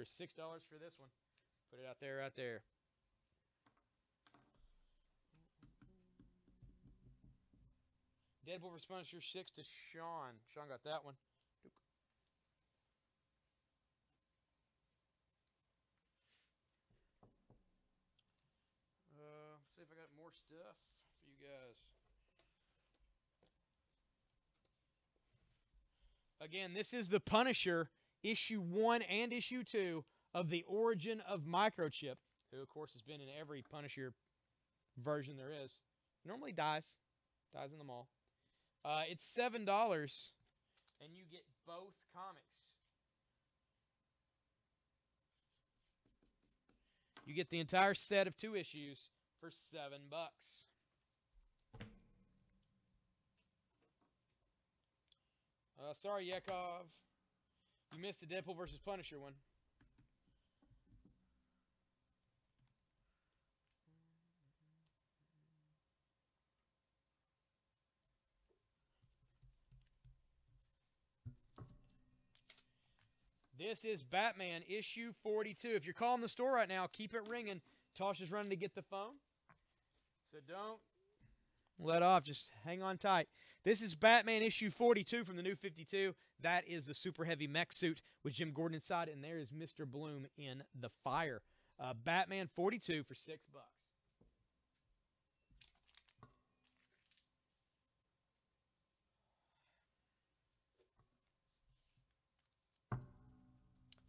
$6 for this one. Put it out there, right there. Deadpool vs. Punisher 6 to Sean. Sean got that one. See if I got more stuff for you guys. Again, this is the Punisher issue 1 and issue 2 of the Origin of Microchip, who of course has been in every Punisher version there is. Normally dies in the mall. It's $7, and you get both comics. You get the entire set of 2 issues for $7. Sorry, Yakov. You missed the Deadpool vs. Punisher one. This is Batman issue 42. If you're calling the store right now, keep it ringing. Tasha's running to get the phone. So don't let off. Just hang on tight. This is Batman issue 42 from the new 52. That is the super heavy mech suit with Jim Gordon inside, and there is Mr. Bloom in the fire. Batman 42 for $6.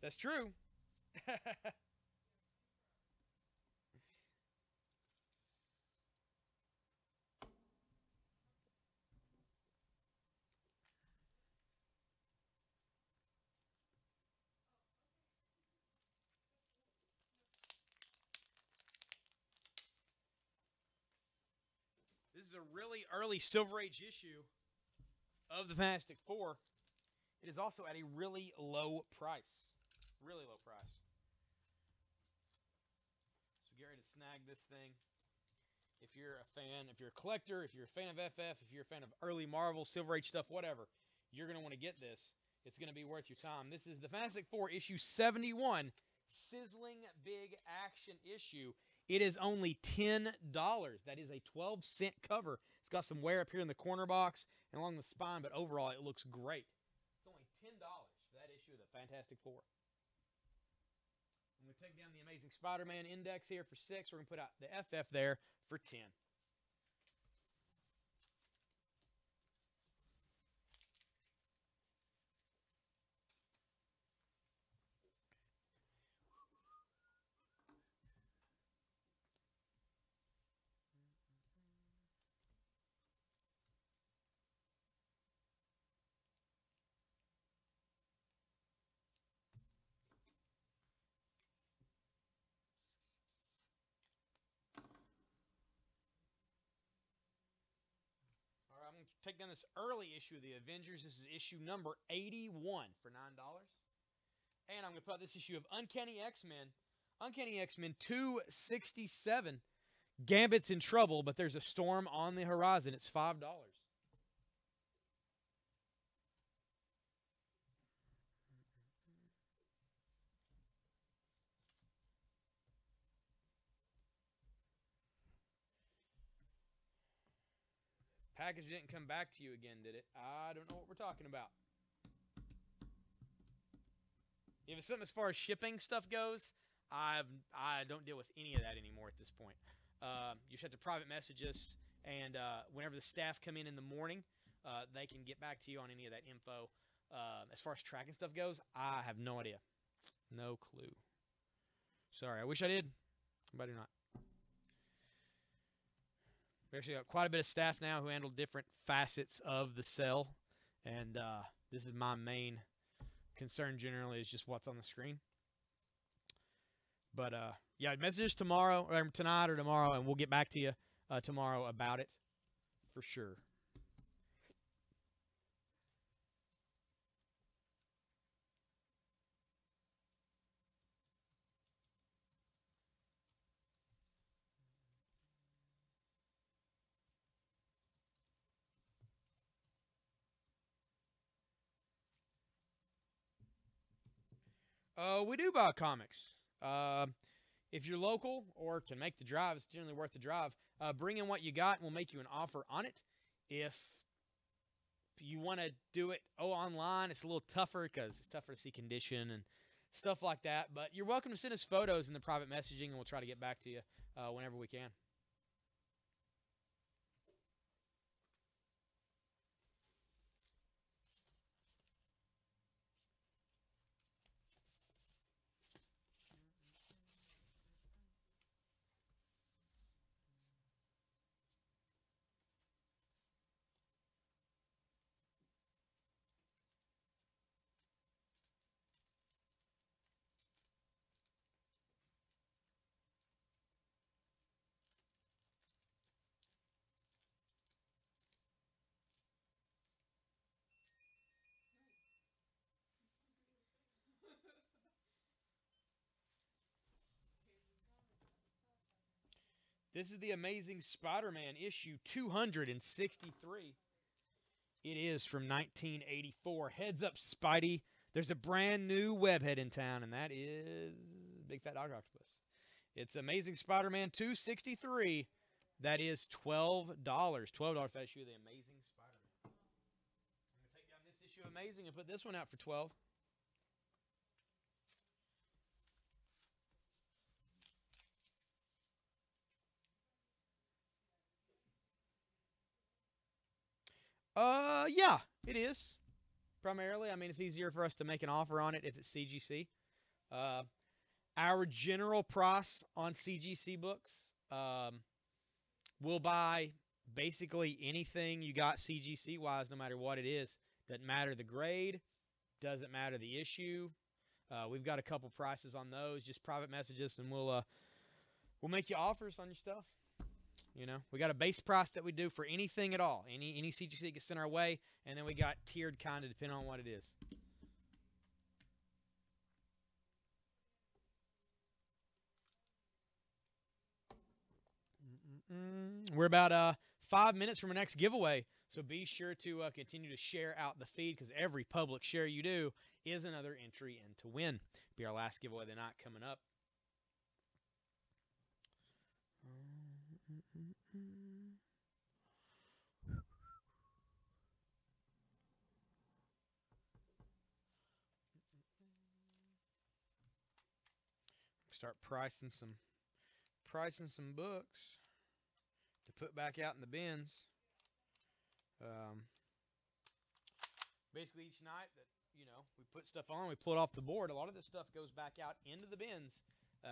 That's true. This is a really early Silver Age issue of the Fantastic Four. It is also at a really low price. Really low price. So get ready to snag this thing. If you're a fan, if you're a collector, if you're a fan of FF, if you're a fan of early Marvel, Silver Age stuff, whatever, you're going to want to get this. It's going to be worth your time. This is the Fantastic Four issue 71, sizzling big action issue. It is only $10. That is a 12-cent cover. It's got some wear up here in the corner box and along the spine, but overall it looks great. It's only $10 for that Fantastic Four. I'm going to take down the Amazing Spider-Man index here for 6. We're going to put out the FF there for 10. I'm going to take down this early issue of the Avengers. This is issue number 81 for $9. And I'm going to put out this issue of Uncanny X-Men. Uncanny X-Men 267. Gambit's in trouble, but there's a storm on the horizon. It's $5. Package didn't come back to you again, did it? I don't know what we're talking about. If it's something as far as shipping stuff goes, I don't deal with any of that anymore at this point. You just have to private message us, and whenever the staff come in the morning, they can get back to you on any of that info. As far as tracking stuff goes, I have no idea. No clue. Sorry, I wish I did, but I do not. We actually got quite a bit of staff now who handle different facets of the cell, and this is my main concern generally is just what's on the screen. But yeah, message us tomorrow or tonight or tomorrow, and we'll get back to you tomorrow about it for sure. We do buy comics. If you're local or can make the drive, it's generally worth the drive. Bring in what you got, and we'll make you an offer on it. If you want to do it online, it's a little tougher because it's tougher to see condition and stuff like that. But you're welcome to send us photos in the private messaging, and we'll try to get back to you whenever we can. This is the Amazing Spider-Man issue 263. It is from 1984. Heads up, Spidey. There's a brand new webhead in town, and that is Big Fat Dog Octopus. It's Amazing Spider-Man 263. That is $12. $12 for that issue of the Amazing Spider-Man. I'm going to take down this issue of Amazing and put this one out for $12. Yeah, it is. Primarily, I mean, it's easier for us to make an offer on it if it's CGC. Our general price on CGC books, we'll buy basically anything you got CGC-wise, no matter what it is. Doesn't matter the grade. Doesn't matter the issue. We've got a couple prices on those. Just private message us, and we'll make you offers on your stuff. You know, we got a base price that we do for anything at all. Any CGC gets sent our way, and then we got tiered kind of depending on what it is. We're about 5 minutes from our next giveaway, so be sure to continue to share out the feed because every public share you do is another entry in to win. Be our last giveaway of the night coming up. Start pricing some books to put back out in the bins. Basically, each night that we put stuff on, we pull it off the board. A lot of this stuff goes back out into the bins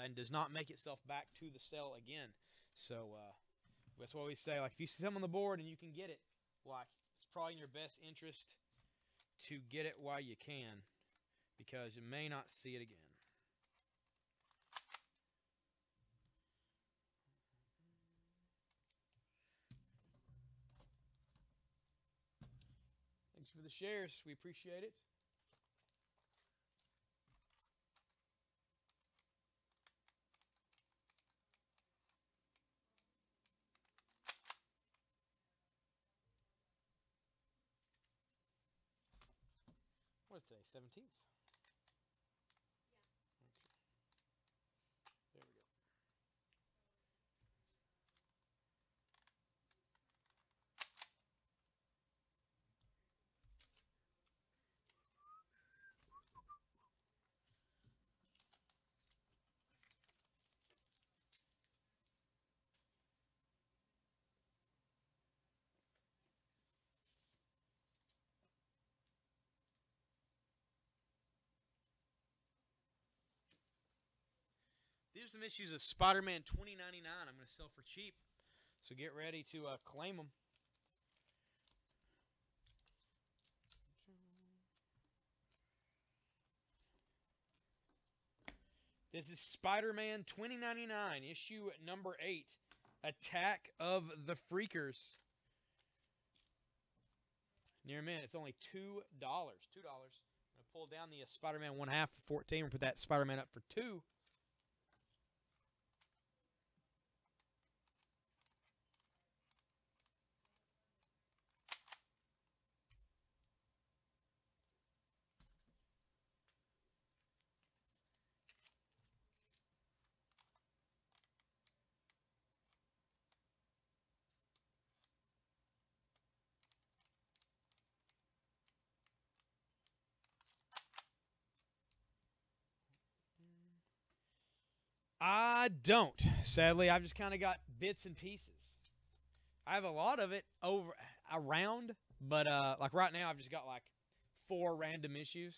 and does not make itself back to the cell again. So that's why we say, like, if you see something on the board and you can get it, like, it's probably in your best interest to get it while you can, because you may not see it again. Thanks for the shares. We appreciate it. What's today? 17th? Yeah. Okay. There we go. These are some issues of Spider-Man 2099 I'm going to sell for cheap. So get ready to claim them. This is Spider-Man 2099, issue number 8, Attack of the Freakers. Near a minute, it's only $2. $2. I'm going to pull down the Spider-Man 1/2 for 14 and put that Spider-Man up for 2. I don't. Sadly, I've just kind of got bits and pieces. I have a lot of it around, but like right now I've just got like 4 random issues.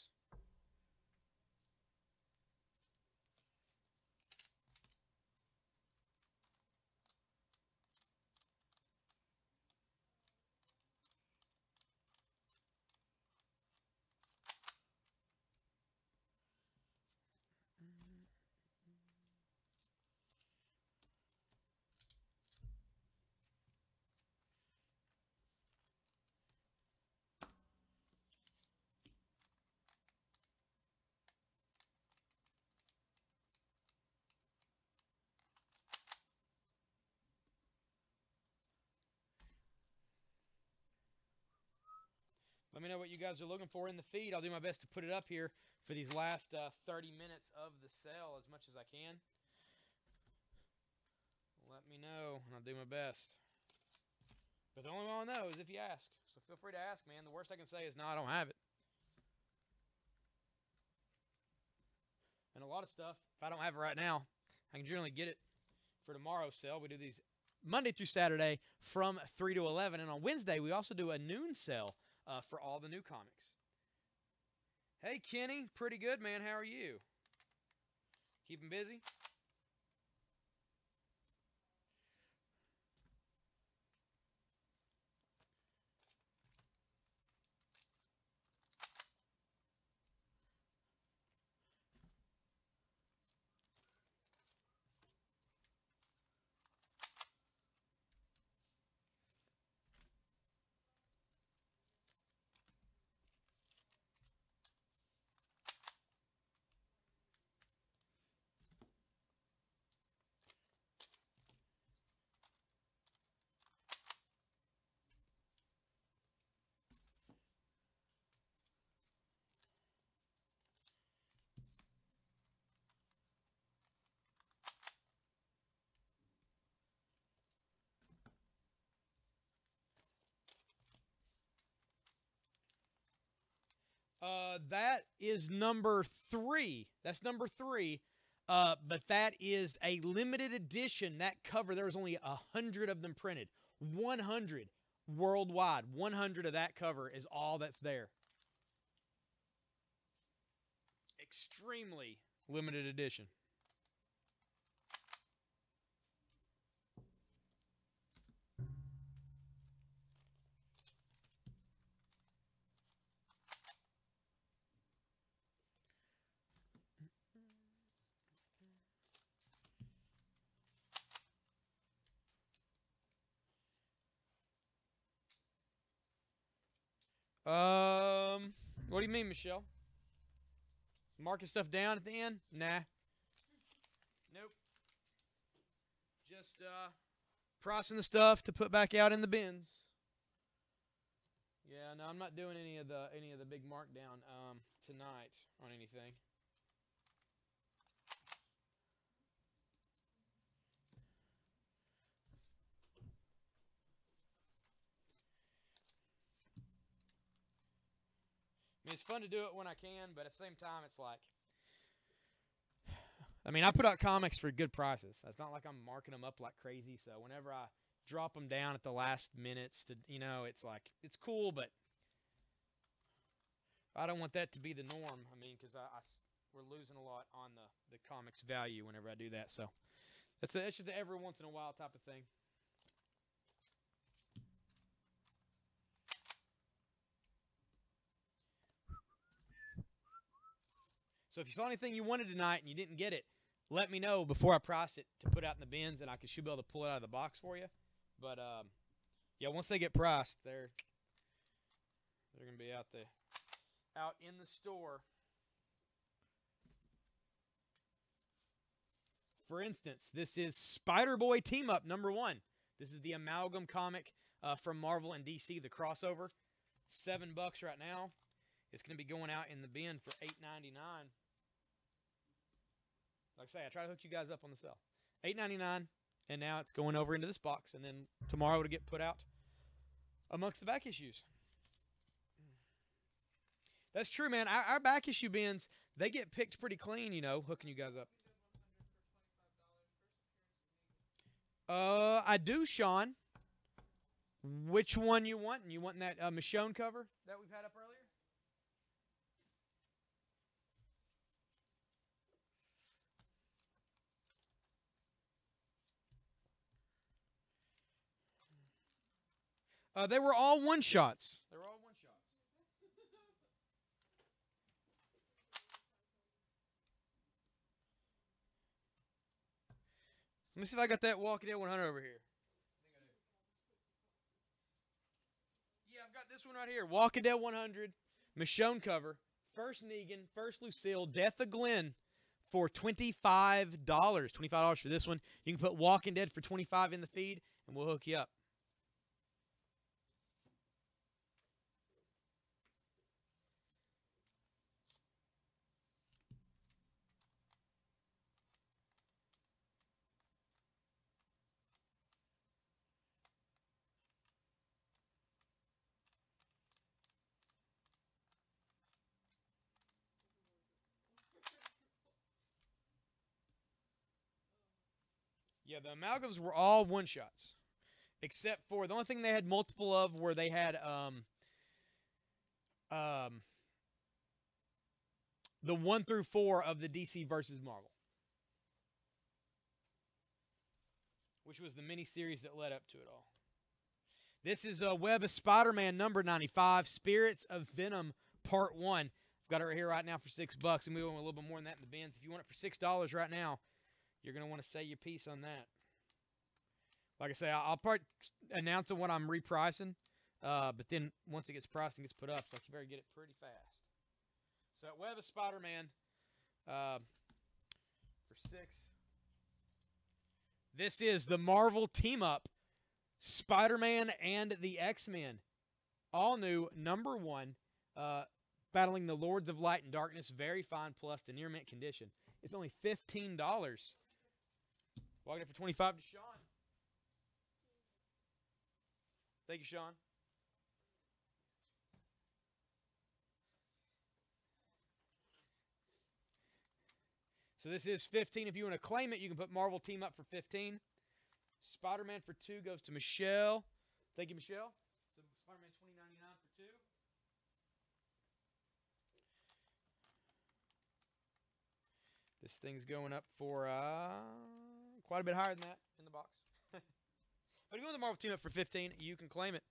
Let me know what you guys are looking for in the feed. I'll do my best to put it up here for these last 30 minutes of the sale as much as I can. Let me know, and I'll do my best. But the only one I'll know is if you ask. So feel free to ask, man. The worst I can say is, no, I don't have it. And a lot of stuff, if I don't have it right now, I can generally get it for tomorrow's sale. We do these Monday through Saturday from 3 to 11. And on Wednesday, we also do a noon sale for all the new comics. Hey, Kenny. Pretty good, man. How are you? Keeping busy? That is number 3. That's number 3 But that is a limited edition. That cover, there was only 100 of them printed. 100 worldwide. 100 of that cover is all that's there. Extremely limited edition. What do you mean, Michelle? Marking stuff down at the end? Nah. Nope. Just pricing the stuff to put back out in the bins. Yeah, no, I'm not doing any of the big markdown tonight on anything. I mean, it's fun to do it when I can, but at the same time, it's like, I mean, I put out comics for good prices. It's not like I'm marking them up like crazy. So whenever I drop them down at the last minutes, to it's like, it's cool, but I don't want that to be the norm. I mean, because we're losing a lot on the comics value whenever I do that. So it's just an every once in a while type of thing. So if you saw anything you wanted tonight and you didn't get it, let me know before I price it to put out in the bins, and I should be able to pull it out of the box for you. But yeah, once they get priced, they're gonna be out in the store. For instance, this is Spider-Boy Team Up #1. This is the amalgam comic from Marvel and DC, the crossover. $7 right now. It's going to be going out in the bin for $8.99. Like I say, I try to hook you guys up on the sale. $8.99, and now it's going over into this box, and then tomorrow it'll get put out amongst the back issues. That's true, man. Our back issue bins, they get picked pretty clean, hooking you guys up. I do, Sean. Which one you want? You want that Michonne cover that we've had up earlier? They were all one-shots. They were all one-shots. Let me see if I got that Walking Dead 100 over here. Yeah, I've got this one right here. Walking Dead 100, Michonne cover, first Negan, first Lucille, Death of Glenn for $25. $25 for this one. You can put Walking Dead for $25 in the feed, and we'll hook you up. Yeah, the amalgams were all one-shots. Except for, the only thing they had multiple of were they had the 1 through 4 of the DC versus Marvel. Which was the mini-series that led up to it all. This is Web of Spider-Man #95, Spirits of Venom Part 1. I've got it right here right now for $6, and we want a little bit more than that in the bins. If you want it for $6 right now, you're going to want to say your piece on that. Like I say, I'll probably announce what I'm repricing, but then once it gets priced and gets put up, so you better get it pretty fast. So Web of Spider-Man for $6. This is the Marvel Team-Up, Spider-Man and the X-Men. All new, #1, battling the Lords of Light and Darkness, very fine plus to near mint condition. It's only $15. Walking it for $25 to Sean. Thank you, Sean. So this is 15. If you want to claim it, you can put Marvel Team Up for 15. Spider-Man for 2 goes to Michelle. Thank you, Michelle. So Spider-Man $20.99 for 2. This thing's going up for quite a bit higher than that in the box. But if you want the Marvel Team Up for 15, you can claim it.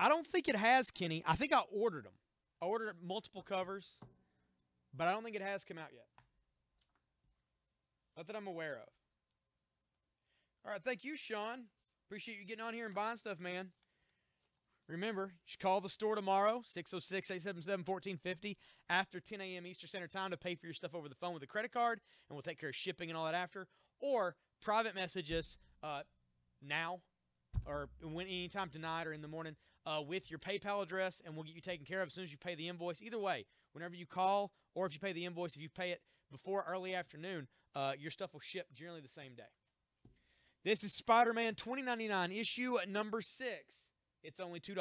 I don't think it has, Kenny. I think I ordered them. I ordered multiple covers, but I don't think it has come out yet. Not that I'm aware of. All right, thank you, Sean. Appreciate you getting on here and buying stuff, man. Remember, you should call the store tomorrow, 606-877-1450, after 10 a.m. Eastern Standard Time to pay for your stuff over the phone with a credit card, and we'll take care of shipping and all that after. Or private message us now or anytime tonight or in the morning with your PayPal address, and we'll get you taken care of as soon as you pay the invoice. Either way, whenever you call or if you pay the invoice, if you pay it before early afternoon, your stuff will ship generally the same day. This is Spider-Man $20.99, issue number 6. It's only $2.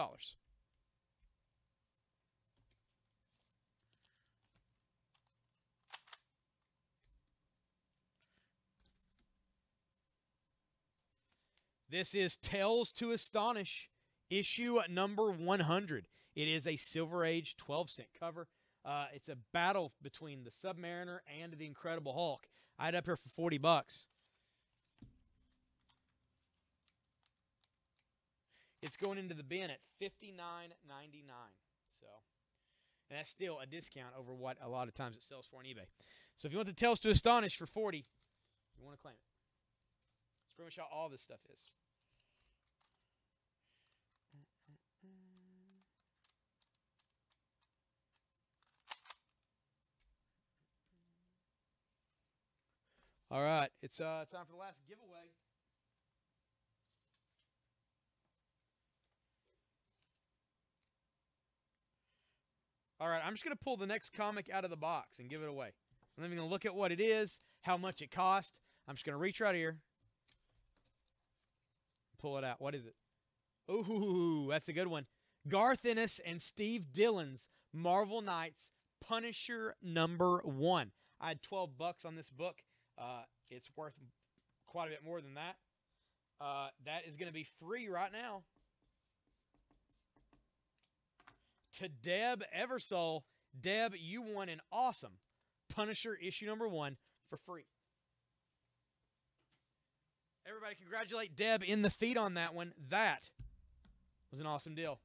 This is Tales to Astonish, issue number 100. It is a Silver Age 12-cent cover. It's a battle between the Submariner and the Incredible Hulk. I had it up here for $40. It's going into the bin at $59.99. So, and that's still a discount over what a lot of times it sells for on eBay. So if you want the Tales to Astonish for $40, you want to claim it. That's pretty much how all this stuff is. All right, it's time for the last giveaway. All right, I'm just going to pull the next comic out of the box and give it away. I'm not even going to look at what it is, how much it cost. I'm just going to reach right here. Pull it out. What is it? Ooh, that's a good one. Garth Ennis and Steve Dillon's Marvel Knights Punisher #1. I had $12 on this book. It's worth quite a bit more than that. That is going to be free right now to Deb Eversole. Deb, you won an awesome Punisher issue #1 for free. Everybody congratulate Deb in the feed on that one. That was an awesome deal.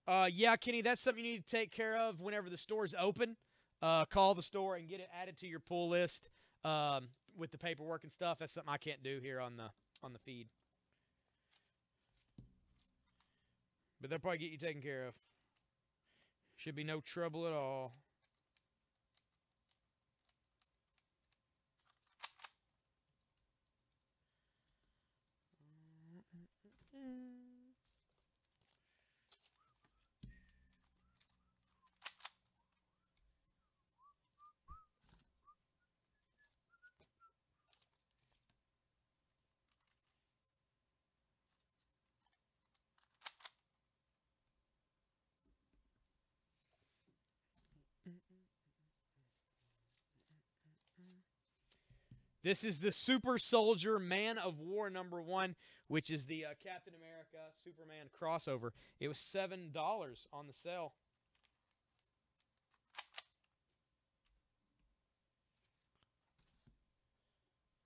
Yeah, Kenny, that's something you need to take care of whenever the store's open. Call the store and get it added to your pull list with the paperwork and stuff. That's something I can't do here on the feed. But they'll probably get you taken care of. Should be no trouble at all. This is the Super Soldier Man of War #1, which is the Captain America Superman crossover. It was $7 on the sale.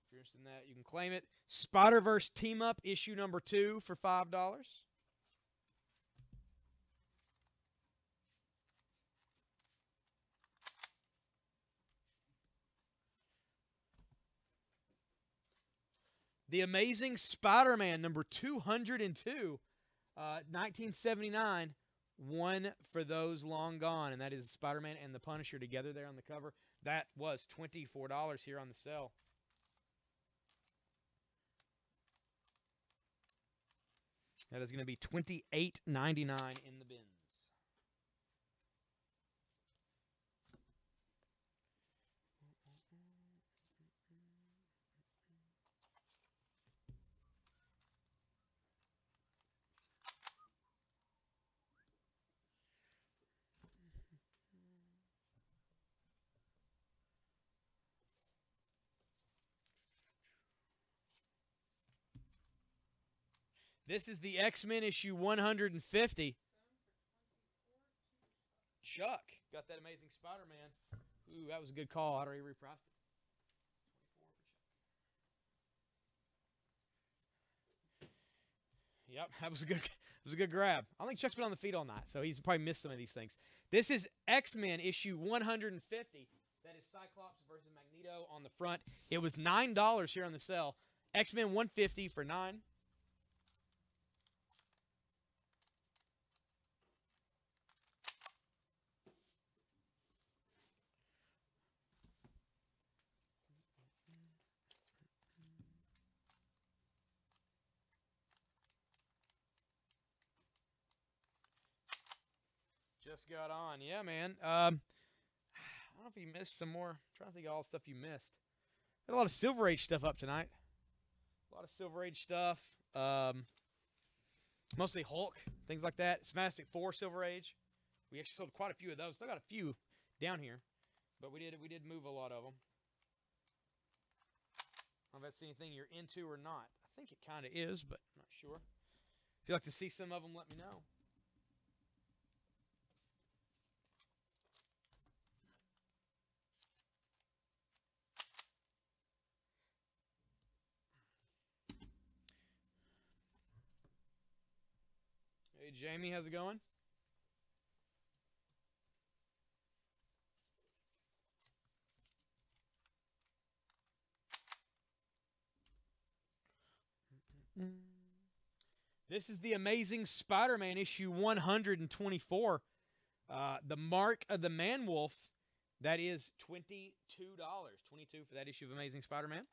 If you're interested in that, you can claim it. Spider-Verse Team Up issue #2 for $5. The Amazing Spider-Man #202, 1979, one for those long gone, and that is Spider-Man and the Punisher together there on the cover. That was $24 here on the sale. That is going to be $28.99 in the bins. This is the X-Men issue 150. Chuck got that Amazing Spider-Man. Ooh, that was a good call. I already repriced it. Yep, that was a good grab. I think Chuck's been on the feet all night, so he's probably missed some of these things. This is X-Men issue 150. That is Cyclops versus Magneto on the front. It was $9 here on the sale. X-Men 150 for $9. Just got on. Yeah, man. I don't know if you missed some more. I'm trying to think of all the stuff you missed. Got a lot of Silver Age stuff up tonight. A lot of Silver Age stuff. Mostly Hulk, things like that. Fantastic Four Silver Age. We actually sold quite a few of those. Still got a few down here, but we did move a lot of them. I don't know if that's anything you're into or not. I think it kind of is, but I'm not sure. If you'd like to see some of them, let me know. Hey, Jamie, how's it going? This is the Amazing Spider-Man issue 124. The Mark of the Man-Wolf. That is $22. $22 for that issue of Amazing Spider-Man,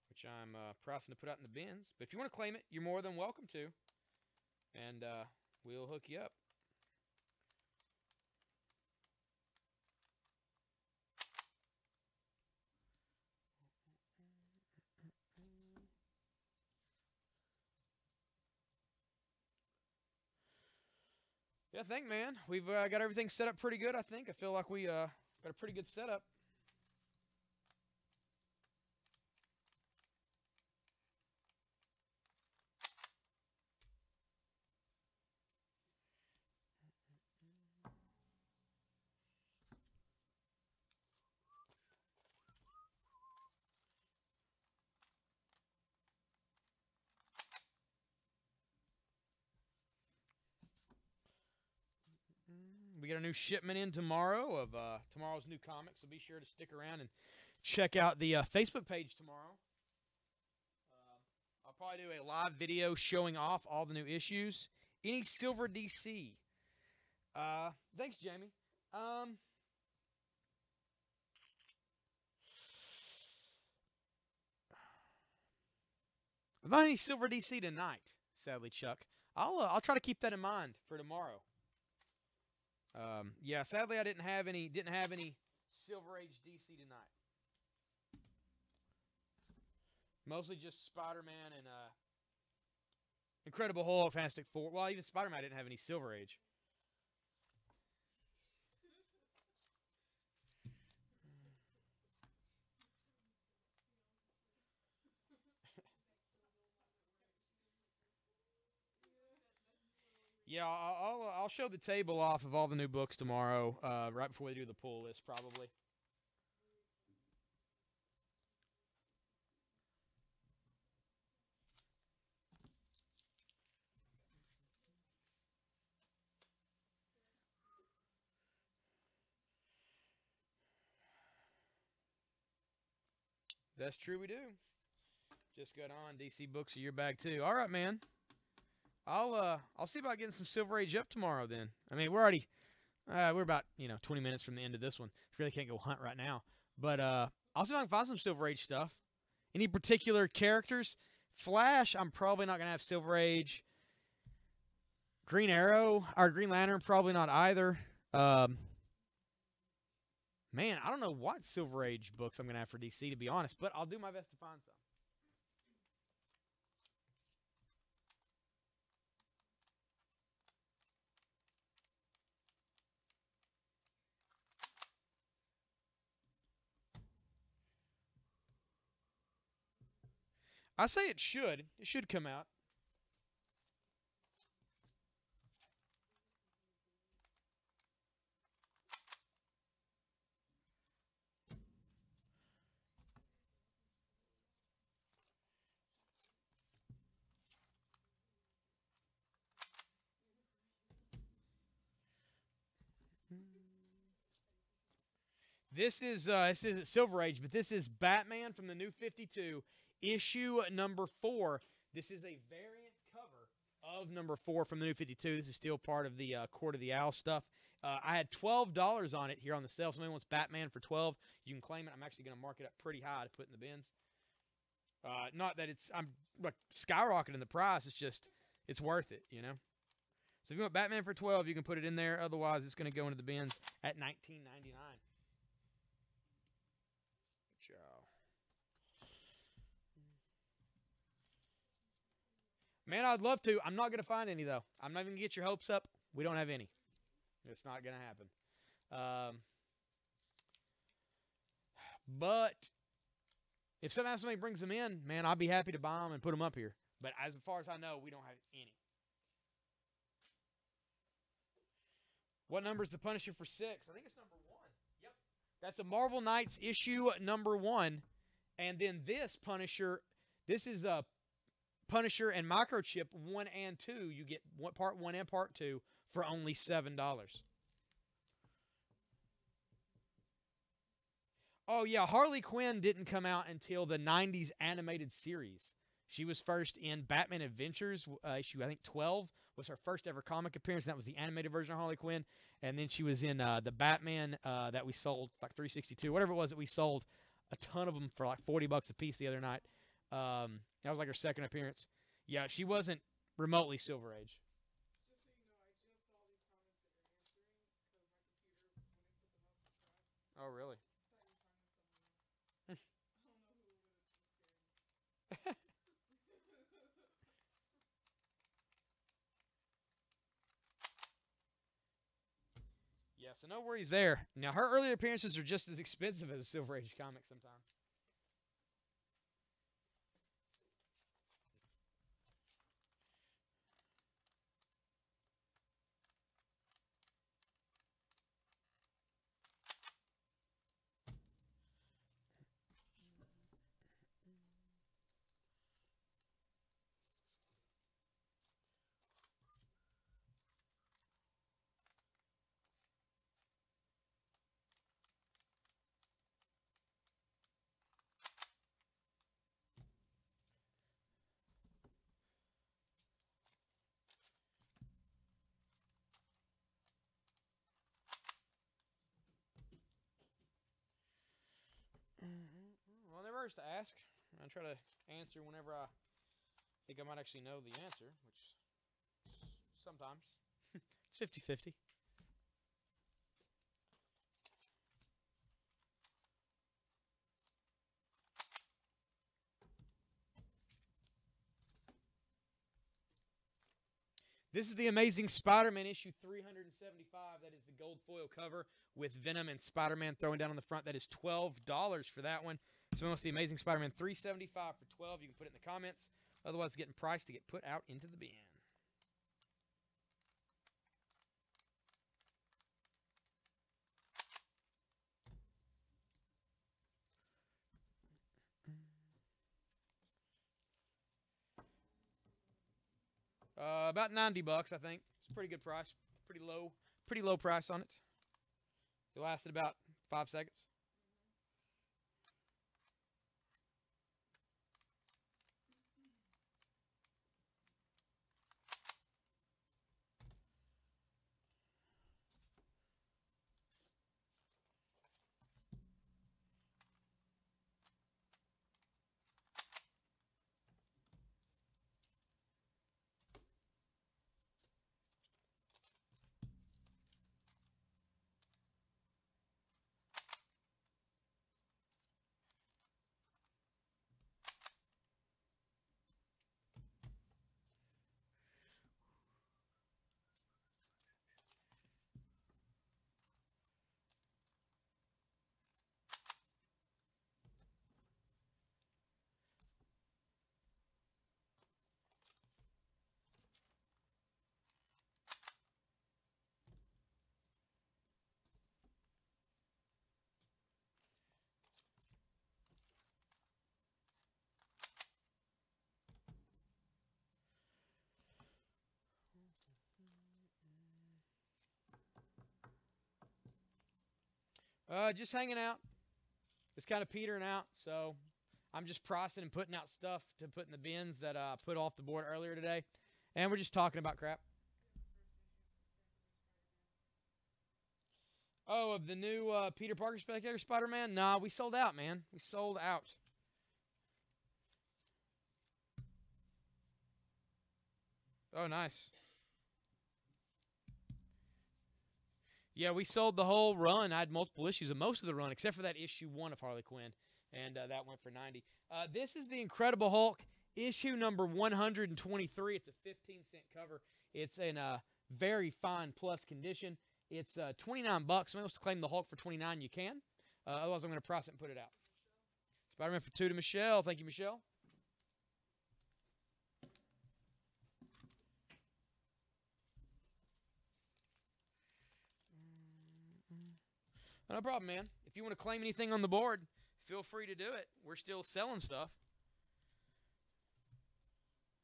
which I'm pricing to put out in the bins. But if you want to claim it, you're more than welcome to. And we'll hook you up. Yeah, I think, man. We've got everything set up pretty good, I think. I feel like we got a pretty good setup. We get a new shipment in tomorrow of tomorrow's new comics, so be sure to stick around and check out the Facebook page tomorrow. I'll probably do a live video showing off all the new issues. Any Silver DC? Thanks, Jamie. Not any Silver DC tonight, sadly, Chuck. I'll try to keep that in mind for tomorrow. Yeah, sadly I didn't have any Silver Age DC tonight. Mostly just Spider-Man and Incredible Hulk, Fantastic Four. Well, even Spider-Man didn't have any Silver Age. Yeah, I'll show the table off of all the new books tomorrow, right before we do the pull list, probably. That's true, we do. Just got on. DC books are your bag too. All right, man. I'll see about getting some Silver Age up tomorrow. Then I mean we're about 20 minutes from the end of this one. Really can't go hunt right now, but I'll see if I can find some Silver Age stuff. Any particular characters? Flash, I'm probably not gonna have Silver Age. Green Arrow or Green Lantern, probably not either. Man, I don't know what Silver Age books I'm gonna have for DC, to be honest, but I'll do my best to find some. I say it should. It should come out. This is Silver Age, but this is Batman from the New 52, issue number 4. This is a variant cover of number 4 from the New 52. This is still part of the Court of the Owl stuff. I had $12 on it here on the sale. If somebody wants Batman for $12, you can claim it. I'm actually going to mark it up pretty high to put in the bins. Not that I'm like skyrocketing the price. It's just it's worth it, you know. So if you want Batman for $12, you can put it in there. Otherwise, it's going to go into the bins at $19.99. Man, I'd love to. I'm not going to find any, though. I'm not even going to get your hopes up. We don't have any. It's not going to happen. But if somehow somebody brings them in, man, I'll be happy to buy them and put them up here. But as far as I know, we don't have any. What number is the Punisher for 6? I think it's number 1. Yep. That's a Marvel Knights issue number 1. And then this Punisher, this is a Punisher and Microchip 1 and 2. You get part 1 and part 2 for only $7. Oh, yeah, Harley Quinn didn't come out until the 90s animated series. She was first in Batman Adventures, issue, I think, 12 was her first ever comic appearance. That was the animated version of Harley Quinn. And then she was in the Batman that we sold, like 362, whatever it was that we sold, a ton of them for like $40 a piece the other night. That was like her second appearance. Yeah, she wasn't remotely Silver Age. Oh, really? Yeah, so no worries there. Now, her earlier appearances are just as expensive as a Silver Age comic sometimes. Well, never hurts to ask. I try to answer whenever I think I might actually know the answer, which sometimes it's 50-50. This is the Amazing Spider-Man issue 375. That is the gold foil cover with Venom and Spider-Man throwing down on the front. That is $12 for that one. So it's the Amazing Spider-Man 375 for $12. You can put it in the comments. Otherwise, it's getting priced to get put out into the bin. About $90, I think. It's a pretty good price. Pretty low price on it. It lasted about 5 seconds. Just hanging out. It's kind of petering out, so I'm just processing and putting out stuff to put in the bins that I put off the board earlier today. And we're just talking about crap. Oh, of the new Peter Parker Spectacular Spider-Man? Nah, we sold out, man. We sold out. Oh, nice. Yeah, we sold the whole run. I had multiple issues of most of the run, except for that issue 1 of Harley Quinn, and that went for 90. This is the Incredible Hulk, issue number 123. It's a 15-cent cover. It's in a very fine plus condition. It's $29. Somebody wants to claim the Hulk for $29, you can. Otherwise, I'm going to process it and put it out. Spider-Man for 2 to Michelle. Thank you, Michelle. No problem, man. If you want to claim anything on the board, feel free to do it. We're still selling stuff.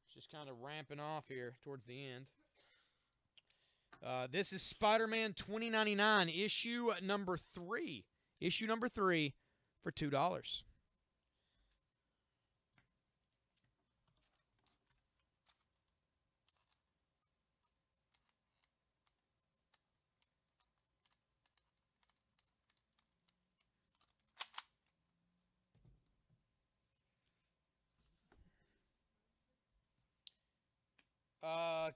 It's just kind of ramping off here towards the end. This is Spider-Man 2099, issue number 3. Issue number 3 for $2.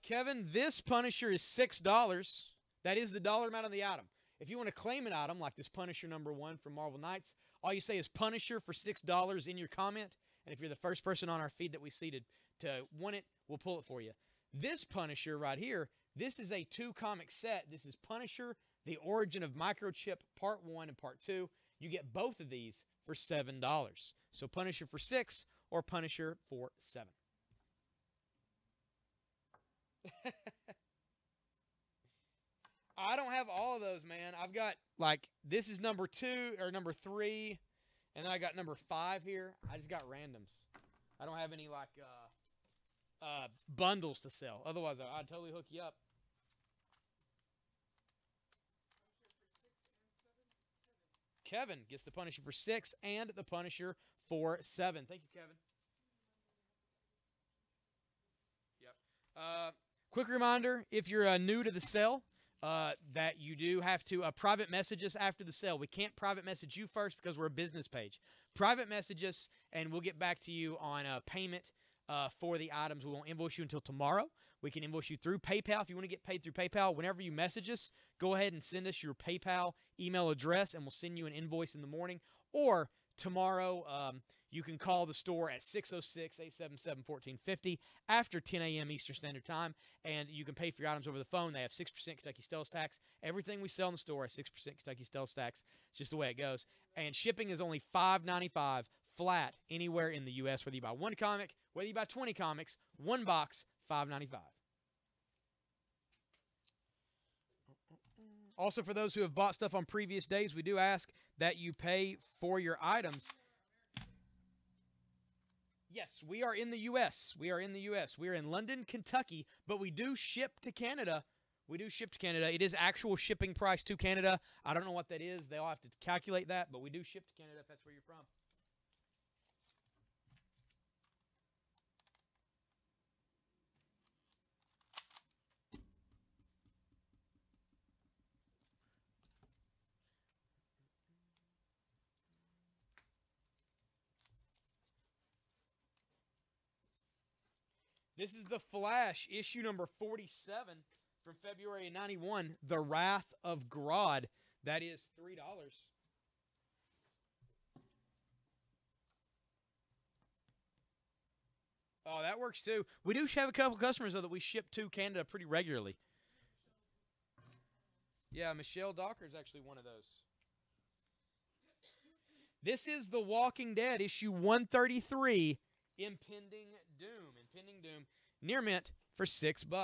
Kevin, this Punisher is $6. That is the dollar amount on the item. If you want to claim an item like this Punisher number 1 from Marvel Knights, all you say is Punisher for $6 in your comment. And if you're the first person on our feed that we seeded to want it, we'll pull it for you. This Punisher right here, this is a 2-comic set. This is Punisher, The Origin of Microchip, Part 1 and Part 2. You get both of these for $7. So Punisher for $6 or Punisher for $7. I don't have all of those, man. I've got, like, this is number 2 or number 3, and then I got number 5 here. I just got randoms. I don't have any, like, bundles to sell. Otherwise, I'd totally hook you up. Kevin gets the Punisher for 6 and the Punisher for 7. Thank you, Kevin. Yep. Quick reminder, if you're new to the sale, that you do have to private message us after the sale. We can't private message you first because we're a business page. Private message us, and we'll get back to you on payment for the items. We won't invoice you until tomorrow. We can invoice you through PayPal. If you want to get paid through PayPal, whenever you message us, go ahead and send us your PayPal email address, and we'll send you an invoice in the morning. Or tomorrow, you can call the store at 606-877-1450 after 10 a.m. Eastern Standard Time, and you can pay for your items over the phone. They have 6% Kentucky sales tax. Everything we sell in the store has 6% Kentucky sales tax. It's just the way it goes. And shipping is only $5.95 flat anywhere in the U.S., whether you buy 1 comic, whether you buy 20 comics, 1 box, $5.95. Also, for those who have bought stuff on previous days, we do ask that you pay for your items. Yes, we are in the U.S. We are in the U.S. We are in London, Kentucky, but we do ship to Canada. We do ship to Canada. It is actual shipping price to Canada. I don't know what that is. They'll have to calculate that, but we do ship to Canada if that's where you're from. This is The Flash, issue number 47 from February of 91, The Wrath of Grodd. That is $3. Oh, that works too. We do have a couple customers, though, that we ship to Canada pretty regularly. Yeah, Michelle Docker is actually one of those. This is The Walking Dead, issue 133, Impending Doom. Impending Doom, near mint for $6. Do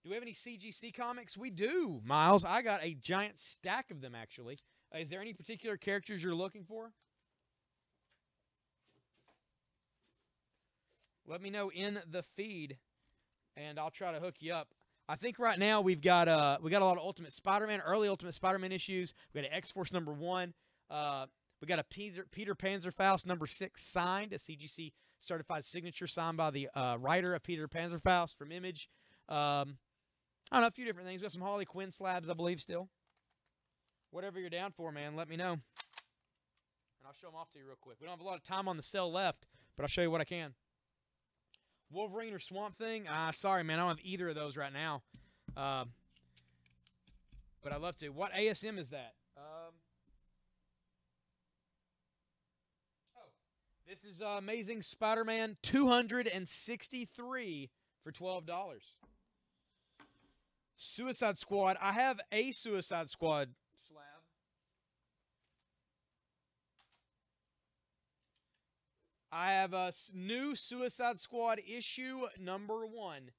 we have any CGC comics? We do, Miles. I got a giant stack of them, actually. Is there any particular characters you're looking for? Let me know in the feed, and I'll try to hook you up. I think right now we got a lot of Ultimate Spider-Man, early Ultimate Spider-Man issues. We got an X-Force #1. We got a Peter Panzerfaust #6 signed, a CGC certified signature signed by the writer of Peter Panzerfaust from Image. I don't know, a few different things. We got some Harley Quinn slabs, I believe, still. Whatever you're down for, man, let me know. And I'll show them off to you real quick. We don't have a lot of time on the cell left, but I'll show you what I can. Wolverine or Swamp Thing? Sorry, man, I don't have either of those right now. But I'd love to. What ASM is that? This is Amazing Spider-Man 263 for $12. Suicide Squad. I have a Suicide Squad slab. I have a new Suicide Squad issue #1,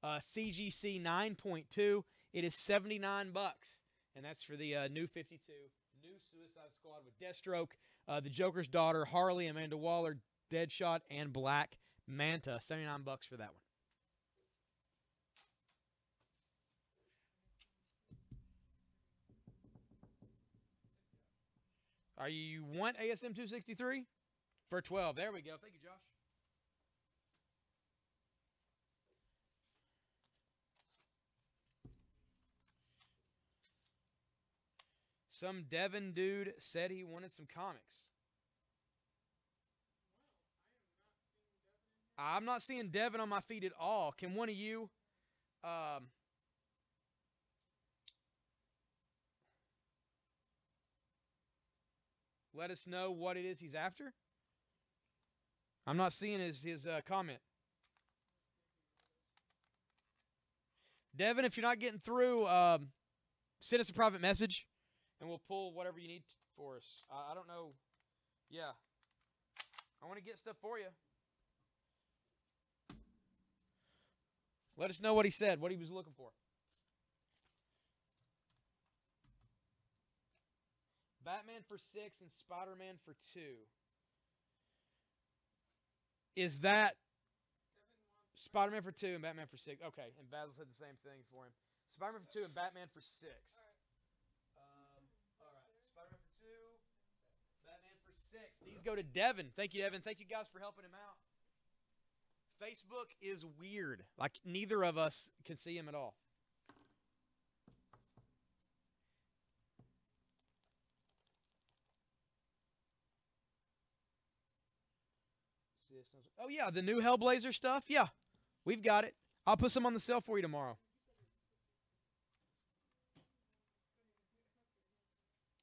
CGC 9.2. It is $79, and that's for the new 52. New Suicide Squad with Deathstroke, the Joker's daughter, Harley, Amanda Waller, Deadshot, and Black Manta. $79 for that one. Are you want ASM 263? For 12. There we go. Thank you, Josh. Some Devin dude said he wanted some comics. I'm not seeing Devin on my feed at all. Can one of you let us know what it is he's after? I'm not seeing his comment. Devin, if you're not getting through, send us a private message, and we'll pull whatever you need for us. I don't know. Yeah. I want to get stuff for you. Let us know what he said, what he was looking for. Batman for 6 and Spider-Man for 2. Is that Spider-Man for 2 and Batman for 6? Okay, and Basil said the same thing for him. Spider-Man for 2 and Batman for 6. All right. Spider-Man for 2, Batman for 6. These go to Devin. Thank you, Devin. Thank you guys for helping him out. Facebook is weird. Like, neither of us can see him at all. Oh, yeah, the new Hellblazer stuff? Yeah, we've got it. I'll put some on the sale for you tomorrow.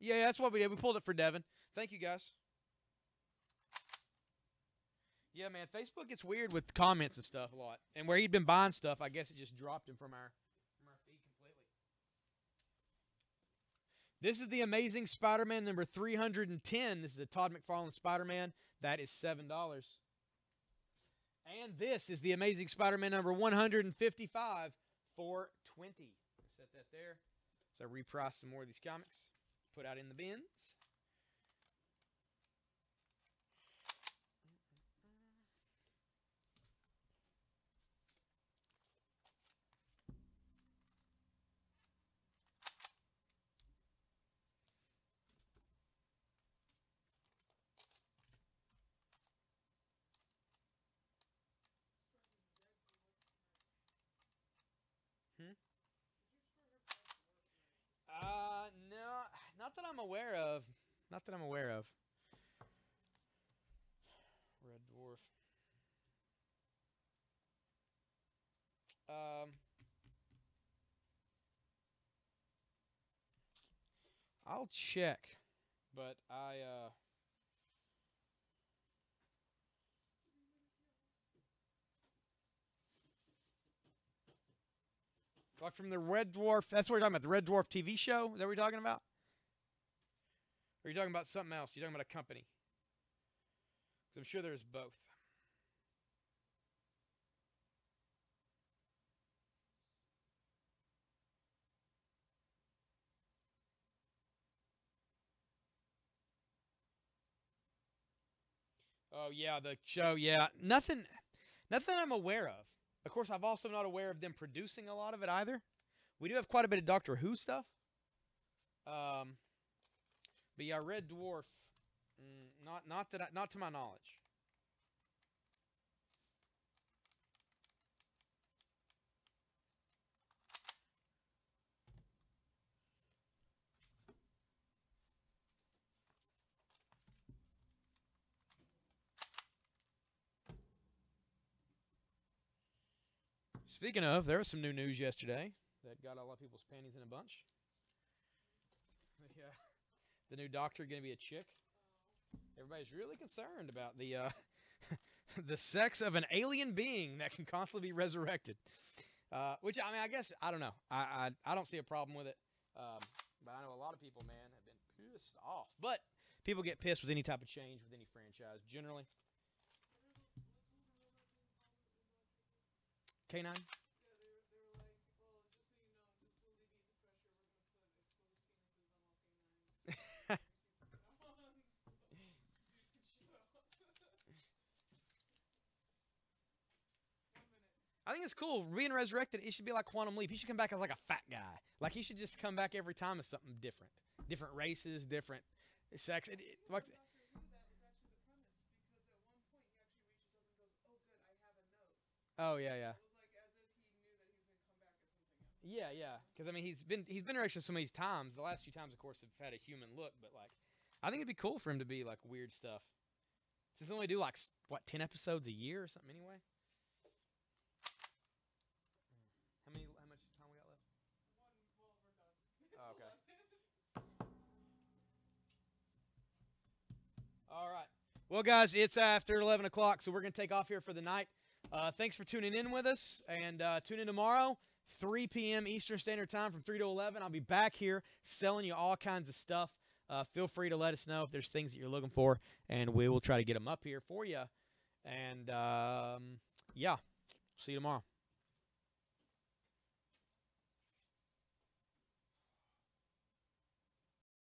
Yeah, that's what we did. We pulled it for Devin. Thank you, guys. Yeah, man, Facebook gets weird with comments and stuff a lot. And where he'd been buying stuff, I guess it just dropped him from our feed completely. This is the Amazing Spider-Man number 310. This is a Todd McFarlane Spider-Man. That is $7. And this is the Amazing Spider-Man number 155 for $20. Set that there. So I reprice some more of these comics. Put out in the bins. No, not that I'm aware of. Not that I'm aware of. Red Dwarf. I'll check, but like from the Red Dwarf, that's what we're talking about, the Red Dwarf TV show? Is that what you're talking about? Or are you talking about something else? You're talking about a company? I'm sure there's both. Oh, yeah, the show, yeah. Nothing I'm aware of. Of course, I'm also not aware of them producing a lot of it either. We do have quite a bit of Doctor Who stuff. But yeah, Red Dwarf, not to my knowledge. Speaking of, there was some new news yesterday that got a lot of people's panties in a bunch. Yeah, the new Doctor going to be a chick. Everybody's really concerned about the the sex of an alien being that can constantly be resurrected. Which I mean, I guess I don't know. I don't see a problem with it. But I know a lot of people, man, have been pissed off. But people get pissed with any type of change with any franchise, generally. K9.
Yeah, they were like, well, just so you know, just to alleviate the pressure, we're gonna put exposed penises on all canines.
I think it's cool. Being resurrected, it should be like Quantum Leap. He should come back as like a fat guy. Like he should just come back every time as something different. Different races, different sex.
Doctor Who, that was actually the premise, because at one point he actually reaches up and goes, "Oh, good, I have a nose."
Oh yeah, yeah.
So it was like as if he knew that he was gonna come back as something else.
Yeah, yeah. Because I mean, he's been resurrected so many times. The last few times, of course, have had a human look. But like, I think it'd be cool for him to be like weird stuff. Since they only do like what 10 episodes a year or something anyway. How much time we got left?
Well, we're done.
Oh, okay. All right. Well, guys, it's after 11 o'clock, so we're going to take off here for the night. Thanks for tuning in with us, and tune in tomorrow, 3 p.m. Eastern Standard Time from 3 to 11. I'll be back here selling you all kinds of stuff. Feel free to let us know if there's things that you're looking for, and we will try to get them up here for you. And, yeah, see you tomorrow.